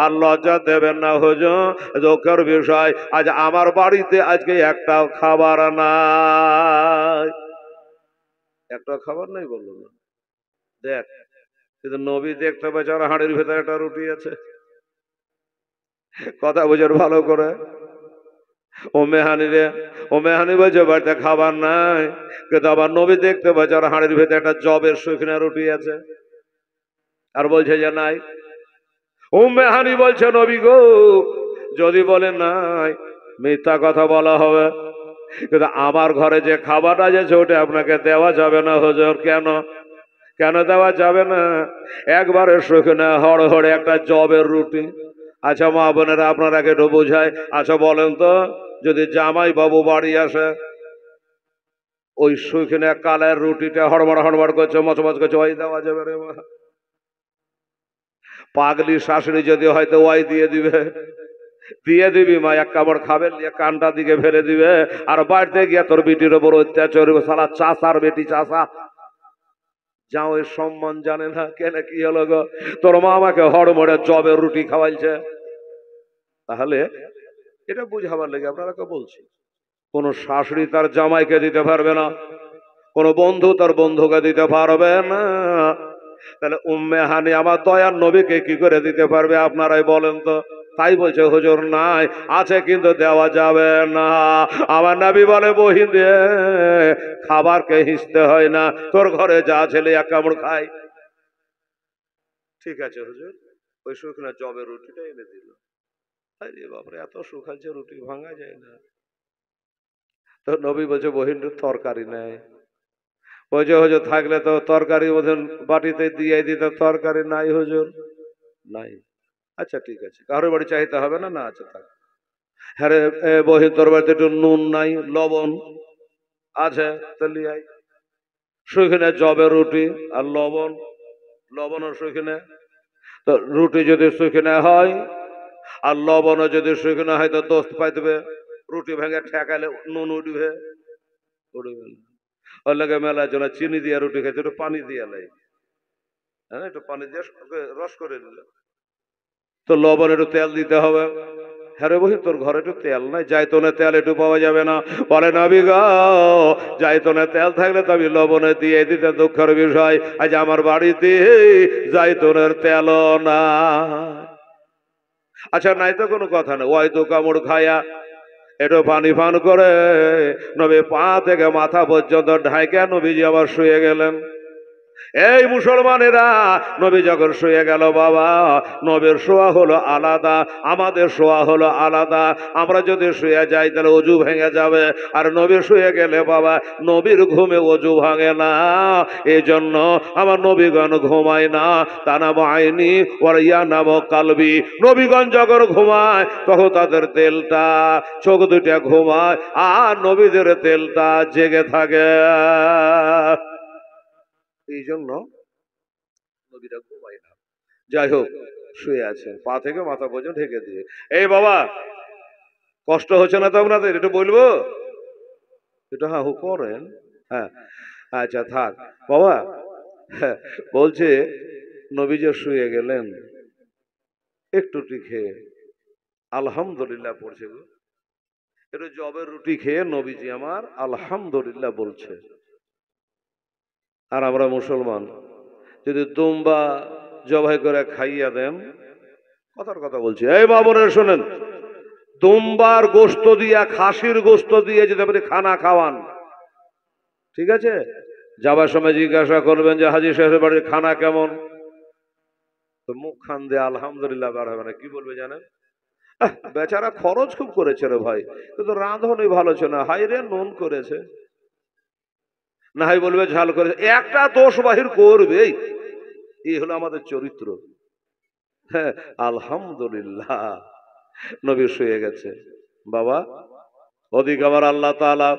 Speaker 1: আর লজ্জা দেবেন না হুজুর, দুঃখের বিষয় আজ আমার বাড়িতে আজকে একটাও খাবার নাই। একটাও খাবার নাই বললো না। দেখ, কিন্তু নবী দেখতে বেচারা হাঁড়ির ভেতরে একটা রুটি আছে। কথা বুঝেন ভালো করে। উম্মে হানি রে, উম্মে হানি বলছে বাড়িতে খাবার নাই, কিন্তু আবার নবী দেখতে বেচারা হাঁড়ির ভেতরে একটা জবের শুকনা রুটি আছে, আর বলছে যে নাই। উম্মে হানি বলছে, নবী গো, যদি বলেন নাই মিথ্যা কথা বলা হবে, কিন্তু আমার ঘরে যে খাবারটা আছে ওটা আপনাকে দেওয়া যাবে না হুজুর। কেন? কেন দেওয়া যাবে না? একবারে শুকনা হড়হড়ে একটা জবের রুটি। আচ্ছা মা বোনেরা, আপনারা একটু বোঝায়, আচ্ছা বলেন তো, যদি জামাই বাবু বাড়ি আসে, ওই সুখিনে কালের রুটিটা হড়বড় হড়বড় করছে, মচমচ করছে, ওই দেওয়া যাবে রে মা। পাগলি শাশুড়ি যদি হয়তো ওই দিয়ে দিবি মা, এক কামড় খাবে, কানটা দিকে ফেলে দিবে, আর বাড়িতে গিয়ে তোর বেটির ওপর অত্যাচার, সালা চাষার বেটি চাষা, যা ওই সম্মান জানে না কেন, কি হলো গো, তোর মা আমাকে হড়মড়ে জবের রুটি খাওয়াইছে। তাহলে এটা বুঝাবার লেগে আপনারা বলছি, কোন শাশুড়ি তার জামাইকে দিতে পারবে না, কোন বন্ধু তার বন্ধুকে দিতে পারবে না। তাহলে উম্মে হানি আমার দয়ার নবীকে কি করে দিতে পারবে আপনারাই বলেন তো? তাই বলছে হুজুর নাই, আছে কিন্তু দেওয়া যাবে না। আমার নবী বলে বহিন দিয়ে খাবারকে হিসতে হয় না, তোর ঘরে যা ছেলে এক কামড় খায়। ঠিক আছে হুজুর, ওই শুকনা জবের রুটিটা এনে দিল। আরে বাপরে, এত শুকাচ্ছে রুটি ভাঙা যায় না। তো নবী বলছে বহিন তরকারি নেই। বলছে হুজুর থাকলে তো তরকারি বোধন বাটিতে দিয়ে দিতে, তরকারি নাই হুজুর, নাই। আচ্ছা ঠিক আছে, কারোর বাড়ি চাইতে হবে না, না আছে থাক। হ্যাঁ রে বহিন, তোর বাড়িতে একটু নুন নাই, লবণ আছে, তাহলে আই। সেখানে জবের রুটি আর লবণ, লবণও সেখানে। তো রুটি যদি সেখানে হয় আর লবণও যদি সেখানে হয়, তো দোস্ত পাই দেবে, রুটি ভেঙে ঠেকালে নুন উঠবে, উঠবে না। ওর লাগে মেলার জন্য চিনি দিয়ে রুটি খেতে একটু পানি দিয়ে লাই, হ্যাঁ একটু পানি দিয়ে রস করে দিল। তো লবণ একটু তেল দিতে হবে। হ্যাঁ রে বহিন, তোর ঘরে একটু তেল নাই, জাইতনের তেল একটু পাওয়া যাবে না? বলে নবী গো, জাইতনের তেল থাকলে তো আমি লবণে দিয়ে দিতে, দুঃখের বিষয় আজ আমার বাড়িতে জাইতনের তেলও না। আচ্ছা নাই তো কোনো কথা নেই, ওই তো কামড় খায়া একটু পানি পান করে নবী পা থেকে মাথা পর্যন্ত ঢাইকা নবীজি আবার শুয়ে গেলেন। এই মুসলমানেরা, নবী যখন শুয়ে গেল বাবা, নবীর শোয়া হলো আলাদা, আমাদের শোয়া হলো আলাদা। আমরা যদি শুয়ে যাই তাহলে অজু ভেঙে যাবে, আর নবী শুয়ে গেলে বাবা নবীর ঘুমে অজু ভাঙে না। এই জন্য আমার নবীগণ ঘুমায় না, তা নাম আইনি ওয়া নাম কালবি। নবীগণ যখন ঘুমায় তখন তাদের তেলটা চোখ দুটা ঘুমায়, আর নবীদের তেলটা জেগে থাকে। এই জন্য নবীরা ঘুমায় না। যাই হোক, শুয়ে আছেন, পা থেকে মাথা পর্যন্ত ঢেকে দিয়ে। এই বাবা, কষ্ট হচ্ছে না তো আপনাদের? একটু বলবো, একটু হা হু করেন। হ্যাঁ আচ্ছা থাক বাবা। হ্যাঁ, বলছে নবীজি শুয়ে গেলেন, একটু খেয়ে আলহামদুলিল্লাহ পড়ছে গো। একটু জবের রুটি খেয়ে নবীজি আমার আলহামদুলিল্লাহ বলছে। আর আমরা মুসলমান যদি দুম্বা জবাই করে খাইয়া দেন, কথার কথা বলছি, এই মা বোনেরা শোনেন, দুম্বার গোস্ত দিয়া, খাসির গোস্ত দিয়ে যদি আপনি খানা খাওয়ান, ঠিক আছে, যাবার সময় জিজ্ঞাসা করবেন যে হাজী সাহেবের বাড়ির খানা কেমন, তো মুখ খান দিয়ে আলহামদুলিল্লাহ বার হবে না। কি বলবে জানেন? বেচারা খরচ খুব করেছে রে ভাই, কিন্তু রাঁধনই ভালো ছিল না, হাই রে নুন করেছে, না হয় বলবে ঝাল করেছে, একটা দোষ বাহির করবেই। এই হলো আমাদের চরিত্র। হ্যাঁ আলহামদুলিল্লাহ, নবী শুয়ে গেছে বাবা। ওদিকে আবার আল্লাহ তাআলা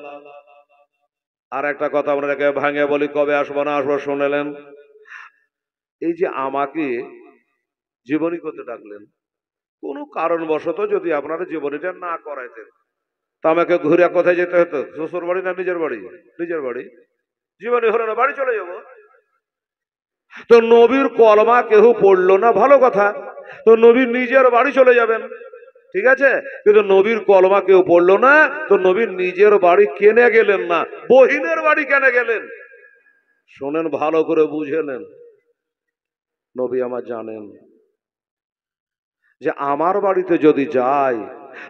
Speaker 1: আর একটা কথা আপনাকে ভাঙে বলি, কবে আসবো না আসবো শুনলেন? এই যে আমাকে জীবনী করতে ডাকলেন, কোন কারণবশত যদি আপনারা জীবনীটা না করাইতেন, তা আমাকে ঘুরে কোথায় যেতে হতো? শ্বশুর বাড়ি না নিজের বাড়ি? নিজের বাড়ি। জীবনী হলো না, বাড়ি চলে যাব। তো নবীর কলমা কেউ পড়লো না, ভালো কথা, তো নবী নিজের বাড়ি চলে যাবেন, ঠিক আছে, কিন্তু নবীর কলমা কেউ পড়লো না, তো নবীর নিজের বাড়ি কেনে গেলেন না, বহিনের বাড়ি কেনে গেলেন। শোনেন ভালো করে বুঝে নেন, নবী আমার জানেন যে আমার বাড়িতে যদি যাই,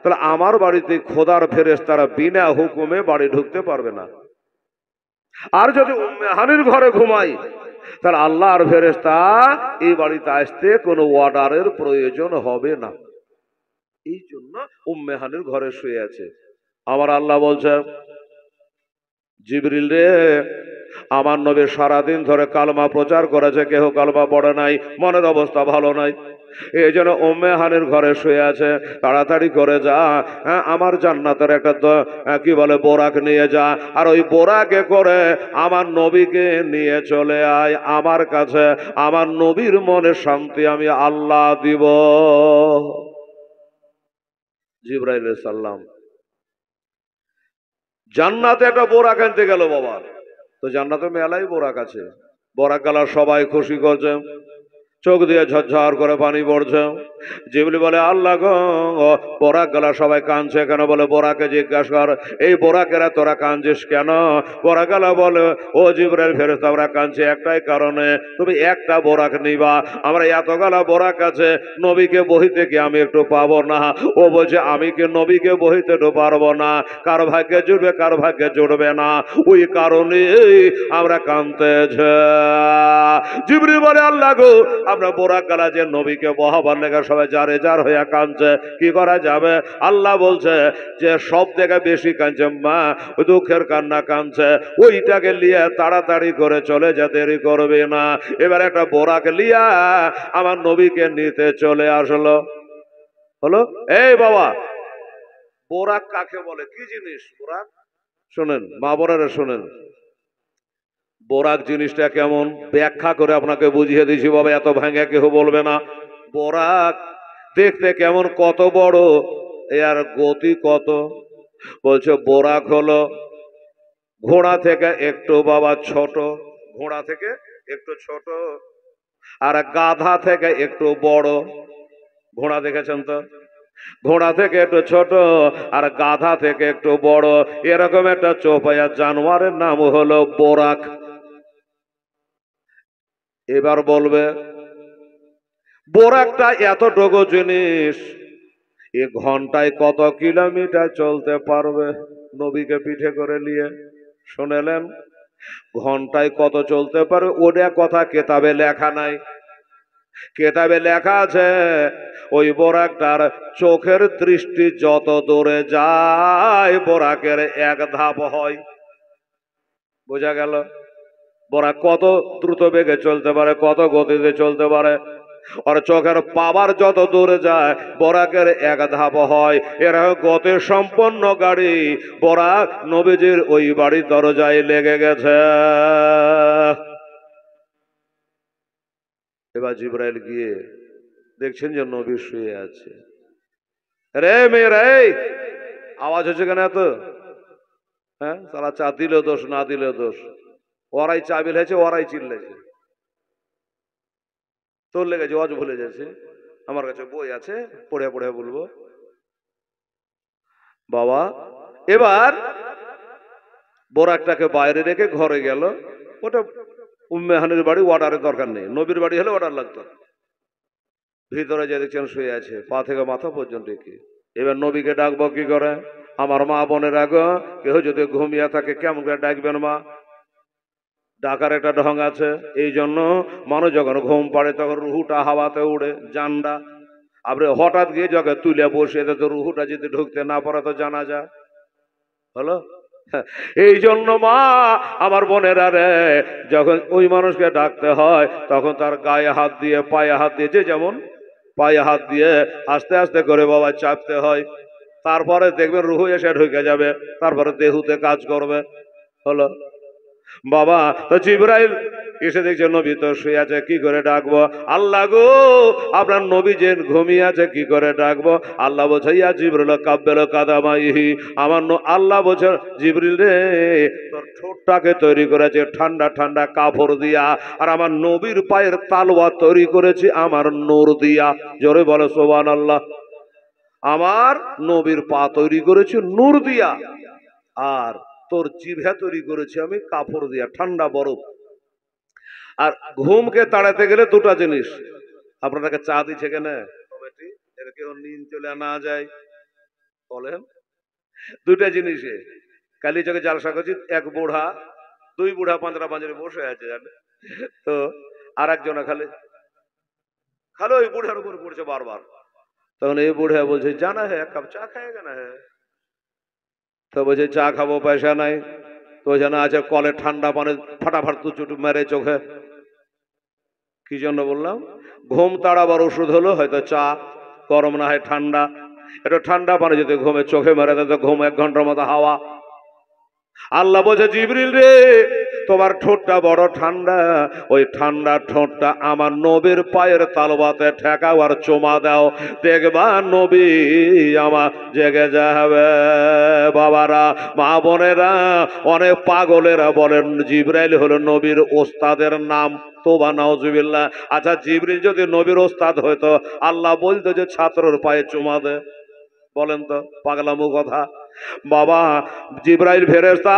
Speaker 1: তাহলে আমার বাড়িতে খোদার ফেরেশতারা বিনা হুকুমে বাড়ি ঢুকতে পারবে না। আর যদি উম্মে হানির ঘরে ঘুমাই, তাহলে আল্লাহর ফেরেশতা এই বাড়িতে আসতে কোনো অর্ডারের প্রয়োজন হবে না। এই জন্য উম্মে হানির ঘরে শুয়ে আছে। আমার আল্লাহ বলছে, জিবরিল রে, আমার নবী সারাদিন ধরে কালমা প্রচার করেছে, কেহ কালমা পড়ে নাই, মনের অবস্থা ভালো নাই। এই জন্য উম্মে হানির ঘরে শুয়ে আছে, তাড়াতাড়ি করে যা, হ্যাঁ, আমার জান্নাতের একটা কি বলে বোরাক নিয়ে যা, আর ওই বোরাকে করে আমার নবীকে নিয়ে চলে আয় আমার কাছে, আমার নবীর মনে শান্তি আমি আল্লাহ দিব। জিবরাইল সাল্লাম জান্নাতে একটা বোরাক আনতে গেল বাবা। তো জান্নাতে মেলাই বোরাক আছে, বোরাক গালা সবাই খুশি করছে, চোখ দিয়ে ঝরঝর করে পানি পড়ছে। জিবরিল বলে আল্লাহ গো, বোরাক গলা সবাই কাঁদছে কেন? বলে বোরাকে জিজ্ঞাসা কর, এই বোরাকেরা তোরা কাঁদছিস কেন? বোরাক গলা বলে, ও জিবরাইল ফেরেশতা, আমরা কাঁদছি একটাই কারণে, তুমি একটা বোরাক নিবা, আমরা এতগুলা বোরাক আছে, নবীকে বহিতে কি আমি একটু পাবো না? ও বলছে আমি কি নবীকে বহিতে তো পারবো না, কার ভাগ্যে জুড়বে কার ভাগ্যে জুড়বে না, ওই কারণে আমরা কাঁদতেছে। জিবরিল বলে আল্লাহ গো, আমরা বোরাক গালা যে নবীকে বহাবার লেগে সবাই যারে যার হইয়া কাঁদছে, কি করা যাবে? আল্লাহ বলছে যে সব থেকে বেশি কাঁদছে মা, দুঃখের কান্না কাঁদছে, ওইটাকে লিয়ে তাড়াতাড়ি করে চলে যা, দেরি করবে না। এবার একটা বোরাক লিয়া আমার নবীকে নিতে চলে আসলো। হলো এই বাবা, বোরাক কাকে বলে, কি জিনিস বোরাক? শোনেন মা বোনেরা শোনেন, বোরাক জিনিসটা কেমন ব্যাখ্যা করে আপনাকে বুঝিয়ে দিয়েছি বাবা, এত ভাঙা কেউ বলবে না। বোরাক দেখতে কেমন, কত বড়, এর গতি কত? বলছে বোরাক হলো ঘোড়া থেকে একটু বাবা ছোট, ঘোড়া থেকে একটু ছোট, আর গাধা থেকে একটু বড়। ঘোড়া দেখেছেন তো, ঘোড়া থেকে একটু ছোট আর গাধা থেকে একটু বড়, এরকম একটা চৌপায়া জানোয়ারের নাম হলো বোরাক। এবার বলবে বোরাকটা এতটুকু জিনিস, এ ঘন্টায় কত কিলোমিটার চলতে পারবে নবীকে পিঠে করে নিয়ে? শুনেলেন, ঘন্টায় কত চলতে পারবে ওটা কথা কেতাবে লেখা নাই। কেতাবে লেখা আছে ওই বোরাকটার চোখের দৃষ্টি যত দূরে যায় বোরাকের এক ধাপ হয়। বোঝা গেল বোরাক কত দ্রুত বেগে চলতে পারে, কত গতিতে চলতে পারে। আর চোখের পাওয়ার যত দূরে যায় বোরাকের এক ধাপ হয়। এরা গতি সম্পন্ন গাড়ি, বোরাক নবীজির ওই বাড়ির দরজায় লেগে গেছে। এবার জিবরাইল গিয়ে দেখছেন যে নবী শুয়ে আছে। রে মেয়েরা, এই আওয়াজ হচ্ছে কেন এত? হ্যাঁ, তারা চা দিলে দোষ, না দিলে দোষ, ওরাই চাবিল হয়েছে, ওরাই চিল্লেছে, তোর লেগেছে অজ ভুলে যাচ্ছে। আমার কাছে বই আছে, পড়ে পড়ে বলবো বাবা। এবার বোরাকটাকে বাইরে রেখে ঘরে গেল। ওটা উম্মে হানির বাড়ি, অর্ডারের দরকার নেই, নবীর বাড়ি হলে অর্ডার লাগতো। ভিতরে যে দেখছেন শুয়ে আছে, পা থেকে মাথা পর্যন্ত কি। এবার নবীকে ডাকবো কি করে? আমার মা বোনের আগে কেউ যদি ঘুমিয়ে থাকে কেমন করে ডাকবেন মা? ডাকার একটা ঢং আছে। এই জন্য মানুষ যখন ঘুম পাড়ে তখন রুহুটা হাওয়াতে উড়ে, জানডা আপনি হঠাৎ গিয়ে যখন তুলে বসে তো রুহুটা যদি ঢুকতে না পারে তো জানা যায়। হলো এই জন্য মা আমার বোনেরা রে, যখন ওই মানুষকে ডাকতে হয় তখন তার গায়ে হাত দিয়ে, পায়ে হাত দিয়ে, যে যেমন পায়ে হাত দিয়ে আস্তে আস্তে করে বাবা চাপতে হয়। তারপরে দেখবেন রুহু এসে ঢুকে যাবে, তারপরে দেহুতে কাজ করবে। হলো বাবা, তো জিবরাইল এসে দেখছে নবী তো শুয়ে আছে, কি করে ডাকবো? আল্লাহ গো, আপনার নবী যে ঘুমিয়ে আছে, কি করে ডাকবো? আল্লাহ বলছে ইয়া জিবরিল কাব্বেল কাদামাইহি, আমার আল্লাহ বলছে জিবরিল রে, তোর ঠোঁটটাকে তৈরি করেছে ঠান্ডা ঠান্ডা কাপড় দিয়া, আর আমার নবীর পায়ের তালওয়া তৈরি করেছি আমার নূর দিয়া। জোরে বলে সুবহানাল্লাহ। আমার নবীর পা তৈরি করেছি নূর দিয়া, আর তোর জিভা তৈরি করেছি আমি কাপড় দিয়া, ঠান্ডা বরফ। আর ঘুমকে তাড়াতে গেলে দুটা জিনিস, আপনাকে চা দিচ্ছে কেন কমিটি, এর কেউ নিন চলে না যায়, বলেন দুটা জিনিসে কালি চোখে জালসা করছি, এক বুড়া, দুই বুড়া পাঁচরা পাঁচরে বসে আছে জানে তো, আর একজনে খালি খালি ওই বুড়ার উপর পড়ছে বারবার। তখন এই বুড়া বলছে জানা হে এক কাপ চা খাएगा না হে? তো বলছে চা খাবো, পয়সা নাই। তো জানা আছে কলে ঠান্ডা পানি ফাটাফাট তু চুটু মেরে চোখে। কি জন্য বললাম? ঘুম তাড়াবার ওষুধ হলো হয়তো চা, গরম না হয় ঠান্ডা। একটু ঠান্ডা পানি যদি ঘুমে চোখে মেরে দেয় তো ঘুম 1 ঘন্টার মতো হাওয়া। আল্লাহ বলছে জিবরিল রে, তোমার ঠোঁটটা বড় ঠান্ডা, ওই ঠান্ডা ঠোঁটটা আমার নবীর পায়ের তালবাতে ঠেকাও আর চুমা দাও, দেখবা নবী আমার জেগে যাবে। বাবারা, মা বোনেরা, অনেক পাগলেরা বলেন জিবরাইল হলো নবীর ওস্তাদের নাম। তোবা নাউজুবিল্লাহ। আচ্ছা, জিবরিল যদি নবীর ওস্তাদ হইতো, আল্লাহ বলতো যে ছাত্রর পায়ে চুমা দে? বলেন তো, পাগলামো কথা। বাবা, জিবরাইল ফেরেশতা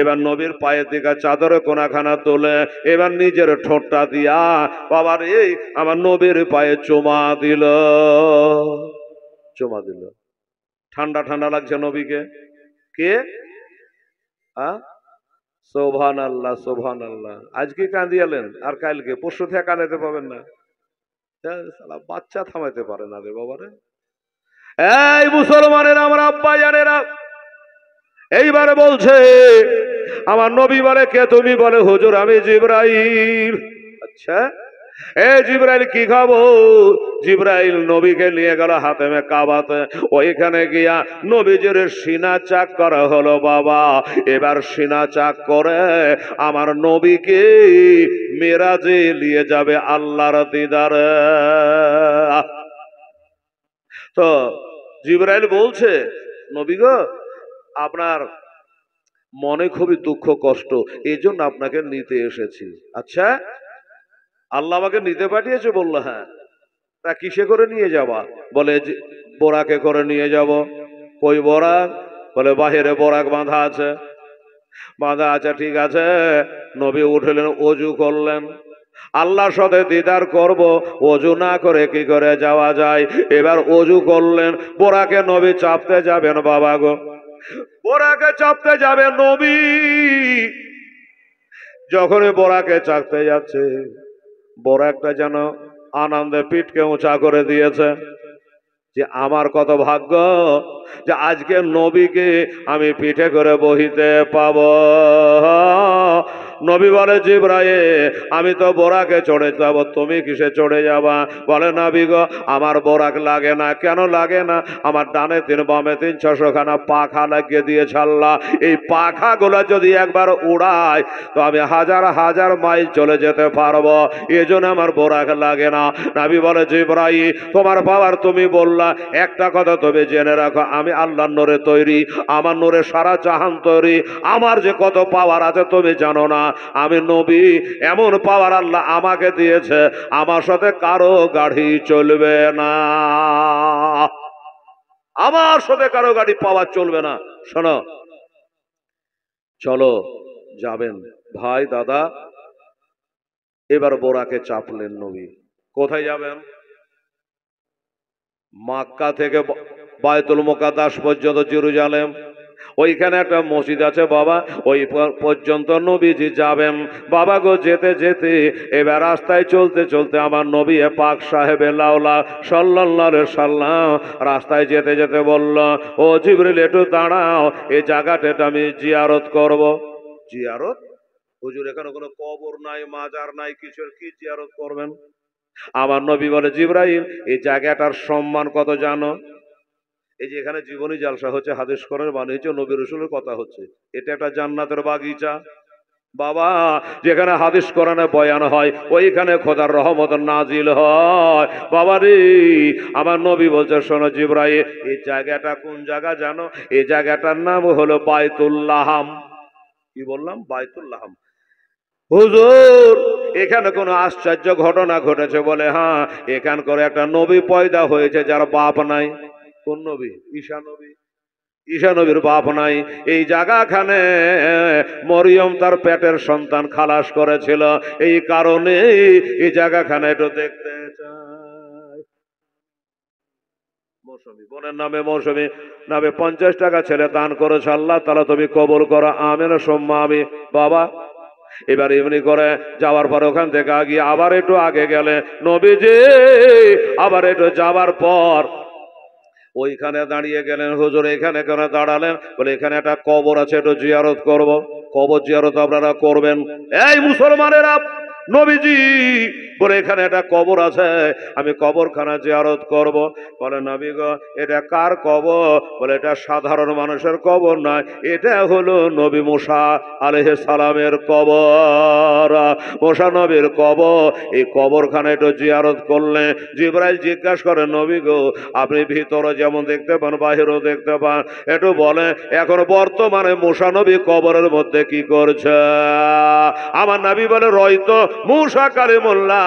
Speaker 1: এবার নবীর পায়ের দিকে চাদরে কোনাখানা তোলে, এবার নিজের ঠোঁটটা দিয়া বাবার এই আমার নবীর পায়ে চুমা দিল। চুমা দিল। ঠান্ডা ঠান্ডা লাগছে নবীকে। কে? সুবহানাল্লাহ, সুবহানাল্লাহ। আজকে কাঁদিয়ালেন আর কালকে পরশু থেকে কাঁদাতে পাবেন না। বাচ্চা থামাইতে পারে না রে বাবারে। এই মুসলমানের আমার আব্বা জানেরা, এইবারে বলছে আমার নবী বলে কে তুমি? বলে হুজুর আমি জিবরাইল। আচ্ছা, এ জিবরাইল কি খবর? জিবরাইল নবীকে নিয়ে গেল হাতেমে কাবাতে, ওইখানে গিয়া নবীজির সিনা চাক করা হলো বাবা। এবার সিনা চাক করে আমার নবীকে মেরাজে নিয়ে যাবে আল্লাহর দিদারে। তো জিবরাইল বলছে নবী গো, আপনার মনে খুবই দুঃখ কষ্ট, এই জন্য আপনাকে নিতে এসেছি। আচ্ছা, আল্লাহ আমাকে নিতে পাঠিয়েছে? বললো হ্যাঁ। তা কিসে করে নিয়ে যাবা? বলে বোরাকে করে নিয়ে যাব। কই বোরাক? বলে বাহিরে বোরাক বাঁধা আছে। বাঁধা আছে, ঠিক আছে। নবী উঠলেন, অজু করলেন। আল্লাহর সাথে দিদার করব, অজু না করে কি করে যাওয়া যায়? এবার অজু করলেন, বোরাকে নবী চাপতে যাবেন বাবা গো। বোরাকে চাপতে যাবে নবী। যখনই বোরাকে চাপতে যাচ্ছে, বোরাকটা যেন আনন্দে পিঠকে উঁচা করে দিয়েছে যে আমার কত ভাগ্য যে আজকে নবীকে আমি পিঠে করে বহিতে পাব। নবী বলে জিবরাইল আমি তো বোরাকে চড়ে যাব, তুমি কিসে চড়ে যাবা? বলে নবী গো, আমার বোরাক লাগে না। কেন লাগে না? আমার ডানে 3 বামে 3 600 খানা পাখা লাগিয়ে দিয়েছে আল্লাহ। এই পাখাগুলো যদি একবার উড়ায় তো আমি হাজার হাজার মাইল চলে যেতে পারবো, এজন্য আমার বোরাক লাগে না। নবী বলে জিবরাইল তোমার পাওয়ার তুমি বললা, একটা কথা তবে জেনে রাখো, আমি আল্লাহর নূরে তৈরি, আমার নূরে সারা জাহান তৈরি। আমার যে কত পাওয়ার আছে তুমি জানো না। আমি নবী, এমন পাওয়ার আল্লাহ আমাকে দিয়েছে, আমার সাথে কারো গাড়ি চলবে না। আমার সাথে কারো গাড়ি পাওয়ার চলবে না। শোনো, চলো যাবেন ভাই দাদা। এবার বোরাকে চাপলেন নবী। কোথায় যাবেন? মক্কা থেকে বায়তুল মুকাদ্দাস পর্যন্ত জেরুজালেম, ওইখানে একটা মসজিদ আছে বাবা, ওই পর্যন্ত নবীজি যাবেন বাবা গো। যেতে যেতে এবার রাস্তায় চলতে চলতে আমার নবী পাক সাহেবে লাউলা সাল্লাল্লাহু আলাইহি সাল্লাম রাস্তায় যেতে যেতে বলল, ও জিবরিল একটু দাঁড়াও, এই জায়গাটা আমি জিয়ারত করব। জিয়ারত? হুজুর এখানে কোনো কবর নাই, মাজার নাই, কিছুর কি জিয়ারত করবেন? আমার নবী বলে জিবরাইল এই জায়গাটার সম্মান কত জানো? এই যে এখানে জীবনী জালসা হচ্ছে, হাদিস কোরআন বানিয়েছে, নবী রাসূলের কথা হচ্ছে, এটা একটা জান্নাতের বাগিচা বাবা। যেখানে হাদিস কোরআনে বয়ান হয়, ওইখানে খোদার রহমত নাজিল হয় বাবা রে। আমার নবী বলছে শোনো জিবরাইল, এই জায়গাটা কোন জায়গা জানো? এই জায়গাটার নাম হলো বাইতুল লাহাম। কি বললাম? বাইতুল লাহাম। হুজুর এখানে কোনো আশ্চর্য ঘটনা ঘটেছে? বলে হ্যাঁ, এখানকার একটা নবী পয়দা হয়েছে যার বাপ নাই। কোন নবী? ঈসা নবী। ঈসা নবীর বাপ নাই। এই জায়গাখানে মরিয়ম তার পেটের সন্তান খালাস করেছিল, এই কারণে এই জায়গাখানে একটু দেখতে চাই। মৌসুমী বোনের নামে, মৌসুমী নামে 50 টাকা ছেলে দান করেছে, আল্লাহ তাআলা তুমি কবুল করো, আমিন সুম্মা আমিন বাবা। এবার এমনি করে যাওয়ার পর ওখান থেকে গিয়ে আবার একটু আগে গেলে নবীজি আবার একটু যাওয়ার পর ওইখানে দাঁড়িয়ে গেলেন। হুজুর এখানে কেন দাঁড়ালেন? বলে এখানে একটা কবর আছে, একটু জিয়ারত করব। কবর জিয়ারত আপনারা করবেন? এই মুসলমানেরা, নবীজি বলে এখানে একটা কবর আছে, আমি কবরখানা জিয়ারত করব। বলে নবী গো, এটা কার কবর? বলে এটা সাধারণ মানুষের কবর নয়, এটা হলো নবী মুসা আলাইহিস সালামের কবর, মুসা নবীর কবর। এই কবরখানা একটু জিয়ারত করলে জিবরাইল জিজ্ঞাসা করে, নবী গো, আপনি ভিতরে যেমন দেখতে পান বাহিরেও দেখতে পান, একটু বলে এখন বর্তমানে মুসা নবী কবরের মধ্যে কি করছে? আমার নবী বলে, রয়তো মুসা কালিমুল্লাহ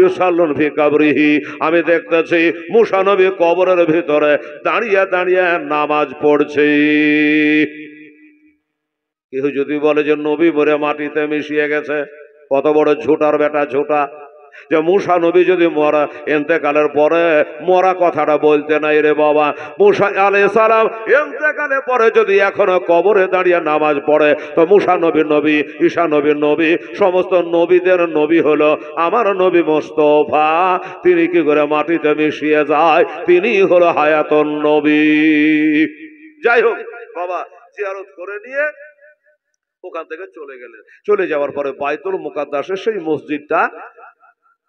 Speaker 1: ইউসাল্লুন ফি কবরিহি, আমি দেখতেছি মুসা নবী কবরের ভিতরে দাঁড়িয়ে দাঁড়িয়ে নামাজ পড়ছে। কেউ যদি বলে যে নবী মরে মাটিতে মিশিয়ে গেছে, কত বড় ঝুটার বেটা ঝুটা, যে মুসা নবী যদি মরা ইন্তেকালের পরে মরা কথাটা বলতে নাই রে বাবা। মুসা আলাইহিস সালাম ইন্তেকালের পরে যদি এখনো কবরে দাঁড়িয়ে নামাজ পড়ে, তো মুসা নবী নবী, ঈসা নবী নবী, সমস্ত নবীদের নবী হলো আমার নবী মুস্তাফা। তিনি কি করে মাটিতে মিশিয়ে যায়? তিনি হলো হায়াতুন নবী। যাই হোক বাবা, জিয়ারত করে নিয়ে ওখান থেকে চলে গেলেন। চলে যাওয়ার পরে বাইতুল মুকাদ্দাসের সেই মসজিদটা,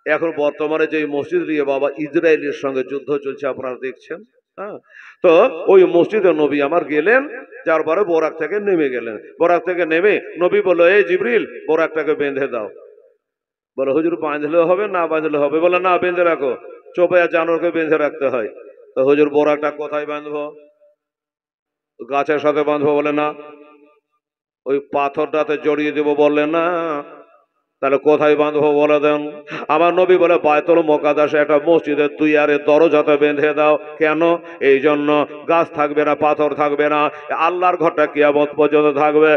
Speaker 1: এখন বর্তমানে যে মসজিদ নিয়ে বাবা ইসরায়েলের সঙ্গে যুদ্ধ চলছে আপনারা দেখছেন, হ্যাঁ, তো ওই মসজিদে নবী আমার গেলেন, যার পরে বোরাক থেকে নেমে গেলেন। বোরাক থেকে নেমে নবী বললো, এই জিবরিল, বোরাকটাকে বেঁধে দাও। বলে হুজুর বাঁধলেও হবে না বাঁধলে হবে? বলে না, বেঁধে রাখো, চোপে আর জানোয়ারকে বেঁধে রাখতে হয়। তো হুজুর বোরাকটা কোথায় বাঁধবো? গাছের সাথে বাঁধবো? বলে না। ওই পাথরটাতে জড়িয়ে দেবো? বললেন না। তাহলে কোথায় বাঁধবো বলে দেন? আমার নবী বলে, বায়তুল মুকাদ্দাসে একটা মসজিদের তুইয়ারে দরজাতে বেঁধে দাও। কেন? এই জন্য গাছ থাকবে না, পাথর থাকবে না, আল্লাহর ঘরটা কিয়ামত পর্যন্ত থাকবে।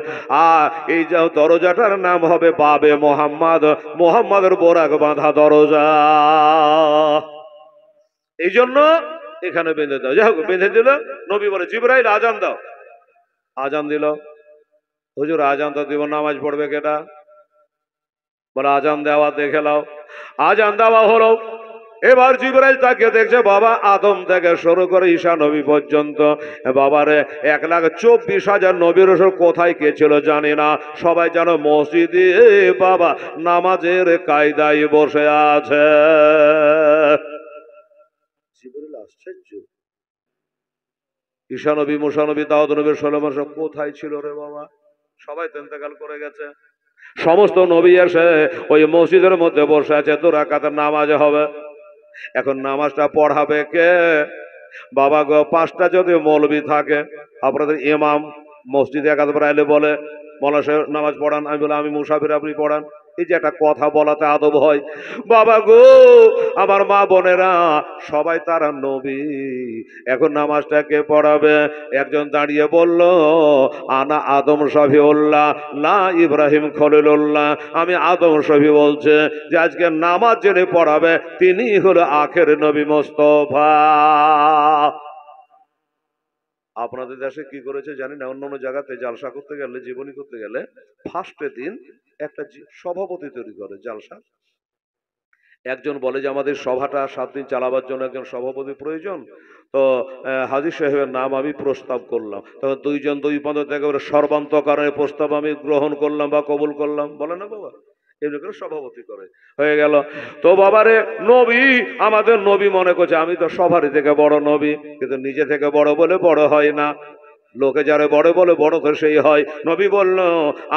Speaker 1: আর এই যে দরজাটার নাম হবে বাবে মোহাম্মদ, মোহাম্মদের বোরাক বাঁধা দরজা। এই জন্য এখানে বেঁধে দাও। যাই হোক, বেঁধে দিল। নবী বলে, জিবরাইল আজান দাও। আজান দিল। হুজুর আজান তো দিব, নামাজ পড়বে কেটা? বলে আজান দেওয়া দেখে নাও। আজান দেওয়া হলো। এবার জিবরাইল তাকে দেখছে, বাবা আদম থেকে শুরু করে ঈসা নবী পর্যন্ত, বাবারে 1,24,000 নবীর রসুল কোথায় কে ছিল জানি না, সবাই যেন মসজিদে বাবা নামাজের কায়দায় বসে আছে। জিবরাইল আশ্চর্য, ঈসা নবী, মুসা নবী, দাউদ নবী, সুলাইমান সব কোথায় ছিল রে বাবা? সবাই তো ইন্তেকাল করে গেছে। সমস্ত নবী এসে ওই মসজিদের মধ্যে বসে আছে, 2 রাকাতের নামাজ হবে। এখন নামাজটা পড়াবে কে? বাবা গো, 5টা যদি মৌলবী থাকে, আপনাদের ইমাম মসজিদে একাধারে আইলে বলে, মৌলানা সাহেব নামাজ পড়ান। আমি বলে, আমি মুসাফির, আপনি পড়ান। এই যে একটা কথা বলাতে আদব হয়। বাবা গো, আমার মা বোনেরা সবাই তারা নবী, এখন নামাজটা কে পড়াবে? একজন দাঁড়িয়ে বলল, আনা আদম শফিউল্লাহ না ইব্রাহিম খলিলুল্লাহ, আমি আদম শফি বলছে যে আজকে নামাজ যিনি পড়াবে তিনি হলো আখের নবী মুস্তাফা। আপনাদের দেশে কি করেছে জানি না, অন্য অন্য জায়গাতে জালসা করতে গেলে, জীবনী করতে গেলে ফার্স্টের দিন একটা সভাপতি তৈরি করে জালসা। একজন বলে যে আমাদের সভাটা 7 দিন চালাবার জন্য একজন সভাপতি প্রয়োজন। তো হাজী সাহেবের নাম আমি প্রস্তাব করলাম। তখন 2 জন 2 পদ থেকে সর্বান্তকরণের প্রস্তাব আমি গ্রহণ করলাম বা কবুল করলাম। বলে না বাবা, এমনি করে সভাপতি করে হয়ে গেল। তো বাবারে, নবী, আমাদের নবী মনে করছে আমি তো সবারই থেকে বড় নবী, কিন্তু নিজে থেকে বড় বলে বড় হয় না। লোকে যারা বড় বলে বড় তো সেই হয়। নবী বলল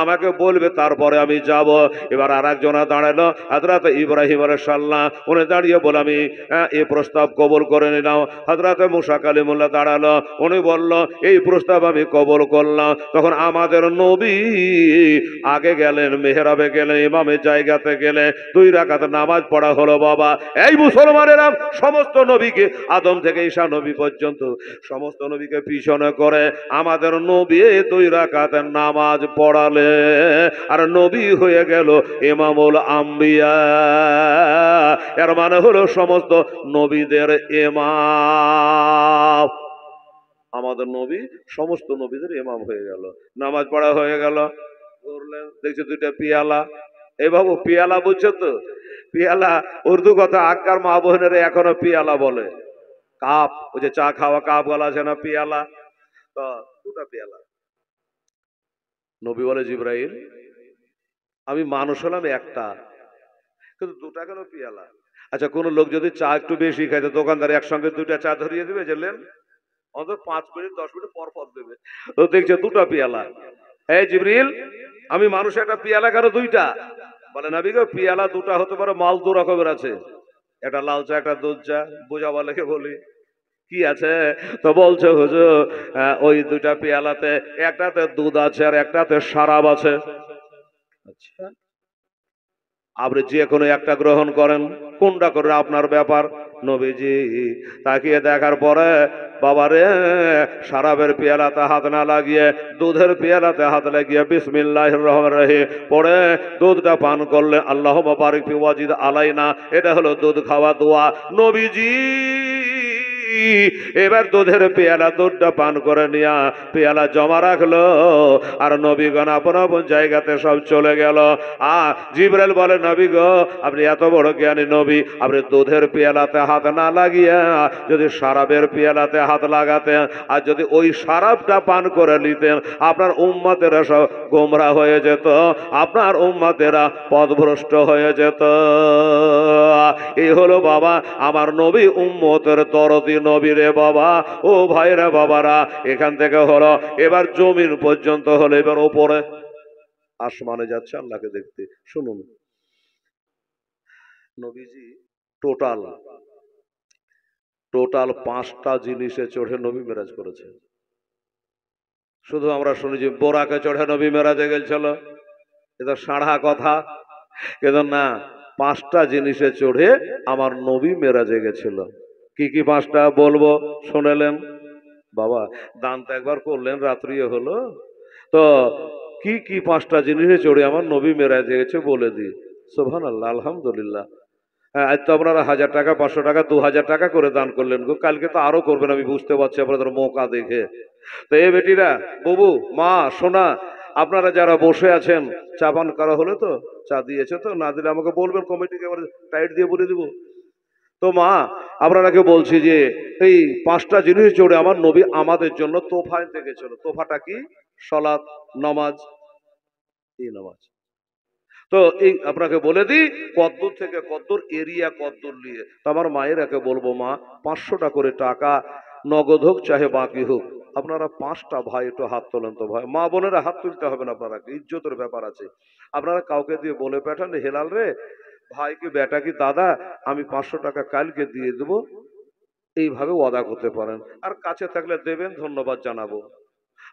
Speaker 1: আমাকে বলবে, তারপরে আমি যাব। এবার আর একজনা দাঁড়ালো, হযরত ইব্রাহিম আলাইহিস সালাম, উনি দাঁড়িয়ে বলে আমি এই প্রস্তাব কবুল করে নিলাম। হযরত মুসা কালিমুল্লাহ দাঁড়ালো, উনি বলল এই প্রস্তাব আমি কবুল করলাম। তখন আমাদের নবী আগে গেলেন, মেহরাবে গেলেন, ইমামের জায়গাতে গেলে 2 রাকাত নামাজ পড়া হলো। বাবা এই মুসলমানেরা সমস্ত নবীকে, আদম থেকে ঈসা নবী পর্যন্ত সমস্ত নবীকে পিছনে করে আমাদের নবী 2 রাকাতের নামাজ পড়ালে, আর নবী হয়ে গেল ইমামুল আম্বিয়া। এর মানে হলো সমস্ত নবীদের ইমাম। আমাদের নবী সমস্ত নবীদের ইমাম হয়ে গেল। নামাজ পড়া হয়ে গেল। করলেন, দেখছি 2টা পিয়ালা। এই বাবু পিয়ালা বুঝছো তো? পিয়ালা উর্দু কথা, আক্কার মা বোনেরা এখনো পিয়ালা বলে। কাপ, ওই যে চা খাওয়া কাপ গলা আছে না, পিয়ালা। তো 2টা পেয়ালা। নবী বলে, জিবরাইল, আমি মানুষ হলাম একটা, কিন্তু দুটা কেন পেয়ালা? আচ্ছা, কোন লোক যদি চা একটু বেশি খায় তো দোকানদার একসঙ্গে দুইটা চা ধরিয়ে দিবে, জানলেন? অন্তত 5 মিনিট 10 মিনিট পর পর দেবে। তো দেখছে দুটা পেয়ালা। এই জিবরিল, আমি মানুষ একটা পেয়ালা কেন দুইটা? বলে নবী গো, পেয়ালা দুটা হতে পারে, মাল দু রকমের আছে, একটা লাল চা একটা দুধ চা, বোঝাবার লেগে বলি কি আছে? তো বলছে হুজুর, ওই দুইটা পেয়ালাতে একটাতে দুধ আছে আর একটাতে শরাব আছে। আচ্ছা, আপনি যে কোনো একটা গ্রহণ করেন, কোনটা করে আপনার ব্যাপার। নবীজি তাকিয়ে দেখার পরে, বাবারে, শরাবের পেয়ালাতে হাত না লাগিয়ে দুধের পেয়ালাতে হাত লাগিয়ে বিসমিল্লাহির রহমানির রহিম পড়ে দুধটা পান করলে আল্লাহুম্মা বারিক ফি ওয়াজিদ আলাইনা, এটা হলো দুধ খাওয়া দোয়া। নবীজি এবার দুধের পেয়ালা দুধটা পান করে নিয়া পেয়ালা জমা রাখলো, আর নবীগণ আপন আপন জায়গাতে সব চলে গেল। জিবরাইল বলে, নবী গো, আপনি এত বড় জ্ঞানী নবী, আপনি দুধের পেয়ালাতে হাত না লাগিয়া যদি শরাবের পেয়ালাতে হাত লাগাতেন আর যদি ওই শরাবটা পান করে নিতেন, আপনার উম্মতেরা সব গোমরা হয়ে যেত, আপনার উম্মতেরা পথভ্রষ্ট হয়ে যেত। এই হলো বাবা আমার নবী উম্মতের দরদি নবী রে বাবা। ও ভাইরা বাবারা, এখান থেকে হলো এবার জমিন পর্যন্ত হলো, এবার ওপরে আসমানে যাচ্ছে আল্লাহকে দেখতে। শুনুন, নবীজি টোটাল টোটাল 5টা জিনিসে চড়ে নবী মেরাজ করেছে। শুধু আমরা শুনেছি বোরাকে চড়ে নবী মেরাজে গেছিল, এটা সাড়া কথা, কিন্তু না, 5টা জিনিসে চড়ে আমার নবী মেরাজে গেছিল। কি কি 5টা বলবো, শুনেলেন? বাবা দান তো একবার করলেন, রাত্রিও হলো, তো কি কি 5টা জিনিসে চড়ে আমার নবী মেরাজে গেছে বলে দিই। সুবহানাল্লাহ, আলহামদুলিল্লাহ। হ্যাঁ, আজ তো আপনারা 1000 টাকা 500 টাকা 2000 টাকা করে দান করলেন গো, কালকে তো আরো করবেন, আমি বুঝতে পারছি আপনাদের মৌকা দেখে। তো এই বেটিরা, বাবু, মা, সোনা, আপনারা যারা বসে আছেন, চা পান করা হলে তো? চা দিয়েছে তো? না দিলে আমাকে বলবেন, কমিটিকে আবার টাইট দিয়ে বলে দিব। তো মা, আপনারাকে বলছি যে এই 5টা জিনিস জোড়ে আমার নবী আমাদের জন্য তোফা এনে গেছিল। তোফাটা কি? সলাৎ, নামাজ, এই নামাজ। তো এই আপনাকে বলে দিই কদ্দূর থেকে কদ্দূর এরিয়া, কদ্দূর নিয়ে। তো আমার মায়ের একে বলবো, মা 500টা করে টাকা নগদ হোক চাহে বাকি হোক, আপনারা 5টা ভাই একটু হাত তোলেন তো। ভাই মা বোনেরা হাত তুলতে হবে না, আপনারা ইজ্জতের ব্যাপার আছে, আপনারা কাউকে দিয়ে বলে পাঠান, হেলাল রে ভাই কি বেটা কি দাদা, আমি 500 টাকা কালকে দিয়ে দেবো, এইভাবে ওয়াদা করতে পারেন। আর কাছে থাকলে দেবেন, ধন্যবাদ জানাবো।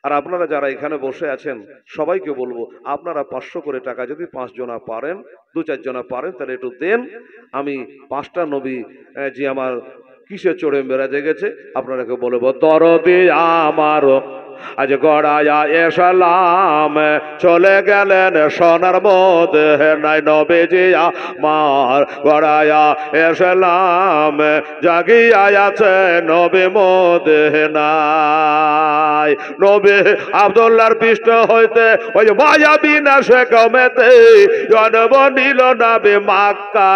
Speaker 1: আর আপনারা যারা এখানে বসে আছেন সবাইকে বলবো, আপনারা 500 করে টাকা যদি 5 জনা পারেন, 2-4 জনা পারেন, তাহলে একটু দেন। আমি 5টা নবী যে আমার কিসে চড়ে মেরাজে গেছে আপনারাকে বলবো, দরদে আমার আজ গড়ায়া এসালাম, চলে গেলেন সোনার মধ্যে নাই, নবীজি আমার গড়ায়া এসালাম, জাগিয়া আছে নবী মধ্যে নাই। নবী আব্দুল্লাহর পৃষ্ঠ হইতে ওই মায়া বিনাশে কমেতে জন্ম নিল নবী মক্কা,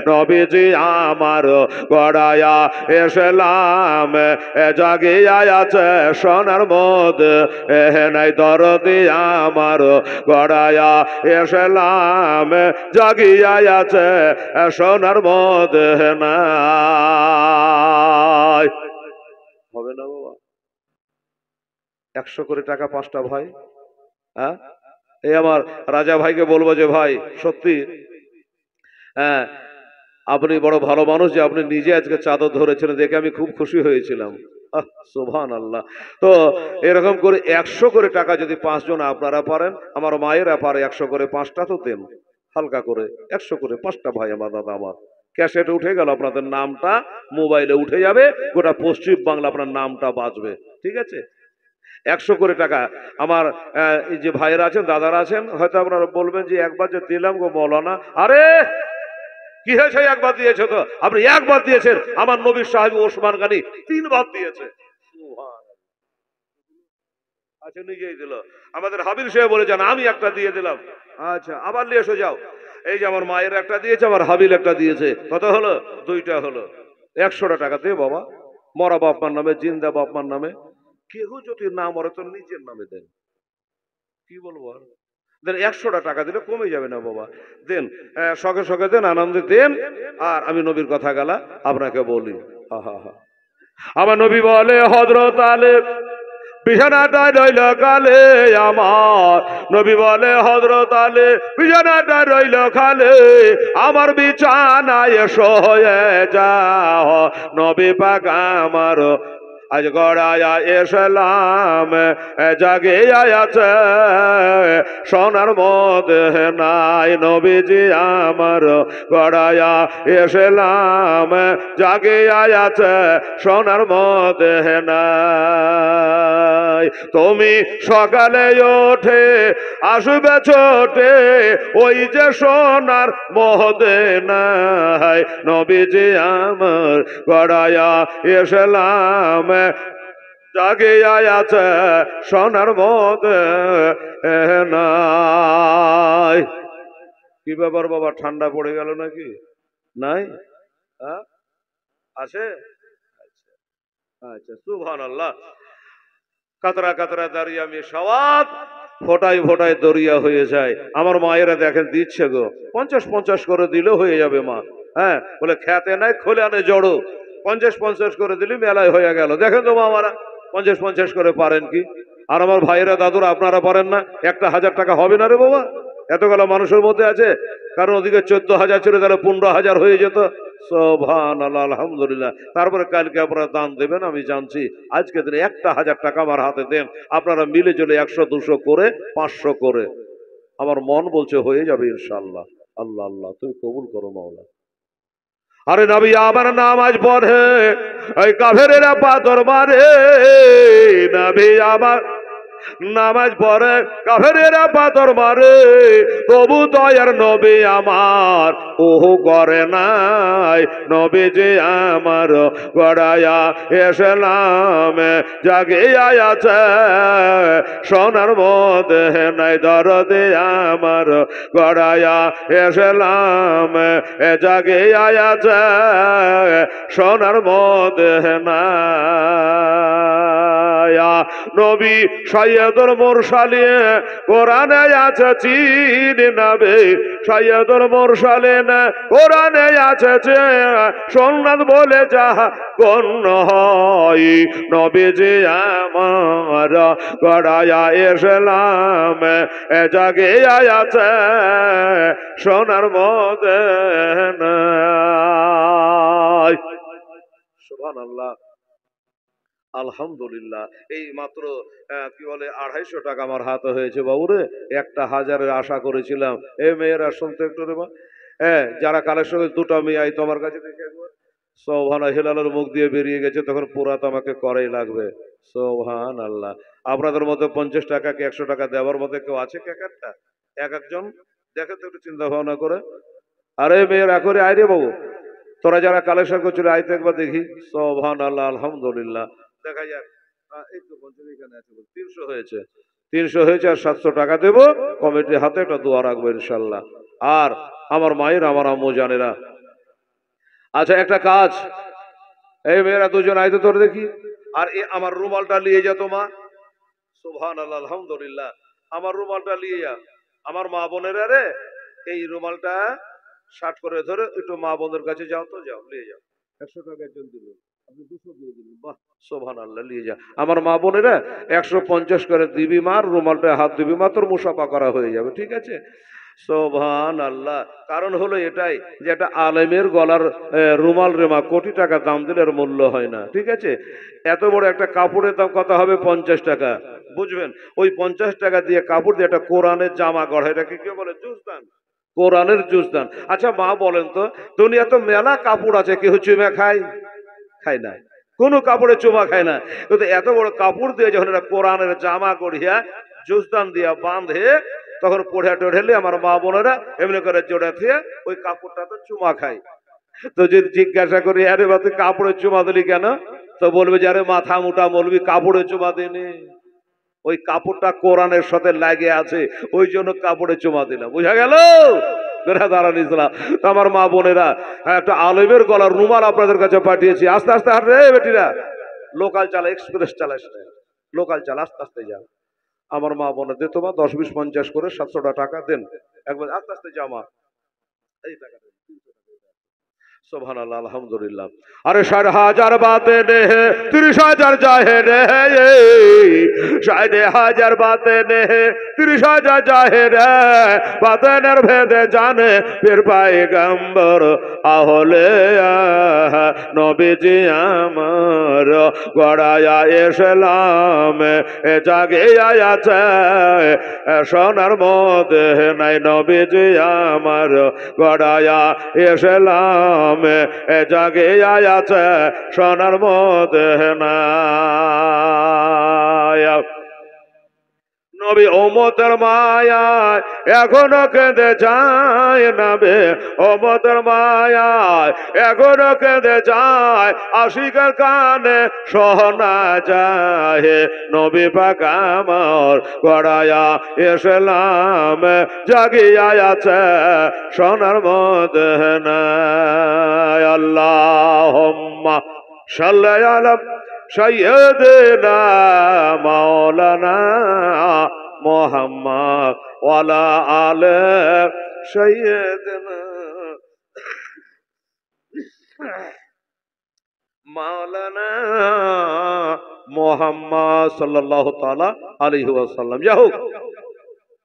Speaker 1: নবীজি আমার গড়ায়া এসলাম, জাগিয়া আছে সোনার মধ্যে নাই, দরদি আমার গড়ায়া এসলাম, জাগিয়া আছে সোনার মধ্যে নাই। হবে না বাবা? 100 করে টাকা 5টা ভাই। হ্যাঁ, এই আমার রাজা ভাইকে বলবো যে ভাই সত্যি, হ্যাঁ, আপনি বড় ভালো মানুষ যে আপনি নিজে আজকে চাদর ধরেছিলেন, দেখে আমি খুব খুশি হয়েছিলাম। সুবহানাল্লাহ। তো এরকম করে 100 করে টাকা যদি 5 জন আপনারা পারেন, আমার মায়েরা পারে 100 করে 5টা, তো দেন হালকা করে 100 করে 5টা ভাই আমার, দাদা আমার। ক্যাসেটে উঠে গেল, আপনাদের নামটা মোবাইলে উঠে যাবে, গোটা পশ্চিম বাংলা আপনার নামটা বাজবে, ঠিক আছে? 100 করে টাকা আমার এই যে ভাইয়েরা আছেন, দাদারা আছেন, হয়তো আপনারা বলবেন যে একবার যে দিলাম গো মৌলানা, আরে কি হয়েছে, একবার দিয়েছে তো? আপনি একবার দিয়েছেন, আমার নবীর সাহেব ওসমান গনি 3বার দিয়েছে। আচ্ছা, নিজেই দিল। আমাদের হাবিল সাহেব বলে যান, আমি একটা দিয়ে দিলাম। আচ্ছা, আবার নিয়ে এসে যাও। এই যে আমার মায়ের একটা দিয়েছে, আমার হাবিল একটা দিয়েছে, কত হলো? 2টা হলো। 100টা টাকা দে বাবা, মরা বাপমার নামে, জিন্দা বাপমার নামে। কেউ যদি না মরে তো নিজের নামে দেন। কি বলবো আর? দেন 100টা টাকা দিলে কমে যাবে না বাবা, দেন শখে শখে দেন, আনন্দে দেন। আর আমি নবীর কথা গেলা আপনাকে বলি, আমার নবী বলে হযরত আলী বিছানাটায় রইল কালে, আমার নবী বলে হযরত আলী বিছানাটায় রইল খালে, আমার বিছানায় শুয়ে যাও নবী পাক আমার আজ গড়ায়া এসলাম জাগে আছে সোনার মধ্যে নাই, নবীজি আমার গড়ায়া এসলাম জাগে আছে সোনার মধ্যে নাই। তুমি সকালে ওঠে আসবে ছোটে ওই যে সোনার মধ্যে নাই, নবীজি আমার গড়ায়া এসলাম জাগে আছে সোনার মধ্যে নাই। কি ব্যাপার বাবা, ঠান্ডা পড়ে গেল নাকি? নাই আছে? আচ্ছা সুবহানাল্লাহ। কাতরা কাতরা দাঁড়িয়ে আমি সওয়াব ফোটাই ফোটাই দরিয়া হয়ে যায়। আমার মায়েরা দেখেন দিচ্ছে গো, 50-50 করে দিলেও হয়ে যাবে মা। হ্যাঁ বলে খেতে নাই খোলে আনে জড়ো, 50-50 করে দিলি মেলায় হয়ে গেল। দেখেন তো মামারা 50-50 করে পারেন কি? আর আমার ভাইয়েরা দাদুরা আপনারা পারেন না? 1,000 টাকা হবে না রে বাবা, এতগুলো মানুষের মধ্যে আছে। কারণ ওদিকে 14,000 ছিল, তাহলে 15,000 হয়ে যেত। সুবহানাল্লাহ, আলহামদুলিল্লাহ। তারপরে কালকে আপনারা দান দেবেন আমি জানছি। আজকে দিনে 1,000 টাকা আমার হাতে দেন, আপনারা মিলে চলে 100-200 করে 500 করে, আমার মন বলছে হয়ে যাবে ইনশাআল্লাহ। আল্লাহ আল্লাহ তুমি কবুল করো মাওলা। আরে নবী আবার নামাজ পড়ে ওই কাফেরেরা পাথর মারে, নবী আবার নামাজ পড়ে কাফেরেরা পাথর মারে, তবু দয়ার নবী আমার ওহো করে নাই, নবী যে আমার গড়ায়া এসলাম জাগে আছে সোনার মধ্যে নাই, দরদে আমার গড়ায়া এসলাম জাগে আছে সোনার মধ্যে নাই। নবী সৈয়দুল মুরসালিন কোরআনে আছে চিন নবী সৈয়দুল মুরসালিন কোরআনে আছে যে সুন্নাত বলে যাহা গণ্য হয়, নবীজি আমার গড়ায়া এসলাম জাগে আছে সোনার মধ্যে নাই। সুবহানাল্লাহ, আলহামদুলিল্লাহ। এই মাত্র কি বলে 250 টাকা আমার হাতে হয়েছে বাবুরে, 1,000-এর আশা করেছিলাম। এই মেয়েরা শুনতে একটু রে, হ্যাঁ যারা কালেকশন, 2টা মেয়ে আই তোমার কাছে দেখে একবার সোবহান, হেলালের মুখ দিয়ে বেরিয়ে গেছে, তখন পুরা তো আমাকে করাই লাগবে। সুবহানাল্লাহ। আপনাদের মধ্যে 50 টাকা কি 100 টাকা দেওয়ার মধ্যে কেউ আছে? একটা এক একজন দেখে তো একটু চিন্তা ভাবনা করে। আরে মেয়েরা করে আয় রে বাবু, তোরা যারা কালেকশন করছিল আইতে একবার দেখি। সুবহানাল্লাহ, আলহামদুলিল্লাহ। দেখা যাক। এই তো বলছেন এখানে আছে, 300 হয়েছে, 300 হয়েছে। আর 700 টাকা দেবো কমিটির হাতে, একটা দোয়া রাখবো ইনশাল্লাহ। আর আমার মায়ের, আমার আম্মু জানেরা। আচ্ছা একটা কাজ, এই মেয়েরা দুজন আইতে তোর দেখি। আর আমার রুমালটা নিয়ে যা তোমা। সুবহানাল্লাহ, আলহামদুলিল্লাহ। আমার রুমালটা নিয়ে যা। আমার মা বোনেরা রে, এই রুমালটা 60 করে ধরে একটু মা বোনদের কাছে যাও তো, যাও নিয়ে যাও। 100 টাকা একজন দিল, আপনি 200 দিয়ে দিলেন, বাহ সুবহানাল্লাহ। নিয়ে যা। আমার মা বোনেরা 150 করে দিবি, মার রুমালটা হাত দিবি, মাত্র মুসাফা করা হয়ে যাবে, ঠিক আছে? সুবহানাল্লাহ। কারণ হলো এটাই যে একটা আলেমের গলার রুমাল রে মা, কোটি টাকা দাম দিলে এর মূল্য হয় না, ঠিক আছে? এত বড় একটা কাপড়ের দাম কত হবে? 50 টাকা, বুঝবেন? ওই 50 টাকা দিয়ে কাপড় দিয়ে একটা কোরআনের জামা গড়া, এটাকে কি বলে? জুজদান, কোরআনের জুজদান। আচ্ছা মা বলেন তো, দুনিয়া তো মেলা কাপড় আছে, কেউ চুমা খায়? খায় না, কোনো কাপড়ে চুমা খায় না। কিন্তু এত বড় কাপড় দিয়ে যখন এটা কোরআনের জামা গড়িয়া জুজদান দিয়া বাঁধে, তখন পড়ে টোড়েলে আমার মা বোনেরা এমনি করে জোড়া দিয়ে ওই কাপড়টা তো চুমা খায়। তো যদি জিজ্ঞাসা করি আরে বা তুই কাপড়ে চুমা দিলি কেন, তো বলবে যে আরে মাথা মোটা মৌলবি কাপড়ে চুমা দেনি, ওই কাপড়টা কোরআনের সাথে লাগে আছে, ওই জন্য কাপড়ে চুমা দিলাম। বুঝা গেল? আমার মা বোনেরা, একটা আলেমের গলার রুমাল আপনাদের কাছে পাঠিয়েছি। আস্তে আস্তে হাঁট রে বেটিরা, লোকাল চালা, এক্সপ্রেস চালাস না, লোকাল চালা, আস্তে আস্তে যা। আমার মা বোনেদের তোমার 10, 20, 50 করে 700 টাকা দেন, একবার আস্তে আস্তে জামা এই টাকা দেন। সুবহানাল্লাহ, আলহামদুলিল্লাহ। আরে 60,000 বাতে নে 30,000 জাহে রে, 60,000 বাতে নে 30,000 জাহে রে, বাতেনের ভেদে জানে পীর পয়গম্বর আহলে নবীজি আমার গড়ায়া ইসলাম এ জাগে আছে সোনার মধ্যে নাই, নবীজি আমার গড়ায়া ইসলাম এ জাগে আছে সোনার মধ্যে নাই। নবী উম্মতের মায়ায় এখনো কেঁদে যায় নবী উম্মতের মায়ায় এখনো কেঁদে যায়, আশিকের কানে শোনা যায় নবী পাক আমার গড়ায়া ইসলাম জাগিয়া আছে সোনার মধ্যে নাই। আল্লাহুম্মা সাল্লি আলা সাইয়্যিদিনা মাওলানা মুহাম্মদ ওয়ালা আলে সাইয়্যিদিনা মাওলানা মুহাম্মদ সাল্লাল্লাহু তাআলা আলাইহি ওয়াসাল্লাম। যাই হোক,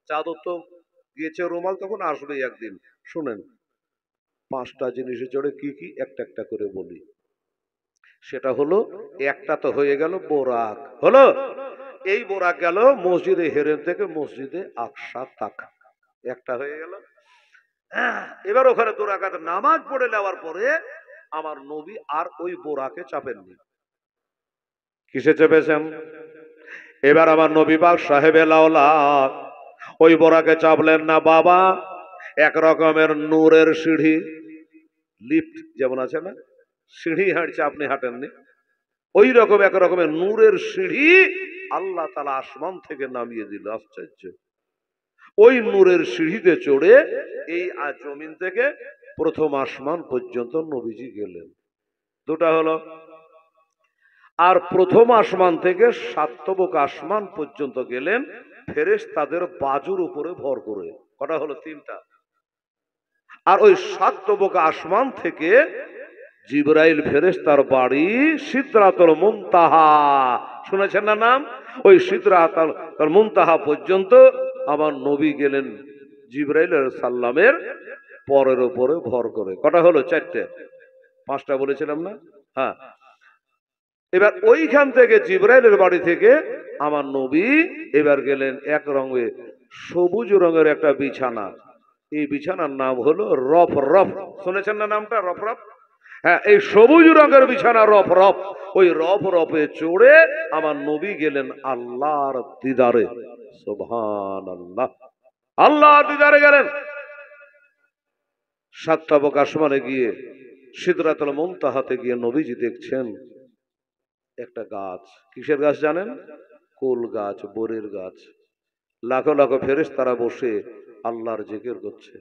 Speaker 1: চাদর তো গিয়েছে, রুমাল তখন আসবেই একদিন। শুনেন, 5টা জিনিসে চড়ে কি কি একটা একটা করে বলি। সেটা হলো, একটা তো হয়ে গেল বোরাক, হলো এই বোরাক গেল মসজিদে হেরেম থেকে মসজিদে আকসা তাক, একটা হয়ে গেল। এবার ওখানে 2 রাকাত নামাজ পড়ে নেওয়ার পরে আমার নবী আর ওই বোরাকে চাপেননি। কিসে চেপেছেন? এবার আমার নবী পাক সাহেবে লাওলাদ ওই বোরাকে চাপলেন না বাবা, এক রকমের নূরের সিঁড়ি, লিফট যেমন আছে না, সিঁড়ি হাঁটছে, আপনি হাঁটেননি, ওই রকম এক রকমের নূরের সিঁড়ি আল্লাহ তাআলা আসমান থেকে নামিয়ে দিল। আশ্চর্য! ওই নূরের সিঁড়িতে চড়ে এই জমিন থেকে প্রথম আসমান পর্যন্ত নবীজি গেলেন। 2টা হলো। আর প্রথম আসমান থেকে 7 তবক আসমান পর্যন্ত গেলেন ফেরেশতাদের বাজুর উপরে ভর করে। কটা হলো? 3টা। আর ওই 7 তবক আসমান থেকে জিবরাইল ফেরেশতার বাড়ি সিদরাতুল মুনতাহা, শুনেছেন না নাম? ওই সিদরাতুল মুনতাহা পর্যন্ত আমার নবী গেলেন জিবরাইল আলাইহিস সালামের পরের উপরে ভর করে। কটা হলো? 4টে। 5টা বলেছিলাম না? হ্যাঁ। এবার ওইখান থেকে জিবরাইলের বাড়ি থেকে আমার নবী এবার গেলেন এক রঙে সবুজ রঙের একটা বিছানা, এই বিছানার নাম হলো রফ রফ। শুনেছেন না নামটা? রফ রফ। হ্যাঁ, এই সবুজ রঙের বিছানা রফ রফ, ওই রফ রফে চড়ে আমার নবী গেলেন আল্লাহর দিদারে। সুবহানাল্লাহ, আল্লাহর দিদারে গেলেন। 7 তবক আসমানে গিয়ে সিদরাতুল মুনতাহাতে গিয়ে নবীজি দেখছেন একটা গাছ। কিসের গাছ জানেন? কুল গাছ, বরের গাছ। লাখো লাখো ফেরেশতারা বসে আল্লাহর জিকির করছে।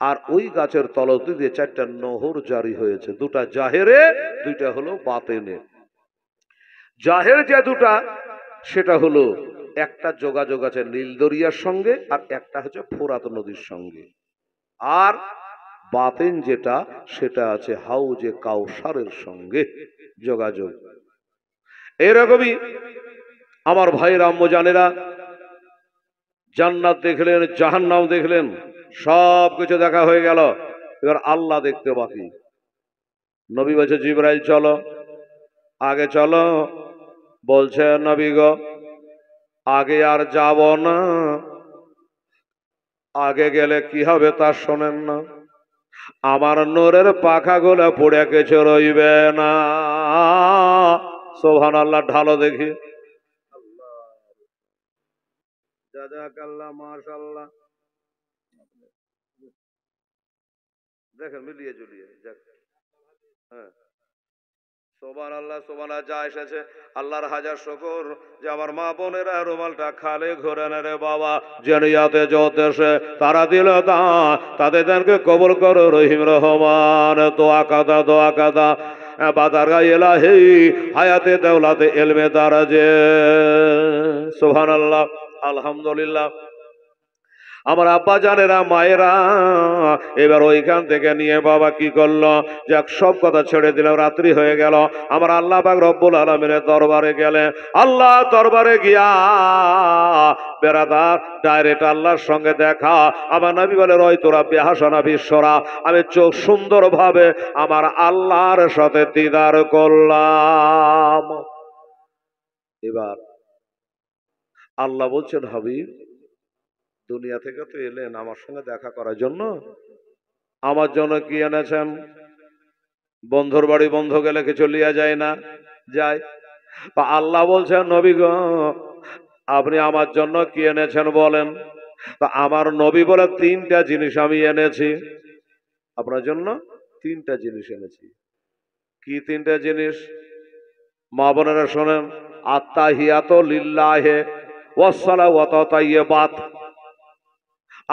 Speaker 1: আর ওই গাছের তলতে দিয়ে 4টা নহর জারি হয়েছে, 2টা জাহেরে, 2টা হলো বাতেনে। জাহের যে 2টা, সেটা হলো একটা যোগাযোগ আছে নীল দরিয়ার সঙ্গে, আর একটা হচ্ছে ফোরাত নদীর সঙ্গে। আর বাতেন যেটা, সেটা আছে হাউজে কাউসারের সঙ্গে যোগাযোগ। এরকমই আমার ভাইরা আম্মজানেরা, জান্নাত দেখলেন, জাহান্নাম দেখলেন, সব কিছু দেখা হয়ে গেল। এবার আল্লাহ দেখতে বাকি। নবী বলছে জিবরাইল চলো, আগে চলো। বলছে নবী গো, আগে আর যাব না, আগে গেলে কি হবে তা শোনেন না, আমার নূরের পাখাগুলো পড়ে কিছু রইবে না। সুবহানাল্লাহ, ঢালো দেখি। জাযাকাল্লাহ, মাশাআল্লাহ। দেখেন মিলিয়ে জুলিয়ে, হ্যাঁ, সুবহানাল্লাহ, সুবহানাল্লাহ। যা এসেছে আল্লাহর হাজার শুকর যে আমার মা বোনেরা রুমালটা খালে ঘুরে না রে বাবা, জেনিয়াতে যতেছে তারা দিল দান, তাদেরকে কবুল করো রহিম রহমান। দোয়া কাদা, দোয়া কাদা বাদারগা এলাহি হায়াতে দৌলাতে এলমে দারাজে। সুবহানাল্লাহ। আলহামদুলিল্লাহ। আমার আব্বা জানেরা, মায়েরা, এবার ওইখান থেকে নিয়ে বাবা কি করলো, যাক সব কথা ছেড়ে দিল, রাত্রি হয়ে গেল। আমার আল্লাহ পাক রব্বুল আলামিনের দরবারে গেলে, আল্লাহ দরবারে গিয়া বেরাদার ডাইরেক্ট আল্লাহর সঙ্গে দেখা। আমার নবী বলে, রয় তোরা বেহাসনা বিশ্বরা, আমি চোখ সুন্দরভাবে আমার আল্লাহর সাথে দিদার করলাম। এবার আল্লাহ বলছেন, হাবিব দুনিয়া থেকে তো এলেন আমার সঙ্গে দেখা করার জন্য, আমার জন্য কি এনেছেন? বন্ধুর বাড়ি বন্ধ গেলে কিছু লিয়া যায় না, যায়। আল্লাহ বলছেন, নবী গো আপনি আমার জন্য কি এনেছেন বলেন? তা আমার নবী বলে, তিনটা জিনিস আমি এনেছি আপনার জন্য, তিনটা জিনিস এনেছি। কি তিনটা জিনিস? মা বোনেরা শোনেন, আত্তাহিয়াতু লিল্লাহি ওয়াসসালাওয়াতু তাইয়্যিবাত।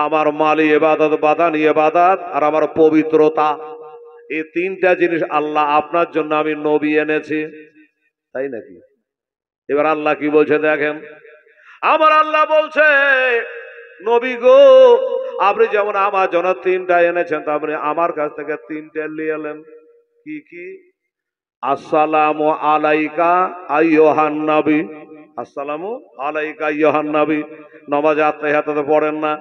Speaker 1: আমার মালি ইবাদত, বাদানি ইবাদত, আর আমার পবিত্রতা, এই তিনটা জিনিস আল্লাহ আপনার জন্য আমি নবী এনেছি। তাই নাকি? এবার আল্লাহ কি বলছে দেখেন, আমার আল্লাহ বলছে, নবী গো আপনি যেমন আমার জন্য তিনটা এনেছেন, তা আপনি আমার কাছ থেকে তিনটা নিয়ে এলেন। কি কি? আসসালামু আলাইকা আইয়ুহান নবী। আসসালামু আলাইকা আইয়ুহান নবী। নামাজে আত্তাহিয়াত তো পড়েন না?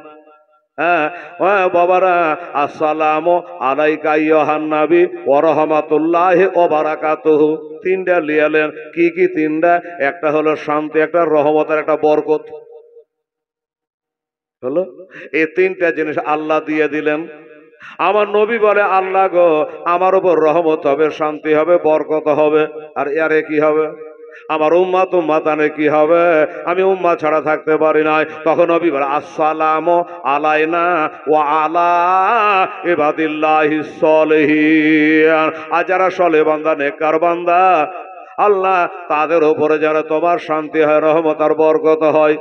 Speaker 1: হ্যাঁ বাবারা, আসসালামু আলাইকা আইয়ুহান নবী ওয়া রাহমাতুল্লাহি ওয়া বারাকাতুহু। তিনটা লিয়ালেন। কি কি তিনটা? একটা হলো শান্তি, একটা রহমত, আর একটা বরকত। হলো এই তিনটা জিনিস আল্লাহ দিয়ে দিলেন। আমার নবী বলে, আল্লাহ গো আমার উপর রহমত হবে, শান্তি হবে, বরকত হবে, আর এরে কি হবে? আমার উম্মাত উম্মাতানে কি হবে? আমি উম্মা ছাড়া থাকতে পারি না। তখন নবী বলে, আসসালামু আলাইনা ওয়া আলা ইবাদিল্লাহিস সলিহিন। আর যারা সলে বান্দা, নেককার বান্দা আল্লাহ তাদের উপরে যারা তোমার শান্তি হয়, রহমত আর বরকত হয়।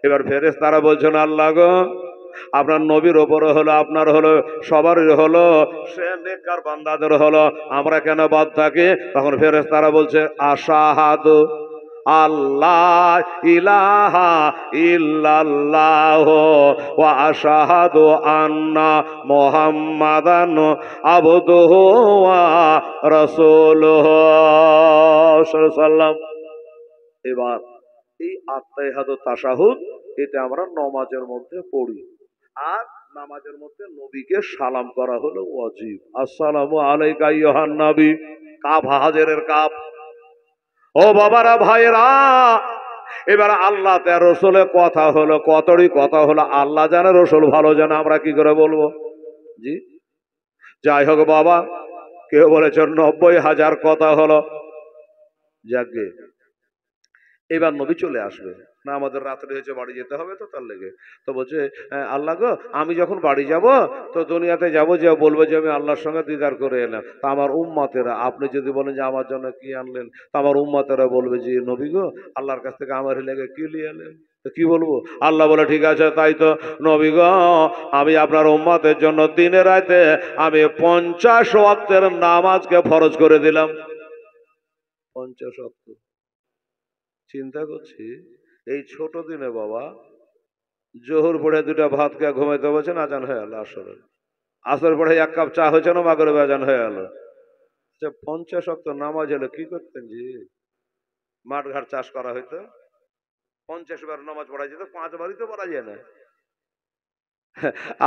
Speaker 1: এবার ফেরেশতারা বলছেন, আল্লাহ গো আপনার নবীর ওপরে হলো, আপনার হলো, সবারই হলো, সে নেককার বান্দাদের হলো, আমরা কেন বাদ থাকি? তখন ফেরেশতারা বলছে, আশাহাদু আল্লাহ ইলাহা ইল্লাল্লাহ ওয়া আশহাদু আন্না মুহাম্মাদান আবদুহু ওয়া রাসূলুহু সাল্লাল্লাহু। এবার এই আত্তাহিয়াতু তাশাহুদ এটা আমরা নামাজের মধ্যে পড়ি, আর নামাজের মধ্যে নবীকে সালাম করা হলো ওয়াজিব। আসসালামু আলাইকা আইয়ুহান নবী। Calf হাজেরের calf. ও বাবারা, ভাইরা, এবার আল্লাহ তার রসুলের কথা হলো, কতই কথা হলো, আল্লাহ জানে, রসুল ভালো জানে, আমরা কি করে বলবো? জি যাই হোক বাবা, কেউ বলেছে 90,000 কথা হলো। যাকে এবার নবী চলে আসবে না, আমাদের রাত্রে হয়েছে, বাড়ি যেতে হবে, তো তার লেগে তো বলছে, আল্লাহ গো আমি যখন বাড়ি যাব, তো দুনিয়াতে যাব, যে বলবো যে আমি আল্লাহর সঙ্গে দিদার করে এলাম। তা আমার উম্মতেরা, আপনি যদি বলেন যে আমার জন্য কি আনলেন, তা আমার উম্মতেরা বলবে যে নবী গো আল্লাহর কাছ থেকে আমার লেগে কি নিয়ে এলেন। তো কি বলবো? আল্লাহ বলে, ঠিক আছে তাই তো নবী গো, আমি আপনার উম্মতের জন্য দিনে রাতে আমি 50 ওয়াক্তের নামাজকে ফরজ করে দিলাম। 50 ওয়াক্ত। চিন্তা করছি এই ছোট দিনে বাবা, জোহর পড়ে দুটা ভাত খেয়ে ঘুমাইতে বলছেন, আজান হয়ে গেল আসরের। আসর পড়ে 1 কাপ চা হয়েছে না, মাগরিব আজান হয়ে গেল। 50 ওয়াক্ত নামাজ হলে কি করতেন জি? মাঠ ঘাট চাষ করা হইতো, 50 বার নামাজ পড়া যেত, 5 বারই তো পড়া যায় না।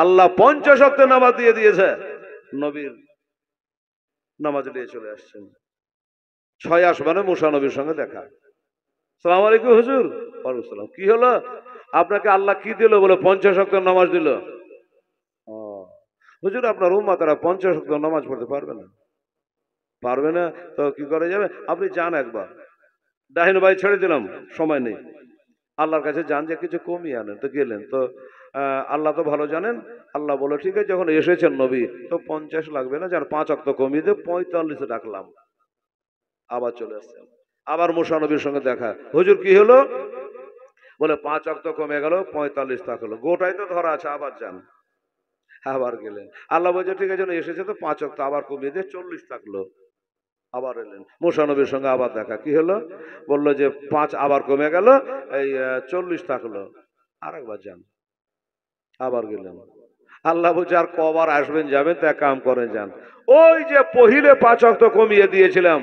Speaker 1: আল্লাহ 50 ওয়াক্ত নামাজ দিয়ে দিয়েছে, নবীর নামাজ নিয়ে চলে আসছেন। 6 আসমানে মুসা নবীর সঙ্গে দেখা। সালাম আলাইকুম হুজুর। ওয়ালাইকুম সালাম। কি হলো? আপনাকে আল্লাহ কি দিল? বলে 50 ওয়াক্ত নামাজ দিল। হুজুর আপনার উম্মতেরা 50 ওয়াক্ত নামাজ পড়তে পারবে না। পারবে না তো কি করে যাবে? আপনি যান একবার, ডাহিন ভাই ছেড়ে দিলাম, সময় নেই, আল্লাহর কাছে যান, যে কিছু কমিয়ে আনেন। তো গেলেন, তো আল্লাহ তো ভালো জানেন। আল্লাহ বলে, ঠিক আছে যখন এসেছেন নবী, তো 50 লাগবে না, যার 5 ওয়াক্ত কমিয়ে দিয়ে 45 ডাকলাম। আবার চলে আসছেন, আবার মুসা নবীর সঙ্গে দেখা। হুজুর কি হলো? বলে 5 ওয়াক্ত কমে গেল, 45 থাকলো। গোটাই তো ধরা আছে, আবার যান। আবার গেলেন, আল্লাহ বলছে ঠিক আছে এসেছে তো 5 ওয়াক্ত, আবার কমিয়ে দিয়ে 40 থাকলো। আবার এলেন, মুসা নবীর সঙ্গে আবার দেখা। কি হলো? বললো যে 5 আবার কমে গেল, এই 40 থাকলো। আর একবার যান, আবার গেলেন। আল্লাহ বলছে আর কবার আসবেন যাবেন, তা কাম করেন যান। ওই যে পहिले 5 ওয়াক্ত কমিয়ে দিয়েছিলাম,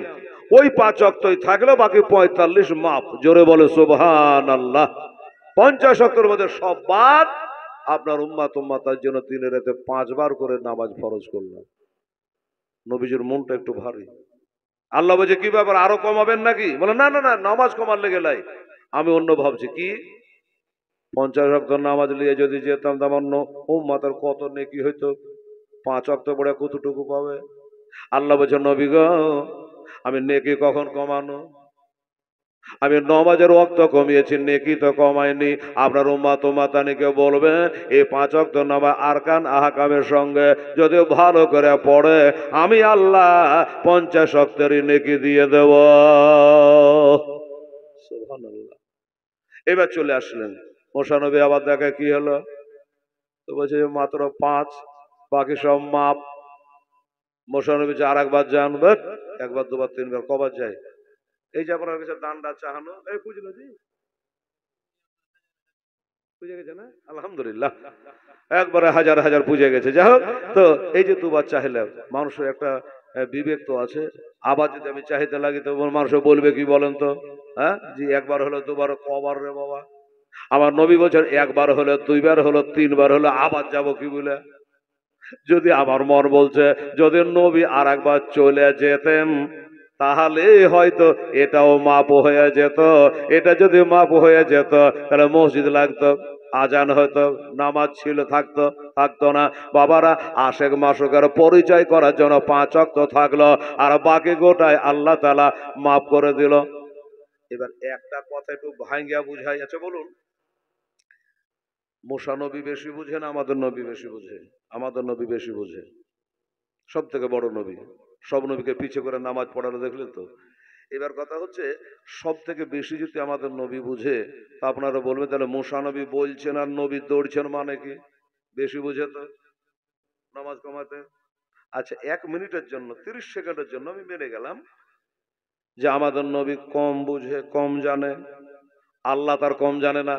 Speaker 1: ওই 5 ওয়াক্তই থাকলো, বাকি 45 মাপ। জোরে বলে সুবহানাল্লাহ। 50 ওয়াক্তের মধ্যে সব বাদ। আপনার উম্মাতার জন্য দিনে রাতে 5 বার করে নামাজ ফরজ করলাম। নবীজির মনটা একটু ভারী। আল্লাহ বলছে কি ব্যাপার, আরো কমাবেন নাকি? বলে না না না, নামাজ কমার লেগে লাই। আমি অন্য ভাবছি কি, 50 ওয়াক্ত নামাজ নিয়ে যদি যেতাম তো আমার উম্মাতের কত নেকি হইতো। 5 ওয়াক্ত পড়ে কতটুকু পাবে? আল্লাহ বলছে নবী গো, আমি নেকি কখন কমানো? আমি নামাজের ওয়াক্ত কমিয়েছি, নেকি তো কমাইনি। আপনার উম্মাতানিকে বলবে এই 5 ওয়াক্ত নামাজ আরকান আহকামের সঙ্গে যদি ভালো করে পড়ে, আমি আল্লাহ 50 ওয়াক্তেরই নেকি দিয়ে দেব। সুবহানাল্লাহ। এবার চলে আসলেন মোশানবী, আবার দেখে কি হলো, তো বলছে মাত্র 5, বাকি সব মাপ। মোশানবী আর একবার যান। একবার দুবার তিনবার কবার যায়? এই যে আপনার কাছে দানটা চাহানো, এই বুঝলো জি, বুঝে গেছে না? আলহামদুলিল্লাহ, একবারে হাজার হাজার বুঝে গেছে। যাই হোক, তো এই যে দুবার চাইলে মানুষের একটা বিবেক তো আছে। আবার যদি আমি চাইতে লাগি তো মানুষ বলবে কি বলেন তো? হ্যাঁ জি, একবার হলো দুবার কবার রে বাবা? আমার নবী বলছেন একবার হলো, দুইবার হলো, তিনবার হলো, আবার যাব কি বলে? যদি আমার মন বলছে যদি নবী আর একবার চলে যেতেন তাহলে হয়তো এটাও মাপ হয়ে যেত। এটা যদি মাপ হয়ে যেত তাহলে মসজিদ লাগতো, আজান হয়তো, নামাজ ছিল থাকতো, থাকতো না। বাবারা, আশেক মাসুকের পরিচয় করার জন্য 5 ওয়াক্ত থাকলো, আর বাকি গোটায় আল্লাহ তাআলা মাফ করে দিল। এবার একটা কথা একটু ভাঙ্গিয়া বুঝাই আছে, বলুন। মুসা নবী বেশি বুঝে না আমাদের নবী বেশি বুঝে? আমাদের নবী বেশি বুঝে, সব থেকে বড় নবী। সব নবীকে পিছে করে নামাজ পড়ানো দেখলেন তো। এবার কথা হচ্ছে, সব থেকে বেশি যদি আমাদের নবী বুঝে, তা আপনারা বলবেন তাহলে মুসা নবী বলছেন আর নবী দৌড়ছেন, মানে কি? বেশি বুঝে তো নামাজ কমাতে। আচ্ছা, 1 মিনিটের জন্য, 30 সেকেন্ডের জন্য আমি মেনে গেলাম যে আমাদের নবী কম বুঝে, কম জানে, আল্লাহ তার কম জানে না।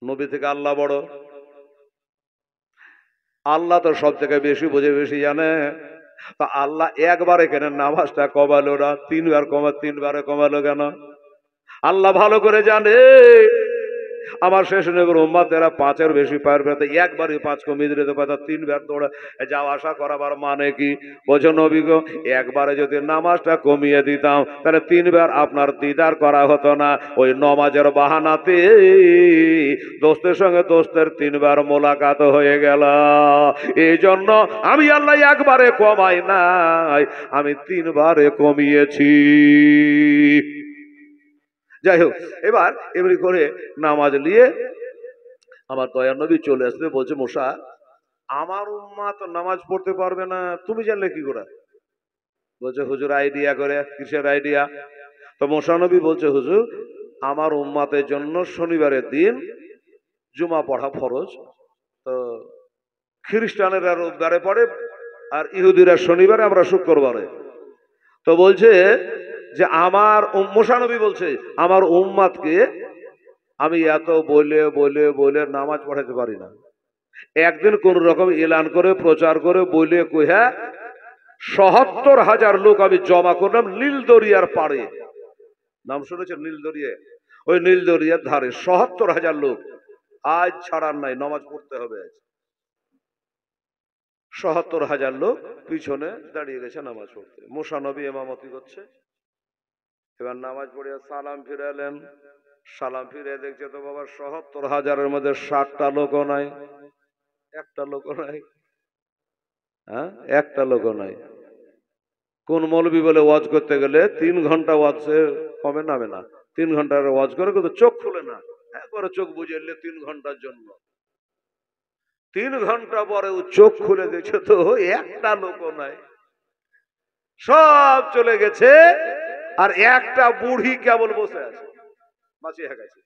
Speaker 1: নবী থেকে আল্লাহ বড়। আল্লাহ তো সব থেকে বেশি বুঝে, বেশি জানে। তা আল্লাহ একবার এখানে নামাজটা কমালো না, 3 বার কমা, 3 বারে কমালো কেন? আল্লাহ ভালো করে জানে আমার শেষ নবীর উম্মতেরা 5-এর বেশি পারবে না, একবারই 5 কমিয়ে দিতে পারে, 3 বার দৌড়ে যাওয়া আসা করাবার মানে কি? বোঝো নবী গো, একবারে যদি নামাজটা কমিয়ে দিতাম তাহলে 3 বার আপনার দিদার করা হতো না। ওই নামাজের বাহানাতে দোস্তের সঙ্গে দোস্তের 3 বার মোলাকাত হয়ে গেল। এই জন্য আমি আল্লাহ একবারে কমাই নাই, আমি 3 বারে কমিয়েছি। যাই হোক, এবার এমনি করে নামাজ নিয়ে আমার দয়ার নবী চলে আসবে, বলছে মুসা আমার উম্মাত নামাজ পড়তে পারবে না, তুমি জানলে কি করে? বলছে হুজুর আইডিয়া করে। কিসের আইডিয়া? তো মুসা নবী বলছে হুজুর, আমার উম্মাতের জন্য শনিবারের দিন জুমা পড়া ফরজ। তো খ্রিস্টানেরা রোববারে পড়ে আর ইহুদিরা শনিবারে, আমরা শুক্রবারে। তো বলছে যে আমার মুসা নবী বলছে আমার উম্মাতকে আমি এত বলে বলে বলে নামাজ পড়াতে পারি না। একদিন কোন রকম এলান করে, প্রচার করে, বলে কইহা ৭০,০০০ লোক আমি জমা করলাম নীলদরিয়ার পাড়ে। নাম শুনেছেন নীলদরিয়া? ওই নীলদরিয়ার ধারে ৭০,০০০ লোক, আজ ছাড়ার নাই, নামাজ পড়তে হবে আজ। ৭০,০০০ লোক পিছনে দাঁড়িয়ে গেছে নামাজ পড়তে। মুসা নবী ইমামতি করছে। এবার নামাজ পড়ে সালাম ফিরে এলেন। সালাম ফিরে দেখছে তো বাবা ৭০,০০০-এর মধ্যে 60টা লোকও নাই, একটা লোকও নাই। হ্যাঁ, একটা লোকও নাই। কোন মৌলবী বলে ওয়াজ করতে গেলে 3 ঘন্টা ওয়াজে কমে নামে না, 3 ঘন্টার ওয়াজ করে কিন্তু চোখ খুলে না, একবারে চোখ বুঝে এলে 3 ঘন্টার জন্য। 3 ঘন্টা পরে ও চোখ খুলে দেখছে তো একটা লোকও নাই, সব চলে গেছে। আর একটা বুড়ি কেবল বসে আছে, বাঁচিয়ে গেছে।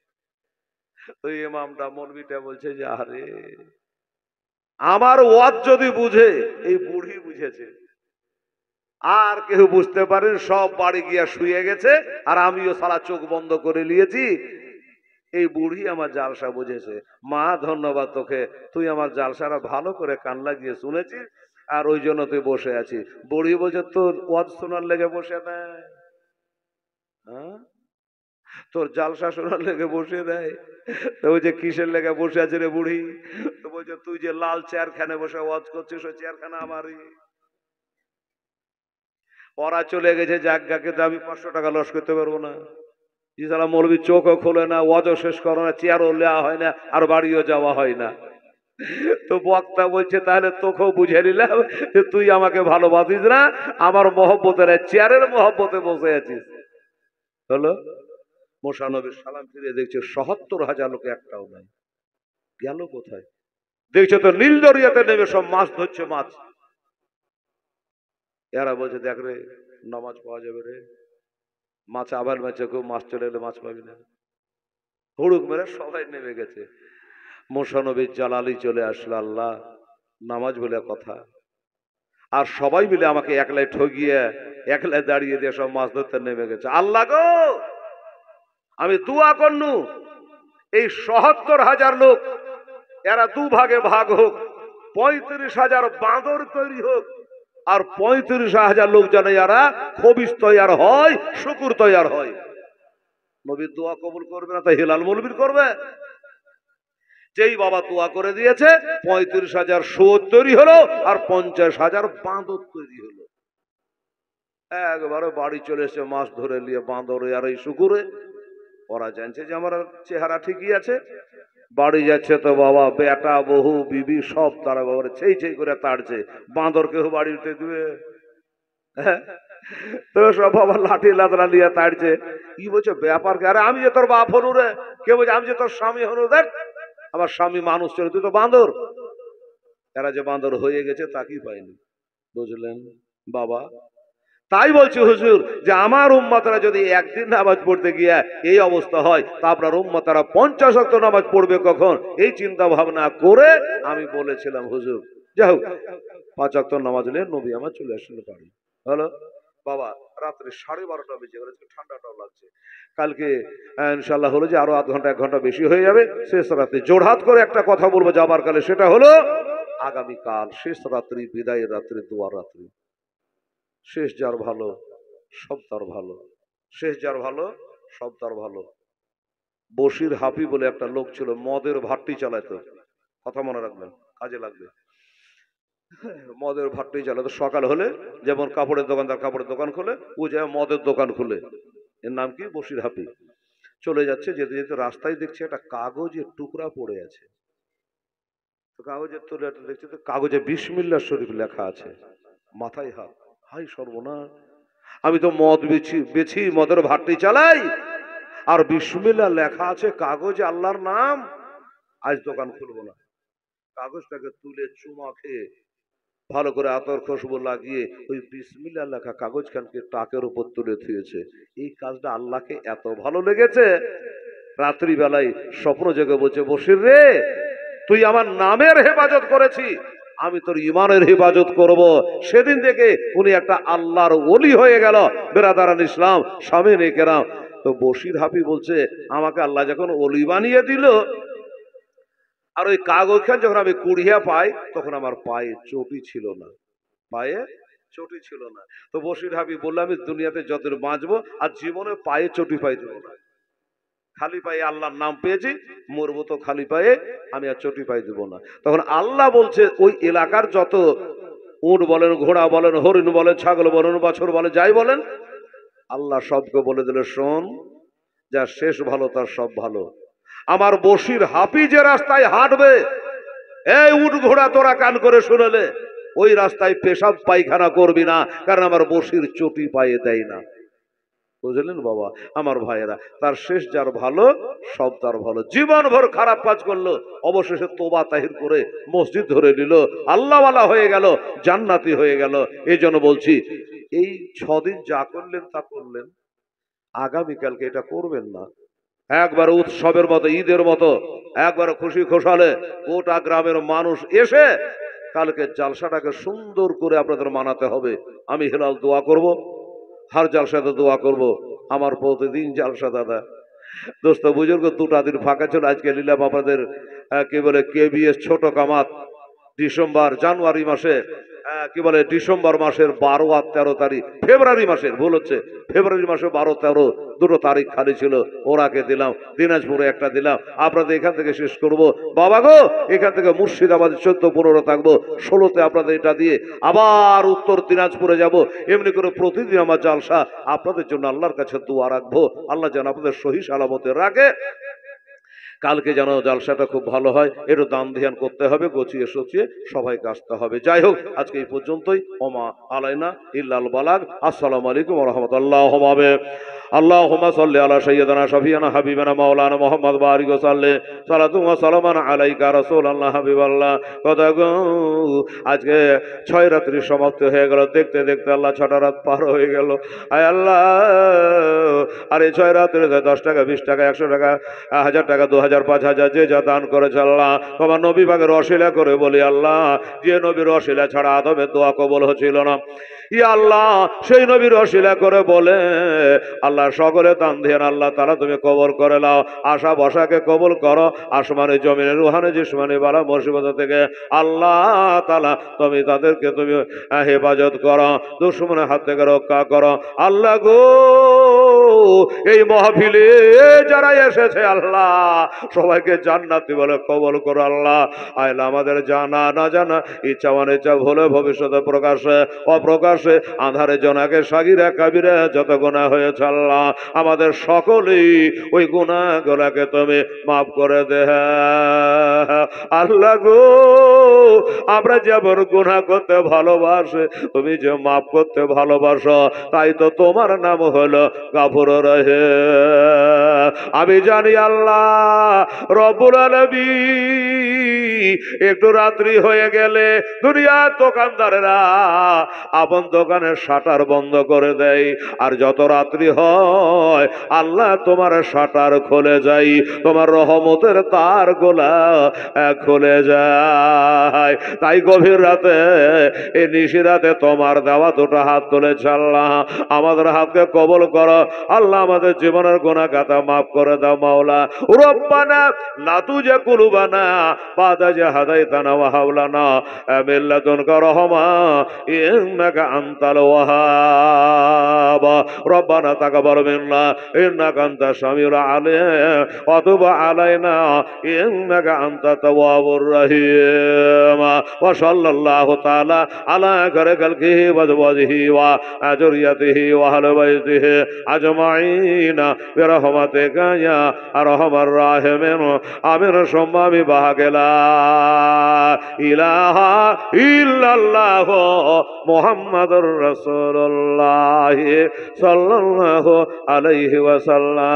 Speaker 1: ওই ইমামটা, মৌলবীটা বলছে যে আরে আমার ওয়াজ যদি বুঝে, এই বুড়ি বুঝেছে, আর কেউ বুঝতে পারেন, সব বাড়ি গিয়া শুয়ে গেছে, আর আমিও সারা চোখ বন্ধ করে নিয়েছি। এই বুড়ি আমার জালসা বুঝেছে। মা ধন্যবাদ তোকে, তুই আমার জালসাটা ভালো করে কান লাগিয়ে শুনেছিস, আর ওই জন্য তুই বসে আছিস। বুড়ি বলছে তোর ওয়াজ শোনার লেগে বসে দেয়, হ্যাঁ তোর জালসা শোনার লেগে বসে দেয়। তো বলছে কিসের লেগে বসে আছে রে বুড়ি? তো বলছে তুই যে লাল চেয়ারখানে বসে ওয়াজ করছিস ওই চেয়ারখানা আমারই। ওরা চলে গেছে জায়গাকে, আমি 500 টাকা লস করতে পারবো না। ইসালা মৌলবী চোখও খোলে না, ওয়াজও শেষ করে না, চেয়ারও নেওয়া হয় না, আর বাড়িও যাওয়া হয় না। তো বক্তা বলছে তাহলে তোকেও বুঝে নিলাম যে তুই আমাকে ভালোবাসিস না, আমার মহব্বতের চেয়ারের মহব্বতে বসে আছিস। হলো মুসা নবীর সালাম ফিরে দেখছে ৭৭,০০০ লোক একটাও নাই, গেল কোথায়? দেখছে তো নীল দরিয়াতে নেমে সব মাছ ধরছে, মাছ। এরা বলছে দেখ রে নামাজ পাওয়া যাবে রে, মাছ আবার মেছে, কেউ মাছ চলে এলে মাছ পাবি না। হুড়ুক মেরে সবাই নেমে গেছে। মুসা নবীর জালালি চলে আসলো, আল্লাহ নামাজ বলে কথা, আর সবাই মিলে আমাকে একলাই ঠগিয়ে একলাই দাঁড়িয়ে দিয়ে সব মাছ ধরতে নেমে গেছে। আল্লাহ গো আমি দোয়া করনু এই ৭৭,০০০ লোক এরা দুভাগে ভাগ হোক, ৩৫,০০০ বাঁদর তৈরি হোক, আর ৩৫,০০০ লোক যেন এরা খবিস তৈয়ার হয়, শুকুর তৈয়ার হয়। নবীর দোয়া কবুল করবে না তাই হেলাল মৌলবীর করবে? যেই বাবা দোয়া করে দিয়েছে ৩৫,০০০ শুয়োর তৈরি হলো, আর ৫০,০০০ বাঁদর তৈরি হলো। একবারে বাড়ি চলে এসে মাছ ধরে নিয়ে বাঁদরে আর এই শুকুরে। ওরা জানছে যে আমার চেহারা ঠিকই আছে। বাড়ি যাচ্ছে তো বাবা বেটা বহু বিবি সব তারা বাবার ছেই ছেই করে তাড়ছে, বাঁদর কেউ বাড়ি উঠে দিবে? তো সব বাবা লাঠি লাদরা নিয়ে তাড়ছে। কি বলছে ব্যাপার কে? আরে আমি যে তোর বাপ হনু রে। কে বলছে আমি যে তোর স্বামী হনু? দেখ আমার স্বামী মানুষ ছিল, তুই তো বাঁদর। এরা যে বাঁদর হয়ে গেছে তা কি পায়নি, বুঝলেন বাবা? তাই বলছি হুজুর যে আমার উম্মতরা যদি একদিন নামাজ পড়তে গিয়ে এই অবস্থা হয়, তা আপনার উম্মতরা 50 ওয়াক্ত নামাজ পড়বে কখন, এই চিন্তা ভাবনা করে আমি বলেছিলাম হুজুর যাই হোক 5 ওয়াক্ত নামাজ নিয়ে নবী আমার চলে আসলে পারি। হলো বাবা রাত্রে 12:30 বেজে গেল, ঠান্ডাটাও লাগছে। কালকে ইনশাল্লাহ হলো যে আরো আধ ঘন্টা 1 ঘন্টা বেশি হয়ে যাবে। শেষ রাত্রে জোড়হাত করে একটা কথা বলবো যাবার কালে, সেটা হলো আগামীকাল শেষ রাত্রি, বিদায়ের রাত্রি, দোয়ার রাত্রি। শেষ যার ভালো সব তার ভালো, শেষ যার ভালো সব তার ভালো। বশির হাফি বলে একটা লোক ছিল, মদের ভাট্টি চালাতো, কথা মনে রাখবেন কাজে লাগবে। মদের ভাট্টি চালাতো, সকাল হলে যেমন কাপড়ের দোকানদার কাপড়ের দোকান খোলে, ও যায় মদের দোকান খুলে। এর নাম কি? বশির হাফি। চলে যাচ্ছে, যেতে যেতে রাস্তায় দেখছে একটা কাগজের টুকরা পড়ে আছে। তো কাগজের তুলে দেখছে তো কাগজে বিসমিল্লাহ শরীফ লেখা আছে। মাথায় হাত, হাই সর্বনাশ, আমি তো মদ বেছি মদের ভাট্টি চালাই, আর বিসমিল্লাহ লেখা আছে কাগজে আল্লাহর নাম, আজ দোকান খুলবো না। কাগজটাকে তুলে চুমা খেয়ে ভালো করে আতর খুশবু লাগিয়ে ওই বিসমিল্লাহ লেখা কাগজ খানকে টাকের উপর তুলে থুয়েছে। এই কাজটা আল্লাহকে এত ভালো লেগেছে, রাত্রিবেলায় স্বপ্ন জেগে বলছে বশির রে তুই আমার নামের হেফাজত করেছি, আমি তোর ইমানের হেফাজত করব। সেদিন থেকে উনি একটা আল্লাহর ওলি হয়ে গেল। বেরাদারান ইসলাম সামিনে কেরাম। তো বশির হাফি বলছে আমাকে আল্লাহ যখন ওলি বানিয়ে দিল, আর ওই কাগজখান যখন আমি কুড়িয়া পাই তখন আমার পায়ে চটি ছিল না, পায়ে চটি ছিল না। তো বশির হাফি বললো আমি দুনিয়াতে যতদিন বাঁচবো আর জীবনে পায়ে চটি পাই দেবো না, খালি পায়ে আল্লাহর নাম পেয়েছি, মরবো তো খালি পায়ে, আমি আর চটি পাই দেবো না। তখন আল্লাহ বলছে ওই এলাকার যত উট বলেন, ঘোড়া বলেন, হরিণ বলেন, ছাগল বলেন, বাছুর বলেন, যাই বলেন, আল্লাহ সবকে বলে দিল শোন, যা শেষ ভালো তার সব ভালো। আমার বশির হাফি যে রাস্তায় হাঁটবে, এই উট ঘোড়া তোরা কান করে শুনলে, ওই রাস্তায় পেশাব পায়খানা করবি না, কারণ আমার বশির চটি পায়ে দেয় না। বুঝলেন বাবা আমার ভাইয়েরা, তার শেষ যার ভালো সব তার ভালো। জীবন ভর খারাপ কাজ করলো, অবশেষে তোবা তাহির করে মসজিদ ধরে নিল, আল্লাহওয়ালা হয়ে গেল, জান্নাতি হয়ে গেল। এই জন্য বলছি এই 6 দিন যা করলেন তা করলেন, আগামীকালকে এটা করবেন না। একবার উৎসবের মতো, ঈদের মতো একবার খুশি খোশালে গোটা গ্রামের মানুষ এসে কালকে জালসাটাকে সুন্দর করে আপনাদের মানাতে হবে। আমি হেলাল দোয়া করব, হার জালসাতে দোয়া করব, আমার প্রতিদিন জালসা দাদা, দোস্ত বুজুর্গ 2টা দিন ফাঁকা ছিল, আজকে নিলাম আপনাদের কি বলে KBS ছোট কামাত ডিসেম্বর জানুয়ারি মাসে কি বলে ডিসেম্বর মাসের 12 আর 13 তারিখ, ফেব্রুয়ারি মাসের ভুল হচ্ছে, ফেব্রুয়ারি মাসে 12-13 দুটো তারিখ খালি ছিল, ওরাকে দিলাম। দিনাজপুরে একটা দিলাম। আপনাদের এখান থেকে শেষ করব বাবা গো, এখান থেকে মুর্শিদাবাদে 14-15 থাকবো, 16তে আপনাদের এটা দিয়ে আবার উত্তর দিনাজপুরে যাব। এমনি করে প্রতিদিন আমার জালসা আপনাদের জন্য আল্লাহর কাছে দোয়া রাখবো, আল্লাহ যেন আপনাদের সহি সালামতে রাখে। কালকে যেন জালসাটা খুব ভালো হয়, একটু দান ধ্যান করতে হবে, গছিয়ে সচিয়ে সবাইকে আসতে হবে। যাই হোক, আজকে এই পর্যন্তই। ওমা আলাইনা ইল্লাল বালাগ। আসসালামু আলাইকুম ওয়া রাহমাতুল্লাহ। আল্লাহুম্মা সাল্লি আলা সাইয়্যিদিনা শাফিয়ানা হাবিবানা মাওলানা মুহাম্মদ বারিক ওয়া সাল্লি সালাতু ওয়া সালামান আলাইকা রাসূলুল্লাহ হাবিবাল্লাহ। কথা গো, আজকে 6 রাত্রি সমাপ্ত হয়ে গেল, দেখতে দেখতে আল্লাহ 6টা রাত পার হয়ে গেল। আয় আল্লাহ, আর এই 6 রাত্রিতে 10 টাকা 20 টাকা 100 টাকা 1000 টাকা 2000 5000 যে যা দান করেছে আল্লাহ, তোমার নবী পাকের অশিলা করে বলি আল্লাহ, যে নবীর অশিলা ছাড়া আদমের দোয়া কবুল হচ্ছিল না, ইয়া আল্লাহ সেই নবীর অশিলা করে বলে আল্লাহ সকলে দান ধ্যান আল্লাহ তাআলা তুমি কবর করে নাও। আশা বসাকে কবুল করো, আসমানে জমিনে রুহানে জিসমানে বালা মুসিবত থেকে আল্লাহ তাআলা তুমি তাদেরকে তুমি হেফাজত করো, দুশমনের হাত থেকে রক্ষা করো। আল্লাহ গো, এই মাহফিলে যারা এসেছে আল্লাহ সবাইকে জান্নাতি বলে কবুল করো আল্লাহ। আইলা আমাদের জানা না জানা, ইচ্ছা অনিচ্ছা ভুলে ভবিষ্যতে প্রকাশে অপ্রকাশে আধারে জনাকে সাগিরা কাবিরা যত গুনাহ হয়েছে আল্লাহ, আমাদের সকলেই ওই গুনাহগুলোকে তুমি মাফ করে দে আল্লাহ গো। আমরা যেমন গুনাহ করতে ভালোবাসে, তুমি যে মাফ করতে ভালোবাসো, তাই তো তোমার নাম হলো গাফুর রহিম। আমি জানি আল্লাহ রব্বুল আলামিন, একটু রাত্রি হয়ে গেলে দুনিয়ার দোকানদারেরা আপন দোকানের শাটার বন্ধ করে দেয়, আর যত রাত্রি হয় আল্লাহ তোমার শাটার খুলে যায়, তোমার রহমতের তার গোলা খুলে যায়। তাই গভীর রাতে এই নিশি রাতে তোমার দেওয়া 2টা হাত তুলেছে আল্লাহ, আমাদের হাতকে কবুল করো আল্লাহ, আমাদের জীবনের গুনাহ খাতা মাফ করে দাও মাওলা। রব্বানা লা তুযা কুলুবানা বাদা যা হাদাইতানা ওয়া হাওলানা মিন লাদুনকা রাহমা ইন্নাকা আনতাল ওয়াহাব। রব্বানা তাকাব্বাল মিন্না ইন্নাকা আনতাস সামিউল আলিম ওয়া তুব আলাইনা ইন্নাকা আনতাত তাওয়াবুর রহিম। ওয়া সাল্লাল্লাহু তাআলা আলা খায়রি খালকিহি ওয়া আজওয়াজিহি ওয়া যুররিয়াতিহি ওয়া আহলি বাইতিহি আজমাইনা বিরহমাতিকা ইয়া আরহামার রাহিমিন। আমিন সুম্মা আমিন। বাহাগেলা ইলাহা ইল্লাল্লাহ মুহাম্মাদুর রাসূলুল্লাহ সাল্লাল্লাহু আলাইহি ওয়াসাল্লাম।